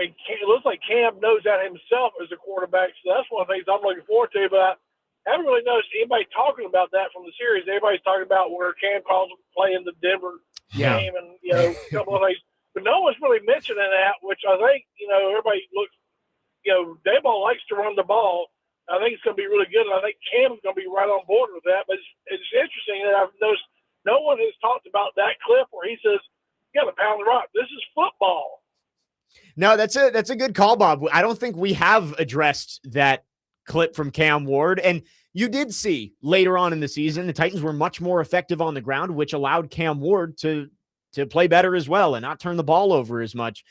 And it looks like Cam knows that himself as a quarterback. So that's one of the things I'm looking forward to. But I haven't really noticed anybody talking about that from the series. Everybody's talking about where Cam calls playing the Denver game and, a couple of things. But no one's really mentioning that, which I think, everybody looks, Dayball likes to run the ball. I think it's going to be really good, and I think Cam's going to be right on board with that. But it's interesting that I've noticed no one has talked about that clip where he says, you got to pound the rock. This is football. No, that's a good call, Bob. I don't think we have addressed that clip from Cam Ward. And you did see later on in the season, the Titans were much more effective on the ground, which allowed Cam Ward to play better as well and not turn the ball over as much.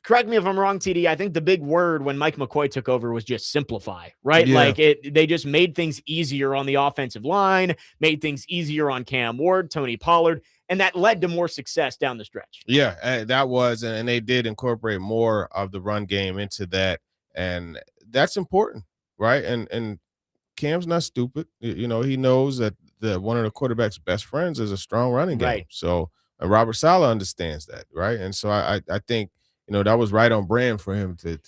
Correct me if I'm wrong, TD. I think the big word when Mike McCoy took over was just simplify, right? Yeah. Like they just made things easier on the offensive line, made things easier on Cam Ward, Tony Pollard, and that led to more success down the stretch. Yeah, that was, and they did incorporate more of the run game into that, and that's important, right? And Cam's not stupid. He knows that one of the quarterback's best friends is a strong running game. Right. So Robert Saleh understands that, right? And so I think that was right on brand for him to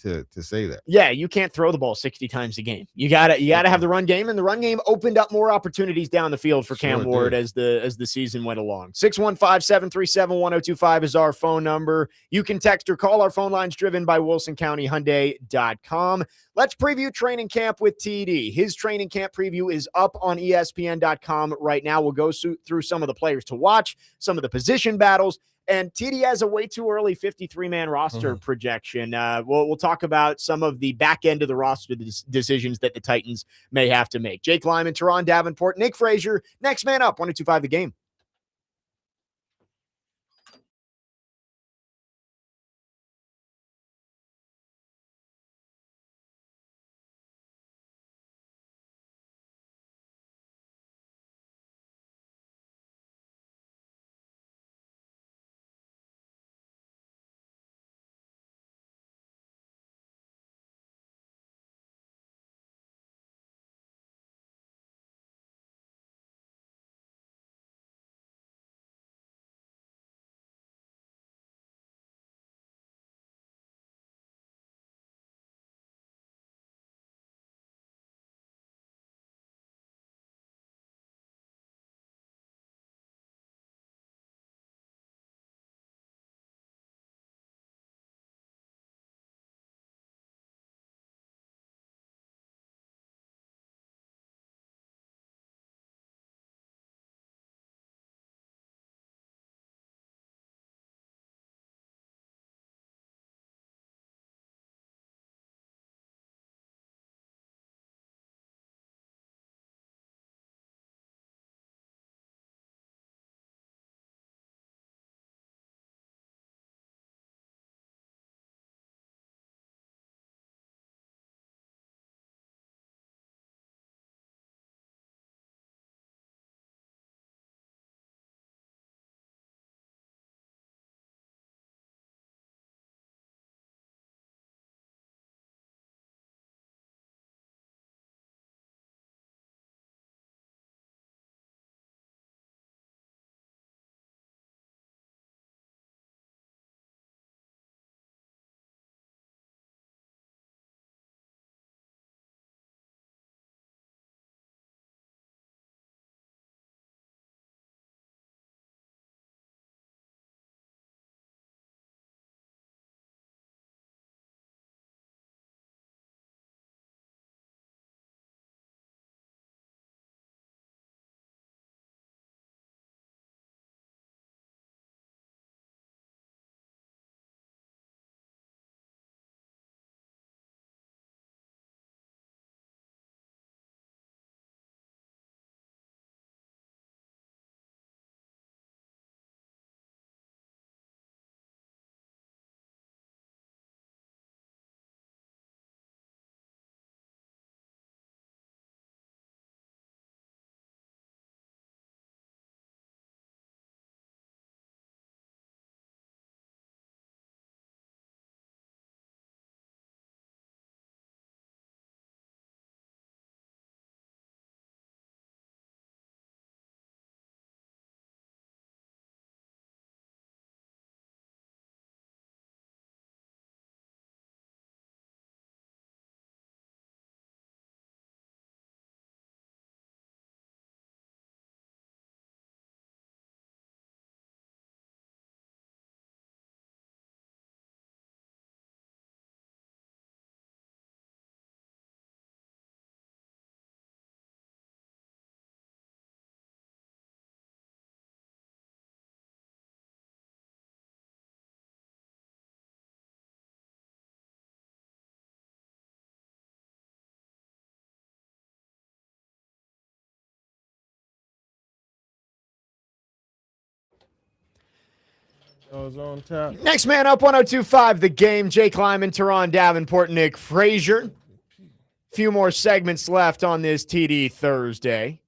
say that. Yeah, you can't throw the ball 60 times a game. You gotta have the run game, and the run game opened up more opportunities down the field for Cam Ward as the season went along. 615-737-1025 is our phone number. You can text or call. Our phone line's driven by WilsonCountyHyundai.com. Let's preview training camp with TD. His training camp preview is up on ESPN.com right now. We'll go through some of the players to watch, some of the position battles, and TD has a way too early 53-man roster projection. We'll talk about some of the back end of the roster decisions that the Titans may have to make. Jake Lyman, Turron, Davenport, Nick Frazier, next man up, 102.5 The Game. I was on top. Next man up, 102.5 The Game. Jake Lyman, Turron, Davenport, Nick Frazier. Few more segments left on this TD Thursday.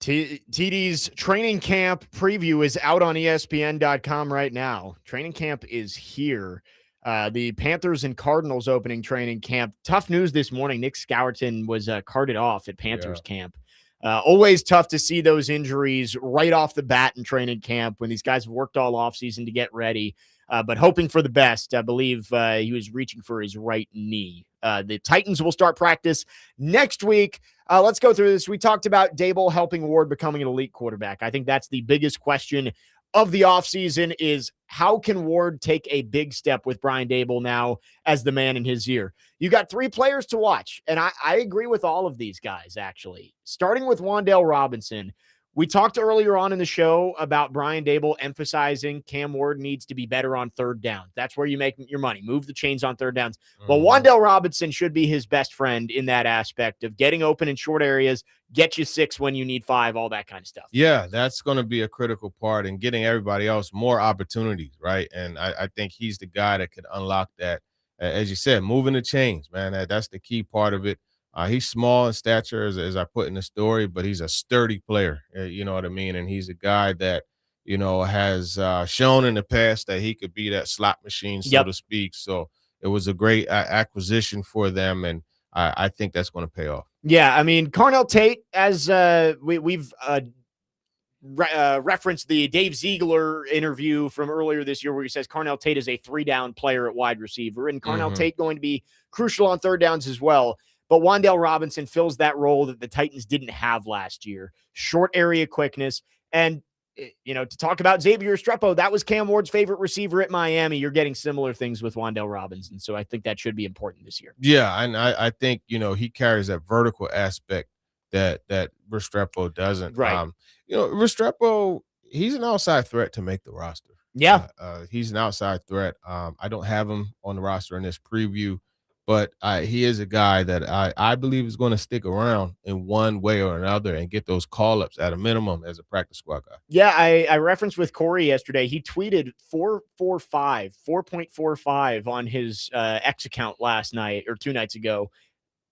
TD's training camp preview is out on ESPN.com right now. Training camp is here. The Panthers and Cardinals opening training camp. Tough news this morning. Nick Scourton was carted off at Panthers camp. Always tough to see those injuries right off the bat in training camp when these guys have worked all offseason to get ready. But hoping for the best. I believe he was reaching for his right knee. The Titans will start practice next week. Let's go through this. We talked about Daboll helping Ward becoming an elite quarterback. I think that's the biggest question of the offseason is how can Ward take a big step with Brian Daboll now as the man in his ear? You got 3 players to watch, and I agree with all of these guys, actually. Starting with Wan'Dale Robinson. We talked earlier on in the show about Brian Daboll emphasizing Cam Ward needs to be better on third down. That's where you make your money. Move the chains on third downs. Well, Wan'Dale Robinson should be his best friend in that aspect of getting open in short areas, get you 6 when you need 5, all that kind of stuff. Yeah, that's going to be a critical part in getting everybody else more opportunities, right? And I think he's the guy that could unlock that. As you said, moving the chains, man. That's the key part of it. He's small in stature, as I put in the story, but he's a sturdy player. You know what I mean? And he's a guy that, has shown in the past that he could be that slot machine, so to speak. So it was a great acquisition for them, and I think that's going to pay off. Yeah, I mean, Carnell Tate, as we've referenced the Dave Ziegler interview from earlier this year where he says Carnell Tate is a 3-down player at wide receiver, and Carnell Tate going to be crucial on third downs as well. But Wan'Dale Robinson fills that role that the Titans didn't have last year. Short area quickness. And, to talk about Xavier Restrepo, that was Cam Ward's favorite receiver at Miami. You're getting similar things with Wan'Dale Robinson. So I think that should be important this year. Yeah, and I think, he carries that vertical aspect that Restrepo doesn't. Right. Restrepo, he's an outside threat to make the roster. Yeah. He's an outside threat. I don't have him on the roster in this preview, but he is a guy that I believe is going to stick around in one way or another and get those call-ups at a minimum as a practice squad guy. Yeah, I referenced with Corey yesterday. He tweeted 4.45 on his X account last night or 2 nights ago.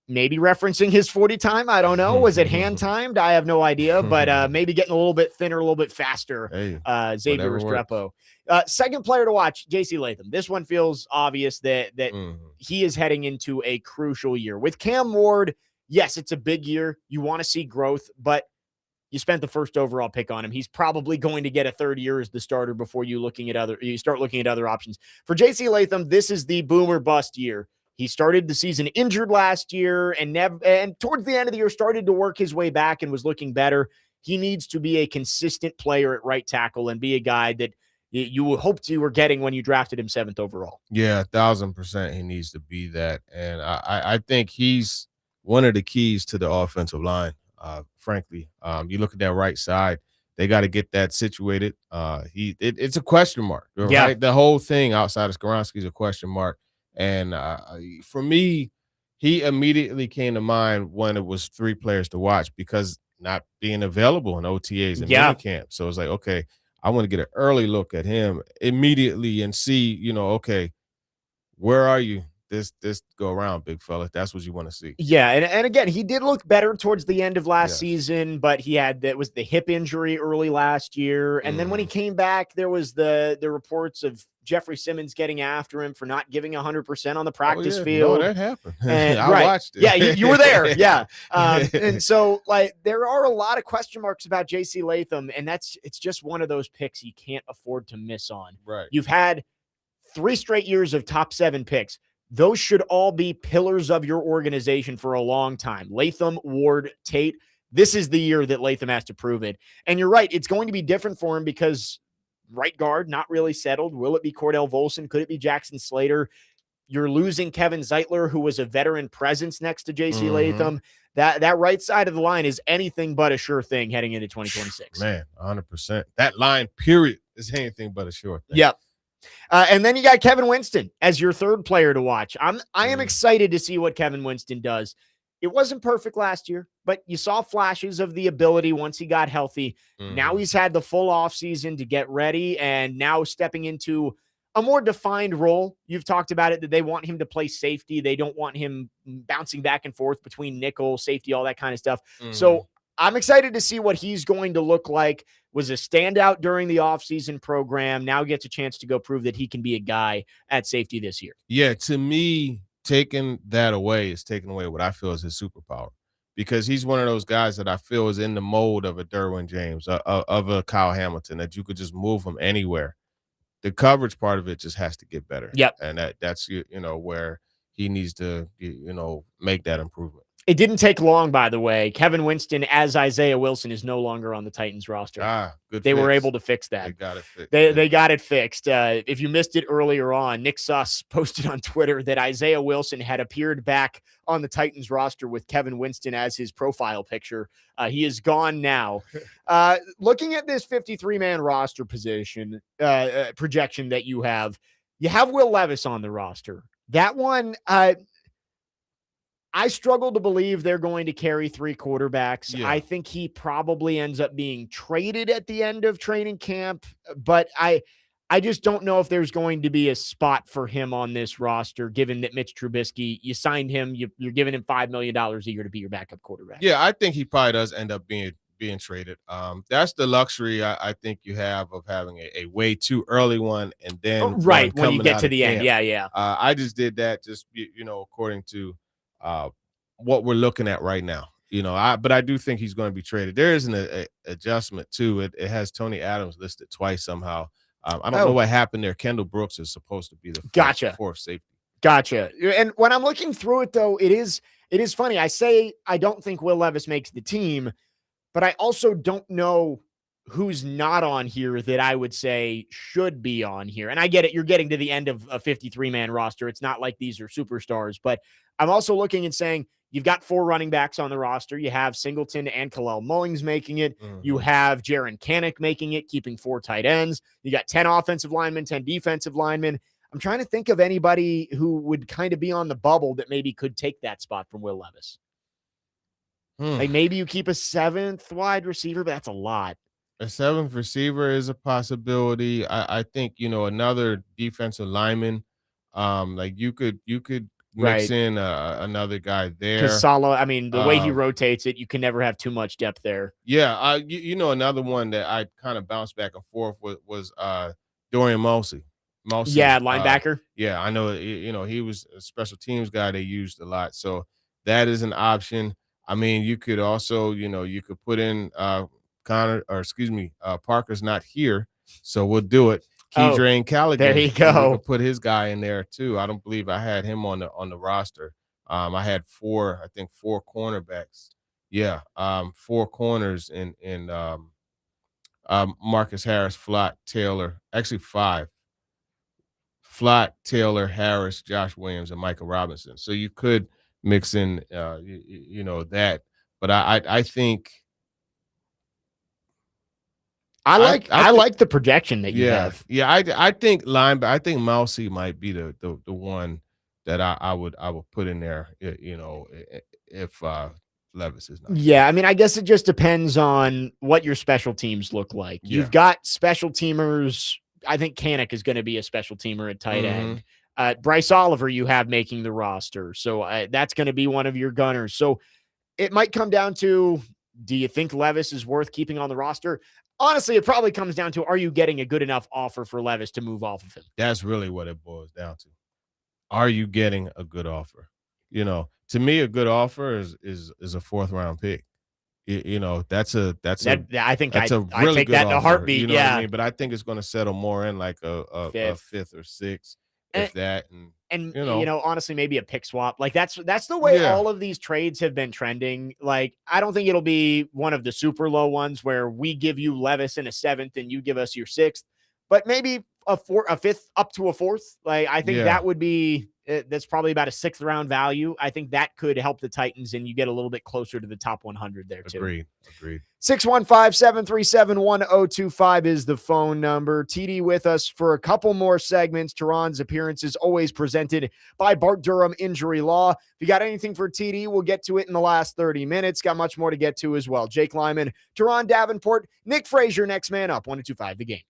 Maybe referencing his 40 time. I don't know. Was it hand timed? I have no idea, but maybe getting a little bit thinner, a little bit faster. Xavier Restrepo. Second player to watch, J.C. Latham. This one feels obvious that he is heading into a crucial year. With Cam Ward, yes, it's a big year. You want to see growth, but you spent the first overall pick on him. He's probably going to get a third year as the starter before you start looking at other options. For J.C. Latham, this is the boomer bust year. He started the season injured last year and towards the end of the year started to work his way back and was looking better. He needs to be a consistent player at right tackle and be a guy that you hoped you were getting when you drafted him 7th overall. Yeah, 1,000% he needs to be that. And I think he's one of the keys to the offensive line, frankly. You look at that right side, they got to get that situated. It's a question mark. Right? Yeah. The whole thing outside of Skoronski is a question mark. And for me, he immediately came to mind when it was 3 players to watch because not being available in OTAs and minicamp. So it's like, okay, I want to get an early look at him immediately and see, okay, where are you this go around, big fella? That's what you want to see. Yeah, and again, he did look better towards the end of last season, but that was the hip injury early last year. And then when he came back, there was the reports of Jeffrey Simmons getting after him for not giving 100% on the practice field. No, that happened. And, I watched it. Yeah, you were there. Yeah. And so, there are a lot of question marks about J.C. Latham, and it's just one of those picks you can't afford to miss on. Right. You've had 3 straight years of top 7 picks. Those should all be pillars of your organization for a long time. Latham, Ward, Tate. This is the year that Latham has to prove it. And you're right. It's going to be different for him because right guard, not really settled. Will it be Cordell Volson? Could it be Jackson Slater? You're losing Kevin Zeitler, who was a veteran presence next to J.C. Latham. That right side of the line is anything but a sure thing heading into 2026. Man, 100%. That line, period, is anything but a sure thing. Yep. And then you got Kevin Winston as your third player to watch. I am excited to see what Kevin Winston does. It wasn't perfect last year, but you saw flashes of the ability once he got healthy. Now he's had the full offseason to get ready, and now stepping into a more defined role. You've talked about it, that they want him to play safety. They don't want him bouncing back and forth between nickel, safety, all that kind of stuff. So I'm excited to see what he's going to look like. Was a standout during the offseason program. Now gets a chance to go prove that he can be a guy at safety this year. Yeah, to me, taking that away is taking away what I feel is his superpower, because he's one of those guys that I feel is in the mold of a Derwin James, of a Kyle Hamilton, that you could just move him anywhere. The coverage part of it just has to get better. Yep. And that's where he needs to make that improvement. It didn't take long, by the way. Kevin Winston as Isaiah Wilson is no longer on the Titans roster. Good. They were able to fix that. They got it fixed. They got it fixed. If you missed it earlier on, Nick Suss posted on Twitter that Isaiah Wilson had appeared back on the Titans roster with Kevin Winston as his profile picture. He is gone now. Looking at this 53-man roster position projection that you have Will Levis on the roster. That one, I struggle to believe they're going to carry 3 quarterbacks. Yeah. I think he probably ends up being traded at the end of training camp, but I just don't know if there's going to be a spot for him on this roster, given that Mitch Trubisky, you signed him, you're giving him $5 million a year to be your backup quarterback. Yeah, I think he probably does end up being traded. That's the luxury I think you have of having a way too early one, and then right when you get to the end. Yeah. I just did that just according to what we're looking at right now. But I do think he's going to be traded. There is an adjustment too. It has Tony Adams listed twice somehow. I don't know what happened there. Kendall Brooks is supposed to be the fourth safety. Gotcha. And when I'm looking through it, though, it is funny. I say I don't think Will Levis makes the team, but I also don't know who's not on here that I would say should be on here. And I get it. You're getting to the end of a 53-man roster. It's not like these are superstars, but I'm also looking and saying you've got 4 running backs on the roster. You have Singleton and Khalil Mullings making it. You have Jaron Kanik making it, keeping 4 tight ends. You got 10 offensive linemen, 10 defensive linemen. I'm trying to think of anybody who would kind of be on the bubble that maybe could take that spot from Will Levis. Like maybe you keep a 7th wide receiver, but that's a lot. A 7th receiver is a possibility. I think, another defensive lineman, like you could mix in another guy there. Because Sala, the way he rotates it, you can never have too much depth there. Yeah. Another one that I kind of bounced back and forth was Dorian Mosey. Yeah, linebacker. I know, he was a special teams guy they used a lot. So that is an option. You could also, you could put in Parker's not here, so we'll do it. Keydrane Callaghan. There you go. Put his guy in there too. I don't believe I had him on the roster. I had 4 cornerbacks. Yeah, 4 corners in Marcus Harris, Flott, Taylor. Actually 5. Flott, Taylor, Harris, Josh Williams, and Michael Robinson. So you could mix in, that. But I think. I like the projection that you have. Yeah, I think Mousy might be the one that I would put in there, if Levis is not. Yeah, I guess it just depends on what your special teams look like. Yeah. You've got special teamers. I think Kanik is going to be a special teamer at tight end. Bryce Oliver you have making the roster. So that's going to be one of your gunners. So it might come down to, do you think Levis is worth keeping on the roster? Honestly, it probably comes down to, are you getting a good enough offer for Levis to move off of him? That's really what it boils down to. Are you getting a good offer? To me, a good offer is a 4th round pick. That's a really take good that in offer, a heartbeat. You know what I mean? But I think it's going to settle more in like a 5th or 6th, if that. And honestly, maybe a pick swap. Like that's the way all of these trades have been trending. Like, I don't think it'll be one of the super low ones where we give you Levis in a 7th and you give us your 6th, but maybe a 5th up to a 4th. Like, I think that would be that's probably about a 6th round value. I think that could help the Titans, and you get a little bit closer to the top 100 there too. Agreed. 615-737-1025 is the phone number. TD with us for a couple more segments. Turron's appearances always presented by Bart Durham Injury Law. If you got anything for TD, we'll get to it in the last 30 minutes. Got much more to get to as well. Jake Lyman, Turron Davenport, Nick Frazier, next man up. 1-2-5, the game.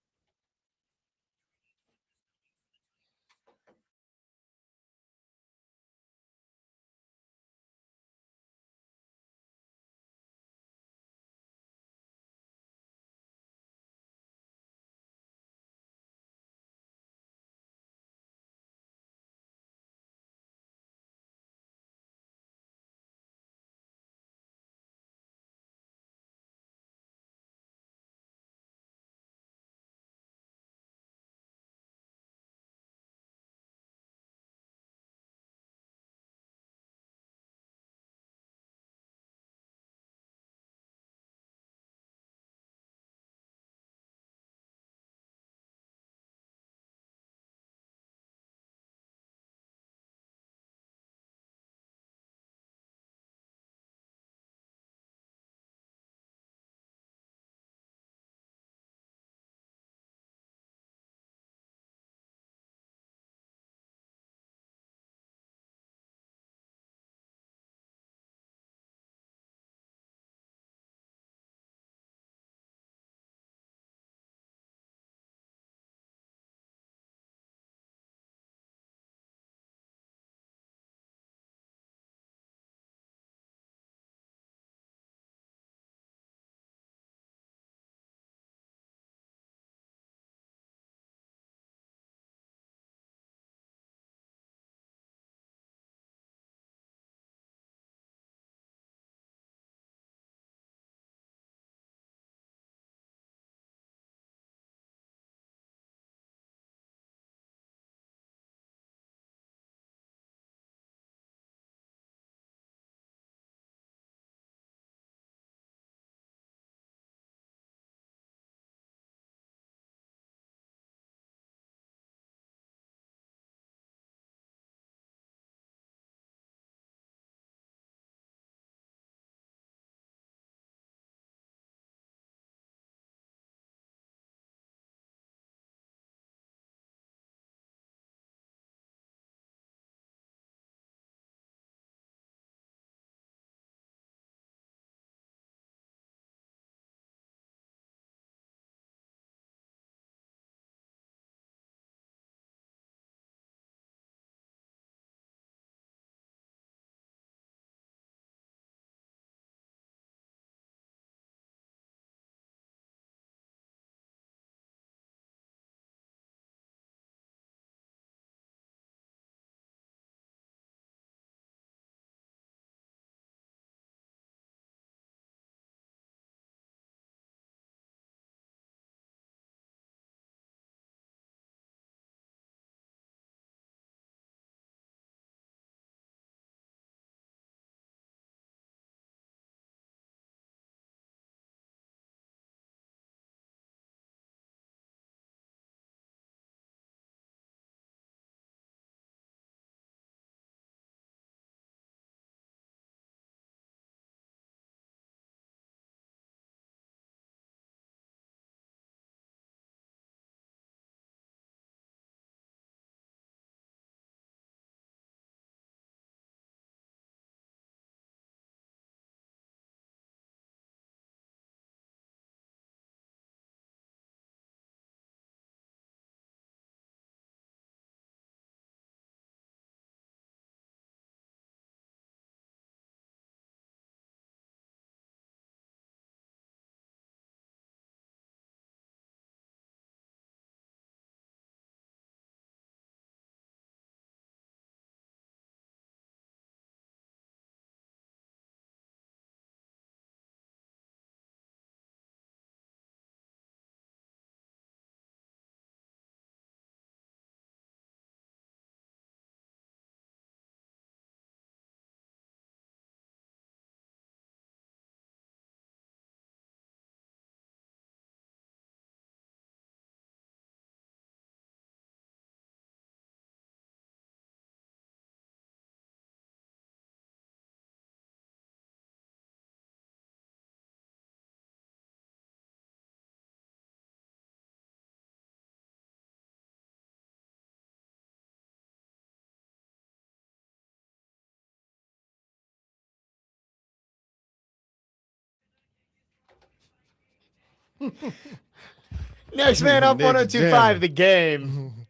Next man up, Niggas 102.5 jamming. The Game.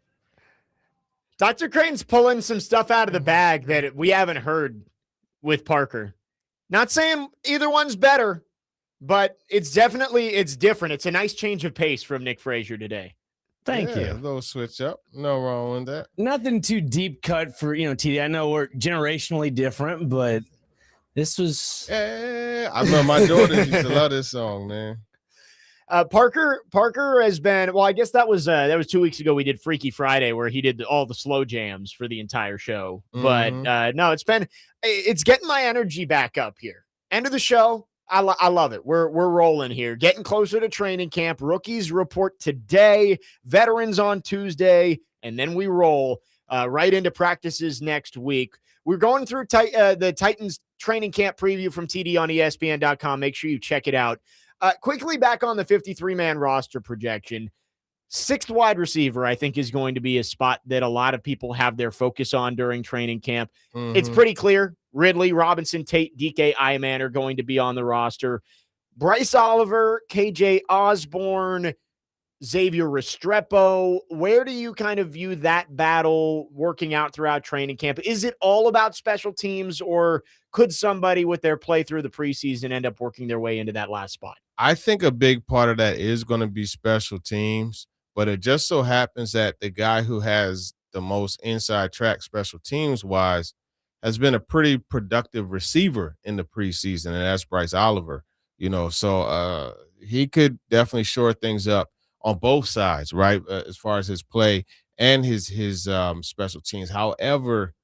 Dr. Crane's pulling some stuff out of the bag that we haven't heard with Parker. Not saying either one's better, but it's different. It's a nice change of pace from Nick Frazier today. Thank you. A little switch up. No wrong with that. Nothing too deep cut for, TD. I know we're generationally different, but this was. Yeah, I remember my daughters used to love this song, man. Parker has been, well, I guess that was 2 weeks ago. We did Freaky Friday where he did all the slow jams for the entire show. Mhm. But no, it's getting my energy back up here. End of the show. I love it. We're rolling here, getting closer to training camp. Rookies report today, veterans on Tuesday, and then we roll right into practices next week. We're going through the Titans training camp preview from TD on ESPN.com. Make sure you check it out. Quickly back on the 53-man roster projection. Sixth wide receiver, I think, is going to be a spot that a lot of people have their focus on during training camp. Mhm. It's pretty clear. Ridley, Robinson, Tate, DK Iman are going to be on the roster. Bryce Oliver, KJ Osborne, Xavier Restrepo. Where do you kind of view that battle working out throughout training camp? Is it all about special teams, or could somebody with their play through the preseason end up working their way into that last spot? I think a big part of that is going to be special teams, but it just so happens that the guy who has the most inside track special teams wise has been a pretty productive receiver in the preseason, and that's Bryce Oliver. So he could definitely shore things up on both sides, right? As far as his play and his special teams. However,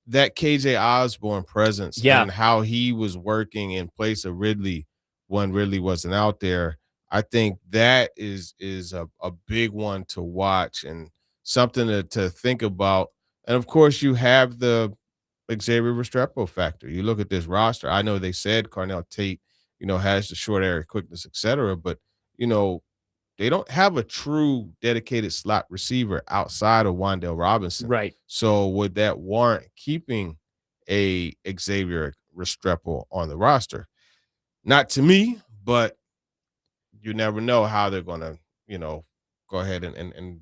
that KJ Osborne presence and how he was working in place of Ridley when Ridley wasn't out there, I think that is a big one to watch and something to think about. And of course, you have the Xavier Restrepo factor. You look at this roster. I know they said Carnell Tate, has the short area quickness, et cetera, but they don't have a true dedicated slot receiver outside of Wan'Dale Robinson. Right. So would that warrant keeping a Xavier Restrepo on the roster? Not to me, but you never know how they're going to, go ahead and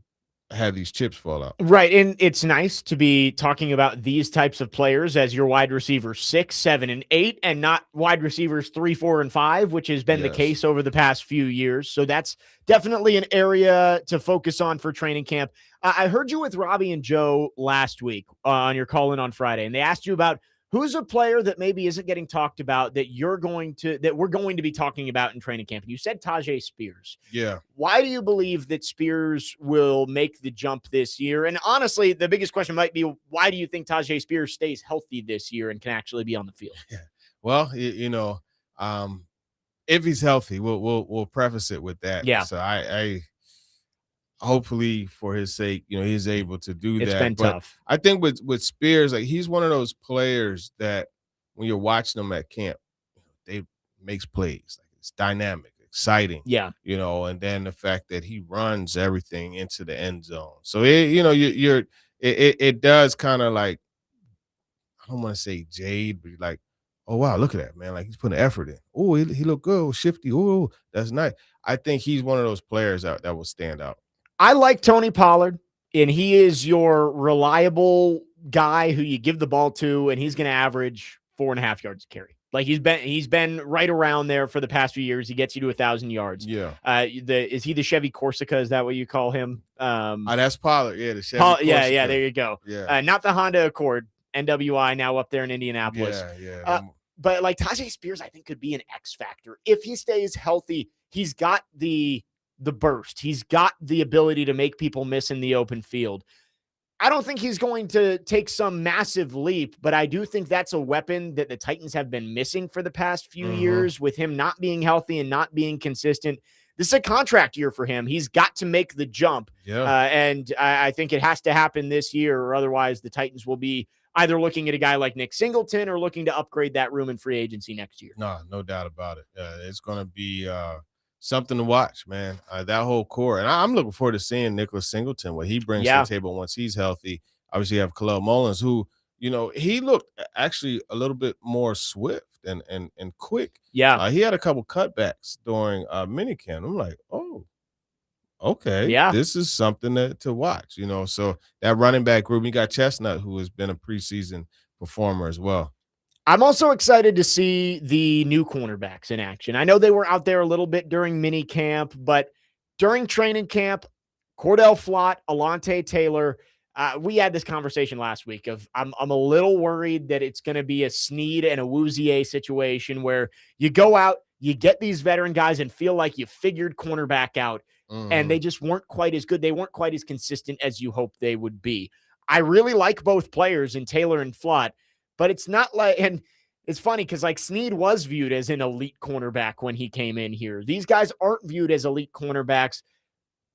have these chips fall out. Right. And it's nice to be talking about these types of players as your wide receivers 6, 7, and 8, and not wide receivers 3, 4, and 5, which has been the case over the past few years. So that's definitely an area to focus on for training camp. I heard you with Robbie and Joe last week on your call-in on Friday, and they asked you about who's a player that maybe isn't getting talked about that we're going to be talking about in training camp. And you said Tajay Spears. Yeah. Why do you believe that Spears will make the jump this year? And honestly, the biggest question might be, why do you think Tajay Spears stays healthy this year and can actually be on the field? Yeah. Well, if he's healthy, we'll preface it with that. Yeah. So I hopefully for his sake, he's able to do that. It's been tough. I think with Spears, like, he's one of those players that when you're watching him at camp, they makes plays. Like, it's dynamic, exciting. Yeah. And then the fact that he runs everything into the end zone. So it does kind of, like, I don't want to say jade, but like, oh wow, look at that, man. Like, he's putting effort in. Oh, he looked good. Oh, shifty. Oh, that's nice. I think he's one of those players that will stand out. I like Tony Pollard, and he is your reliable guy who you give the ball to, and he's going to average 4.5 yards a carry. Like, he's been right around there for the past few years. He gets you to 1,000 yards. Yeah. Is he the Chevy Corsica? Is that what you call him? That's Pollard. Yeah, the Chevy Corsica. Yeah, there you go. Yeah. Not the Honda Accord, NWI, now up there in Indianapolis. Yeah. But like Tajay Spears, I think could be an X factor if he stays healthy. He's got the burst. He's got the ability to make people miss in the open field. I don't think he's going to take some massive leap, but I do think that's a weapon that the Titans have been missing for the past few years with him not being healthy and not being consistent. This is a contract year for him. He's got to make the jump. Yeah. And I think it has to happen this year, or otherwise the Titans will be either looking at a guy like Nick Singleton or looking to upgrade that room in free agency next year. No doubt about it. It's going to be something to watch, man. That whole core. And I'm looking forward to seeing Nicholas Singleton, what he brings to the table once he's healthy. Obviously, you have Khalil Mullins, who, he looked actually a little bit more swift and quick. Yeah. He had a couple cutbacks during minicamp. I'm like, oh, okay, Yeah. this is something to watch. So that running back group, you got Chestnut, who has been a preseason performer as well. I'm also excited to see the new cornerbacks in action. I know they were out there a little bit during mini camp, but during training camp, Cordell Flott, Alontae Taylor, we had this conversation last week of I'm a little worried that it's going to be a Snead and a Wouzier situation where you go out, you get these veteran guys and feel like you figured cornerback out, and they just weren't quite as good. They weren't quite as consistent as you hoped they would be. I really like both players in Taylor and Flott, but it's not like, and it's funny because like Snead was viewed as an elite cornerback when he came in here. These guys aren't viewed as elite cornerbacks.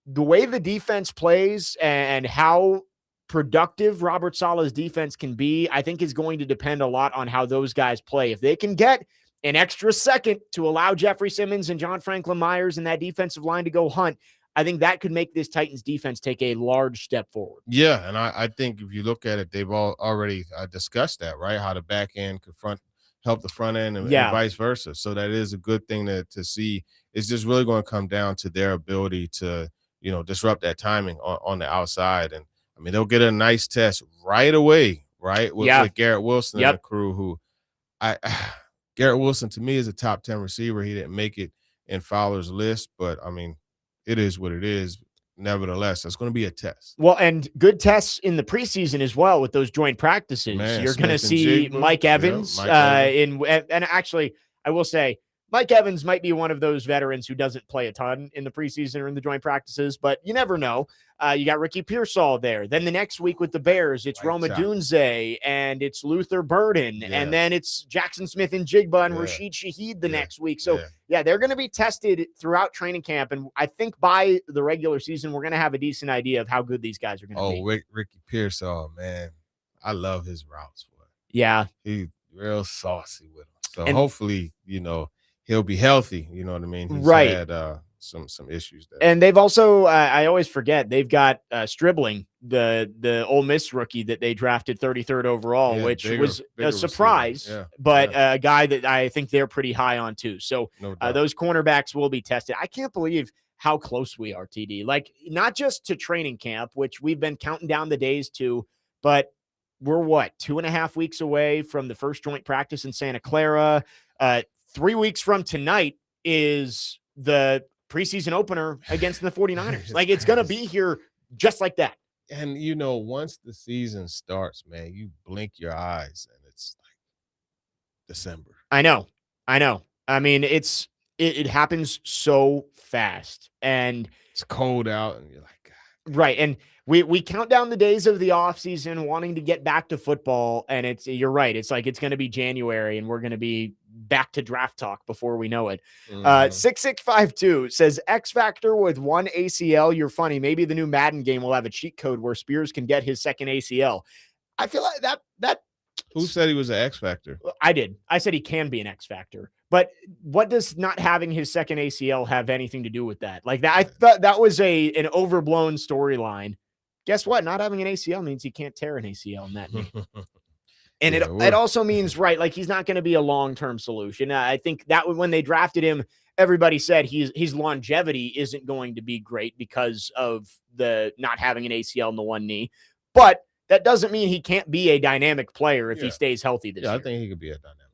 The way the defense plays and how productive Robert Saleh's defense can be, I think is going to depend a lot on how those guys play. If they can get an extra second to allow Jeffrey Simmons and John Franklin Myers and that defensive line to go hunt, I think that could make this Titans defense take a large step forward. Yeah, and I think if you look at it, they've already discussed that, right? How the back end could help the front end and vice versa. So that is a good thing to see. It's just really going to come down to their ability to, disrupt that timing on the outside. And, I mean, they'll get a nice test right away, right, with Garrett Wilson and the crew, who Garrett Wilson, to me, is a top 10 receiver. He didn't make it in Fowler's list, but, I mean, it is what it is. Nevertheless, it's going to be a test. Well, and good tests in the preseason as well with those joint practices. Man, you're going to see Mike Evans. And actually, I will say Mike Evans might be one of those veterans who doesn't play a ton in the preseason or in the joint practices, but you never know. You got Ricky Pearsall there. Then the next week with the Bears, it's Roma Dunze and it's Luther Burden. Yeah. And then it's Jackson Smith and Jigba and Rashid Shaheed the next week. So, they're going to be tested throughout training camp. And I think by the regular season, we're going to have a decent idea of how good these guys are going to be. Ricky Pearsall, man. I love his routes. Boy. Yeah. He's real saucy with them. So hopefully, he'll be healthy. You know what I mean? He's had some issues there. And they've also, I always forget, they've got Stribling, the Ole Miss rookie that they drafted 33rd overall, which was a surprise, but a guy that I think they're pretty high on too. So those cornerbacks will be tested. I can't believe how close we are, TD. Like, not just to training camp, which we've been counting down the days to, but we're 2.5 weeks away from the first joint practice in Santa Clara. 3 weeks from tonight is the preseason opener against the 49ers. Like, it's going to be here just like that. And, once the season starts, man, you blink your eyes and it's like December. I know. I mean, it happens so fast, and it's cold out and you're like, God. Right. And we count down the days of the off season wanting to get back to football. And you're right. It's like, it's going to be January and we're going to be back to draft talk before we know it. 6652 says X Factor with one ACL. You're funny. Maybe the new Madden game will have a cheat code where Spears can get his second ACL. I feel like that. Who said he was an X Factor? I did. I said he can be an X Factor. But what does not having his second ACL have anything to do with that? Like, that, I thought that was an overblown storyline. Guess what? Not having an ACL means he can't tear an ACL in that knee. And it also means, right, like, he's not going to be a long-term solution. I think that when they drafted him, everybody said his longevity isn't going to be great because of the not having an ACL in the one knee. But that doesn't mean he can't be a dynamic player if he stays healthy this year. I think he could be a dynamic player.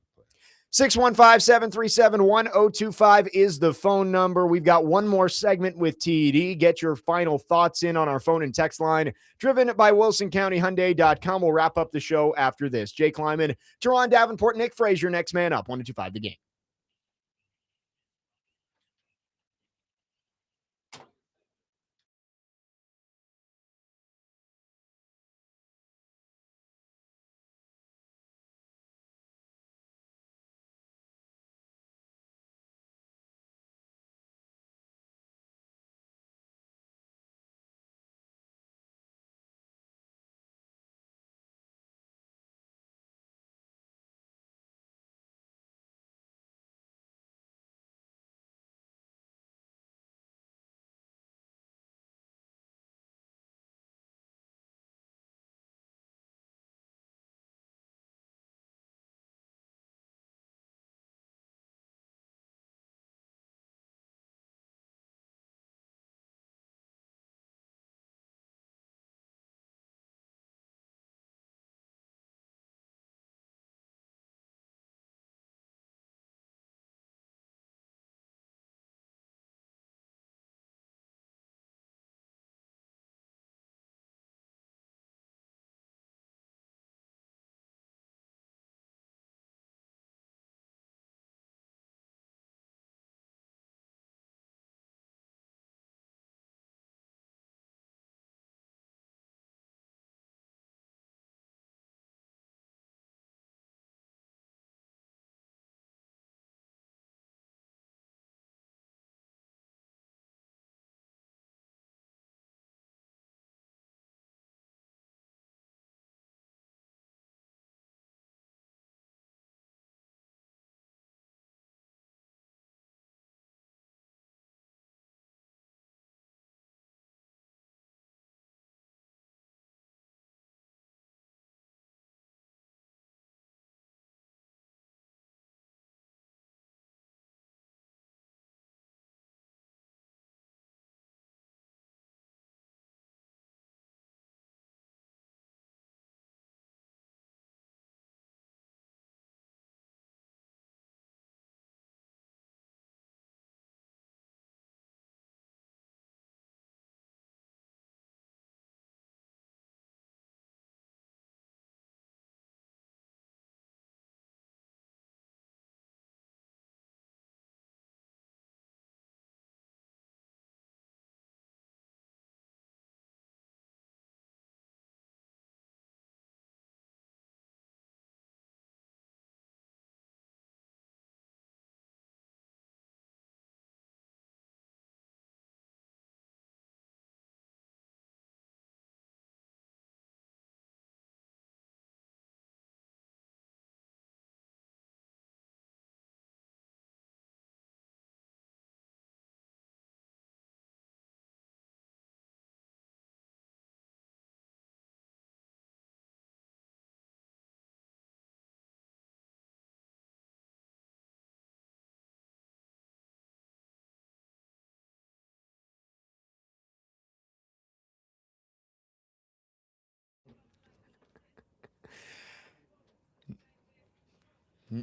615-737-1025 is the phone number. We've got one more segment with TD. Get your final thoughts in on our phone and text line, driven by WilsonCountyHyundai.com. We'll wrap up the show after this. Jake Lyman, Turron, Davenport, Nick Frazier, next man up, 102.5 The Game.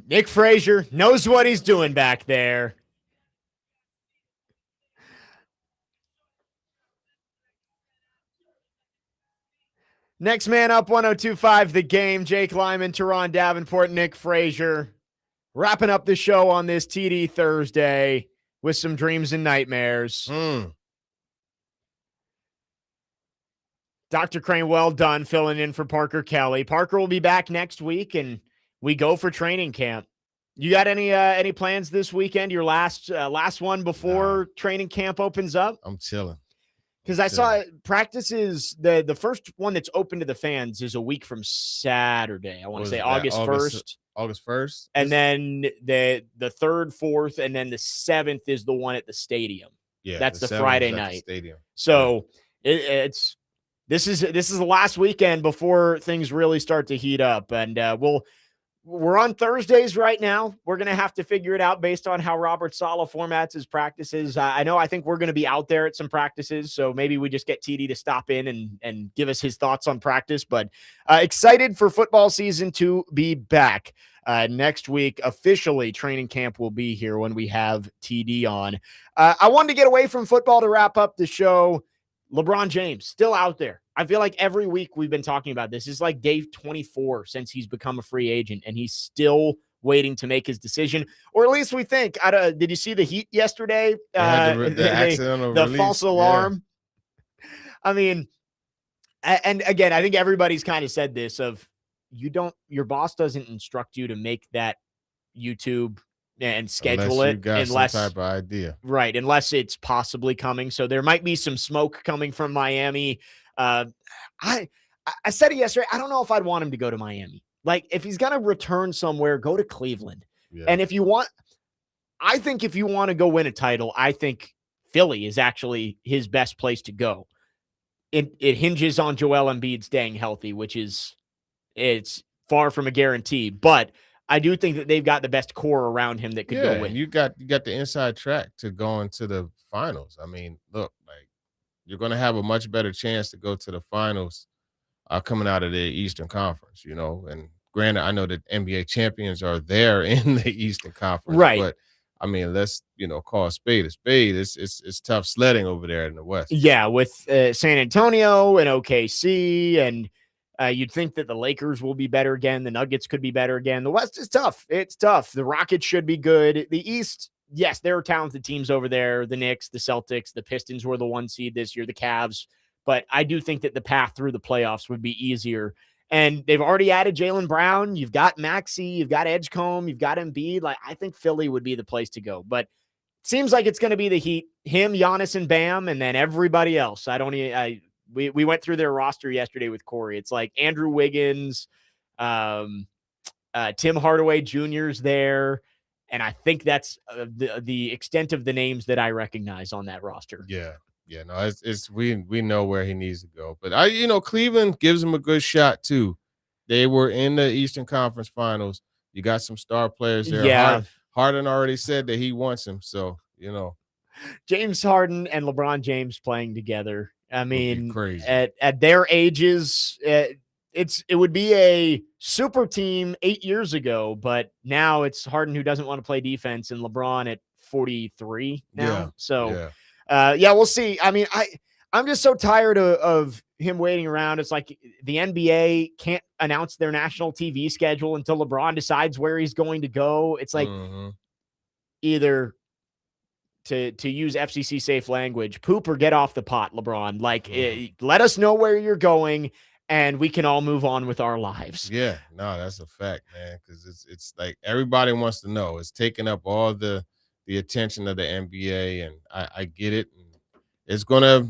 Nick Frazier knows what he's doing back there. Next man up, 102.5 The Game. Jake Lyman, Turron, Davenport, Nick Frazier. Wrapping up the show on this TD Thursday with some dreams and nightmares. Dr. Crane, well done filling in for Parker Kelly. Parker will be back next week, and we go for training camp. You got any plans this weekend? Your last one before training camp opens up? I'm chilling. Because I saw practices, the first one that's open to the fans is a week from Saturday. I want to say August 1st. August 1st. And then the 3rd, 4th, and then the 7th is the one at the stadium. Yeah. That's the Friday night. Stadium. So this is the last weekend before things really start to heat up. And we're on Thursdays right now. We're going to have to figure it out based on how Robert Saleh formats his practices. I think we're going to be out there at some practices, so maybe we just get TD to stop in and give us his thoughts on practice. But excited for football season to be back. Next week, officially, training camp will be here when we have TD on. I wanted to get away from football to wrap up the show. LeBron James, still out there. I feel like every week we've been talking about this. It's like day 24 since he's become a free agent, and he's still waiting to make his decision, or at least we think. Did you see the Heat yesterday? The false alarm. Yeah. I mean, and again, I think everybody's kind of said this of your boss doesn't instruct you to make that YouTube and schedule unless it you got unless some type of idea. Right, unless it's possibly coming. So there might be some smoke coming from Miami. I said it yesterday. I don't know if I'd want him to go to Miami. Like, if he's going to return somewhere, go to Cleveland. Yeah. And if you want to go win a title, I think Philly is actually his best place to go. It hinges on Joel Embiid staying healthy, which it's far from a guarantee, but I do think that they've got the best core around him that could go win. You got the inside track to go into the finals. I mean, look, like, you're going to have a much better chance to go to the finals coming out of the Eastern Conference, and granted, I know that NBA champions are there in the Eastern Conference, right? But I mean, let's call a spade a spade. It's tough sledding over there in the West. Yeah, with San Antonio and OKC, and you'd think that the Lakers will be better again. The Nuggets could be better again. The West is tough. It's tough. The Rockets should be good. The East, yes, there are talented teams over there. The Knicks, the Celtics, the Pistons were the 1 seed this year, the Cavs. But I do think that the path through the playoffs would be easier. And they've already added Jaylen Brown. You've got Maxey. You've got Edgecombe. You've got Embiid. Like, I think Philly would be the place to go. But it seems like it's going to be the Heat, him, Giannis, and Bam, and then everybody else. We went through their roster yesterday with Corey. It's like Andrew Wiggins, Tim Hardaway Jr.'s there. And I think that's the extent of the names that I recognize on that roster. Yeah. Yeah, no, we know where he needs to go. But Cleveland gives him a good shot too. They were in the Eastern Conference Finals. You got some star players there. Yeah. Harden already said that he wants him. So, James Harden and LeBron James playing together. I mean, crazy. At their ages, it would be a super team 8 years ago, but now it's Harden who doesn't want to play defense and LeBron at 43 now. Yeah. So we'll see. I mean, I'm just so tired of him waiting around. It's like the NBA can't announce their national TV schedule until LeBron decides where he's going to go. It's like either to use FCC safe language, poop or get off the pot, LeBron. Like, let us know where you're going and we can all move on with our lives. Yeah, no, that's a fact, man. Because it's like everybody wants to know. It's taking up all the attention of the NBA, and I get it. And it's gonna,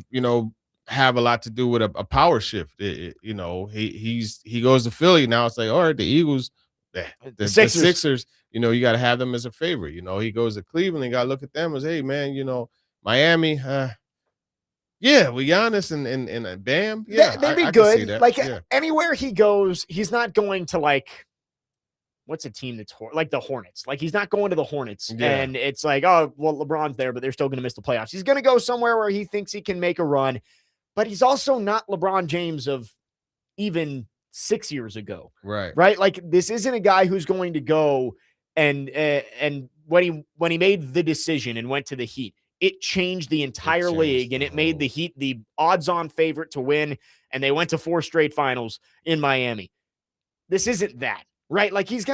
have a lot to do with a power shift. He goes to Philly now. It's like, all right, the Eagles, the Sixers. You got to have them as a favorite. He goes to Cleveland. You got to look at them as, hey, man, Miami. With Giannis and Bam. Yeah, they'd be good. Like, anywhere he goes, he's not going to, like, what's a team that's like the Hornets? Like, he's not going to the Hornets. Yeah. And it's like, oh, well, LeBron's there, but they're still going to miss the playoffs. He's going to go somewhere where he thinks he can make a run. But he's also not LeBron James of even 6 years ago. Right. Right? Like, this isn't a guy who's going to go And when he made the decision and went to the Heat, it changed the entire league, and it made the Heat the odds-on favorite to win, and they went to 4 straight finals in Miami. This isn't that, right? Like he's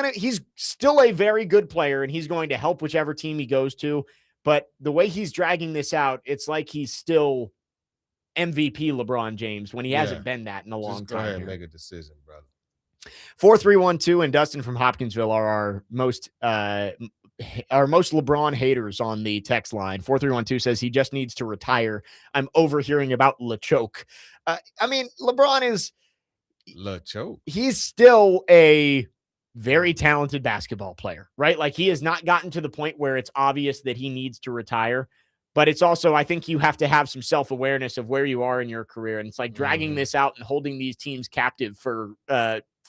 still a very good player, and he's going to help whichever team he goes to. But the way he's dragging this out, it's like he's still MVP LeBron James when he hasn't been that in a long time. Go ahead and make a decision, brother. 4312 and Dustin from Hopkinsville are our most LeBron haters on the text line. 4312 says he just needs to retire. I'm overhearing about LeChoke. I mean, LeBron is LeChoke. He's still a very talented basketball player, right? Like he has not gotten to the point where it's obvious that he needs to retire. But it's also, I think you have to have some self-awareness of where you are in your career. And it's like dragging this out and holding these teams captive for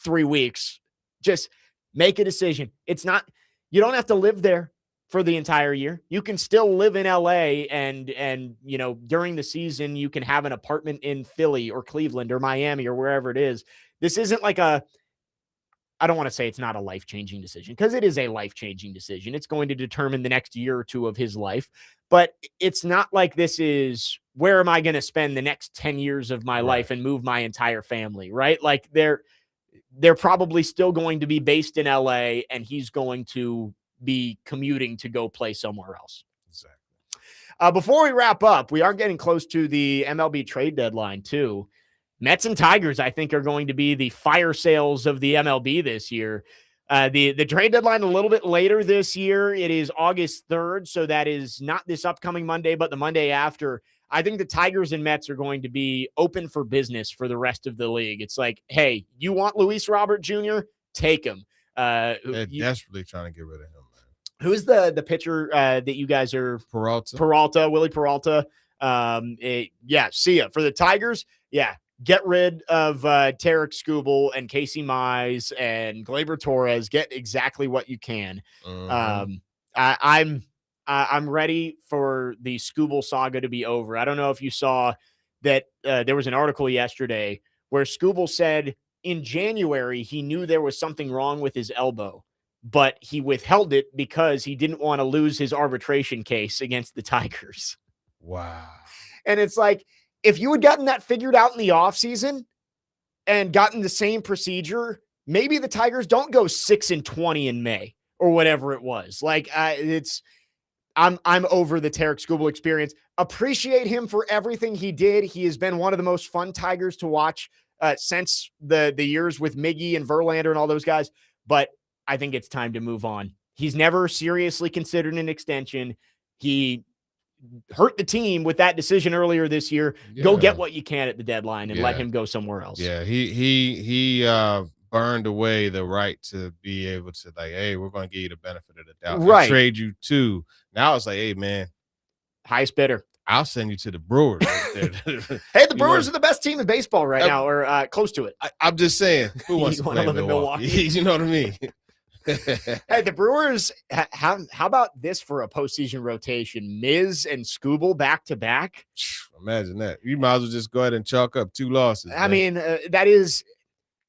3 weeks. Just make a decision. It's not, you don't have to live there for the entire year. You can still live in LA and you know, during the season, you can have an apartment in Philly or Cleveland or Miami or wherever it is. This isn't like I don't want to say it's not a life-changing decision because it is a life-changing decision. It's going to determine the next year or two of his life, but it's not like this is where am I going to spend the next 10 years of my life and move my entire family, right? Like they're probably still going to be based in LA and he's going to be commuting to go play somewhere else. Exactly. Before we wrap up, we are getting close to the MLB trade deadline too. Mets and Tigers, I think, are going to be the fire sales of the MLB this year. The trade deadline a little bit later this year. It is August 3rd, so that is not this upcoming Monday, but the Monday after. I think the Tigers and Mets are going to be open for business for the rest of the league. It's like, hey, you want Luis Robert Jr.? Take him. They're desperately trying to get rid of him, man. Who's the pitcher that you guys are? Peralta. Willie Peralta. See ya. For the Tigers, get rid of Tarek Skubal and Casey Mize and Gleyber Torres. Get exactly what you can. I'm ready for the Skubal saga to be over. I don't know if you saw that there was an article yesterday where Skubal said in January he knew there was something wrong with his elbow, but he withheld it because he didn't want to lose his arbitration case against the Tigers. Wow. And it's like, if you had gotten that figured out in the offseason and gotten the same procedure, maybe the Tigers don't go 6-20 in May or whatever it was. Like I'm over the Tarek Skubal experience. Appreciate him for everything he did. He has been one of the most fun Tigers to watch since the years with Miggy and Verlander and all those guys. But I think it's time to move on. He's never seriously considered an extension. He hurt the team with that decision earlier this year. Go get what you can at the deadline and let him go somewhere else. Yeah, he burned away the right to be able to like, hey, we're going to give you the benefit of the doubt. Right. I trade you too. Now it's like, hey, man, highest bidder. I'll send you to the Brewers. Hey, the Brewers are the best team in baseball right now, or close to it. I'm just saying, who wants to play in Milwaukee? You know what I mean? Hey, the Brewers, how about this for a postseason rotation? Miz and Skubal back to back. Imagine that. You might as well just go ahead and chalk up 2 losses. I mean, that is.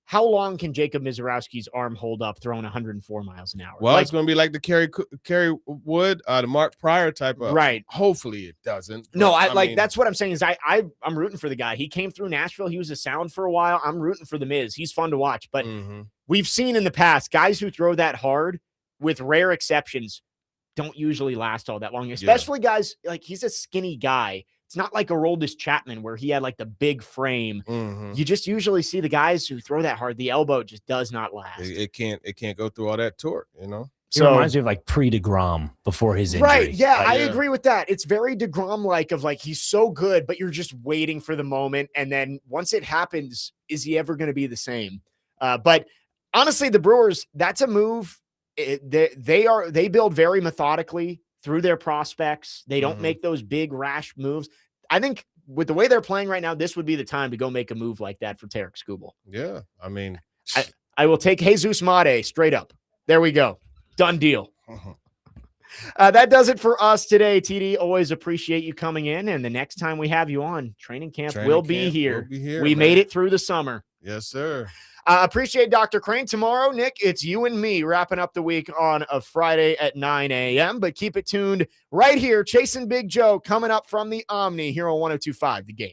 How long can Jacob Mizorowski's arm hold up throwing 104 miles an hour? Well, it's going to be like the Kerry Wood, the Mark Pryor type of. Right. Hopefully it doesn't. No, I mean, that's what I'm saying is I'm rooting for the guy. He came through Nashville. He was a sound for a while. I'm rooting for the Miz. He's fun to watch. But we've seen in the past, guys who throw that hard, with rare exceptions, don't usually last all that long. Especially guys, like he's a skinny guy. It's not like Aroldis Chapman where he had like the big frame. You just usually see the guys who throw that hard. The elbow just does not last. It can't go through all that torque, you know? So, it reminds me of like pre-DeGrom before his injury. Right, yeah, I agree with that. It's very DeGrom-like of like he's so good, but you're just waiting for the moment. And then once it happens, is he ever going to be the same? But honestly, the Brewers, that's a move. They build very methodically through their prospects. They don't make those big rash moves. I think with the way they're playing right now, this would be the time to go make a move like that for Tarek Skubal. Yeah, I mean, I will take Jesus Mate straight up. There we go. Done deal. That does it for us today, TD. Always appreciate you coming in. And the next time we have you on, training camp will be here. We made it through the summer. Yes, sir. Appreciate Dr. Crane. Tomorrow, Nick, it's you and me wrapping up the week on a Friday at 9 a.m. But keep it tuned right here. Chasing Big Joe coming up from the Omni here on 102.5 The Game.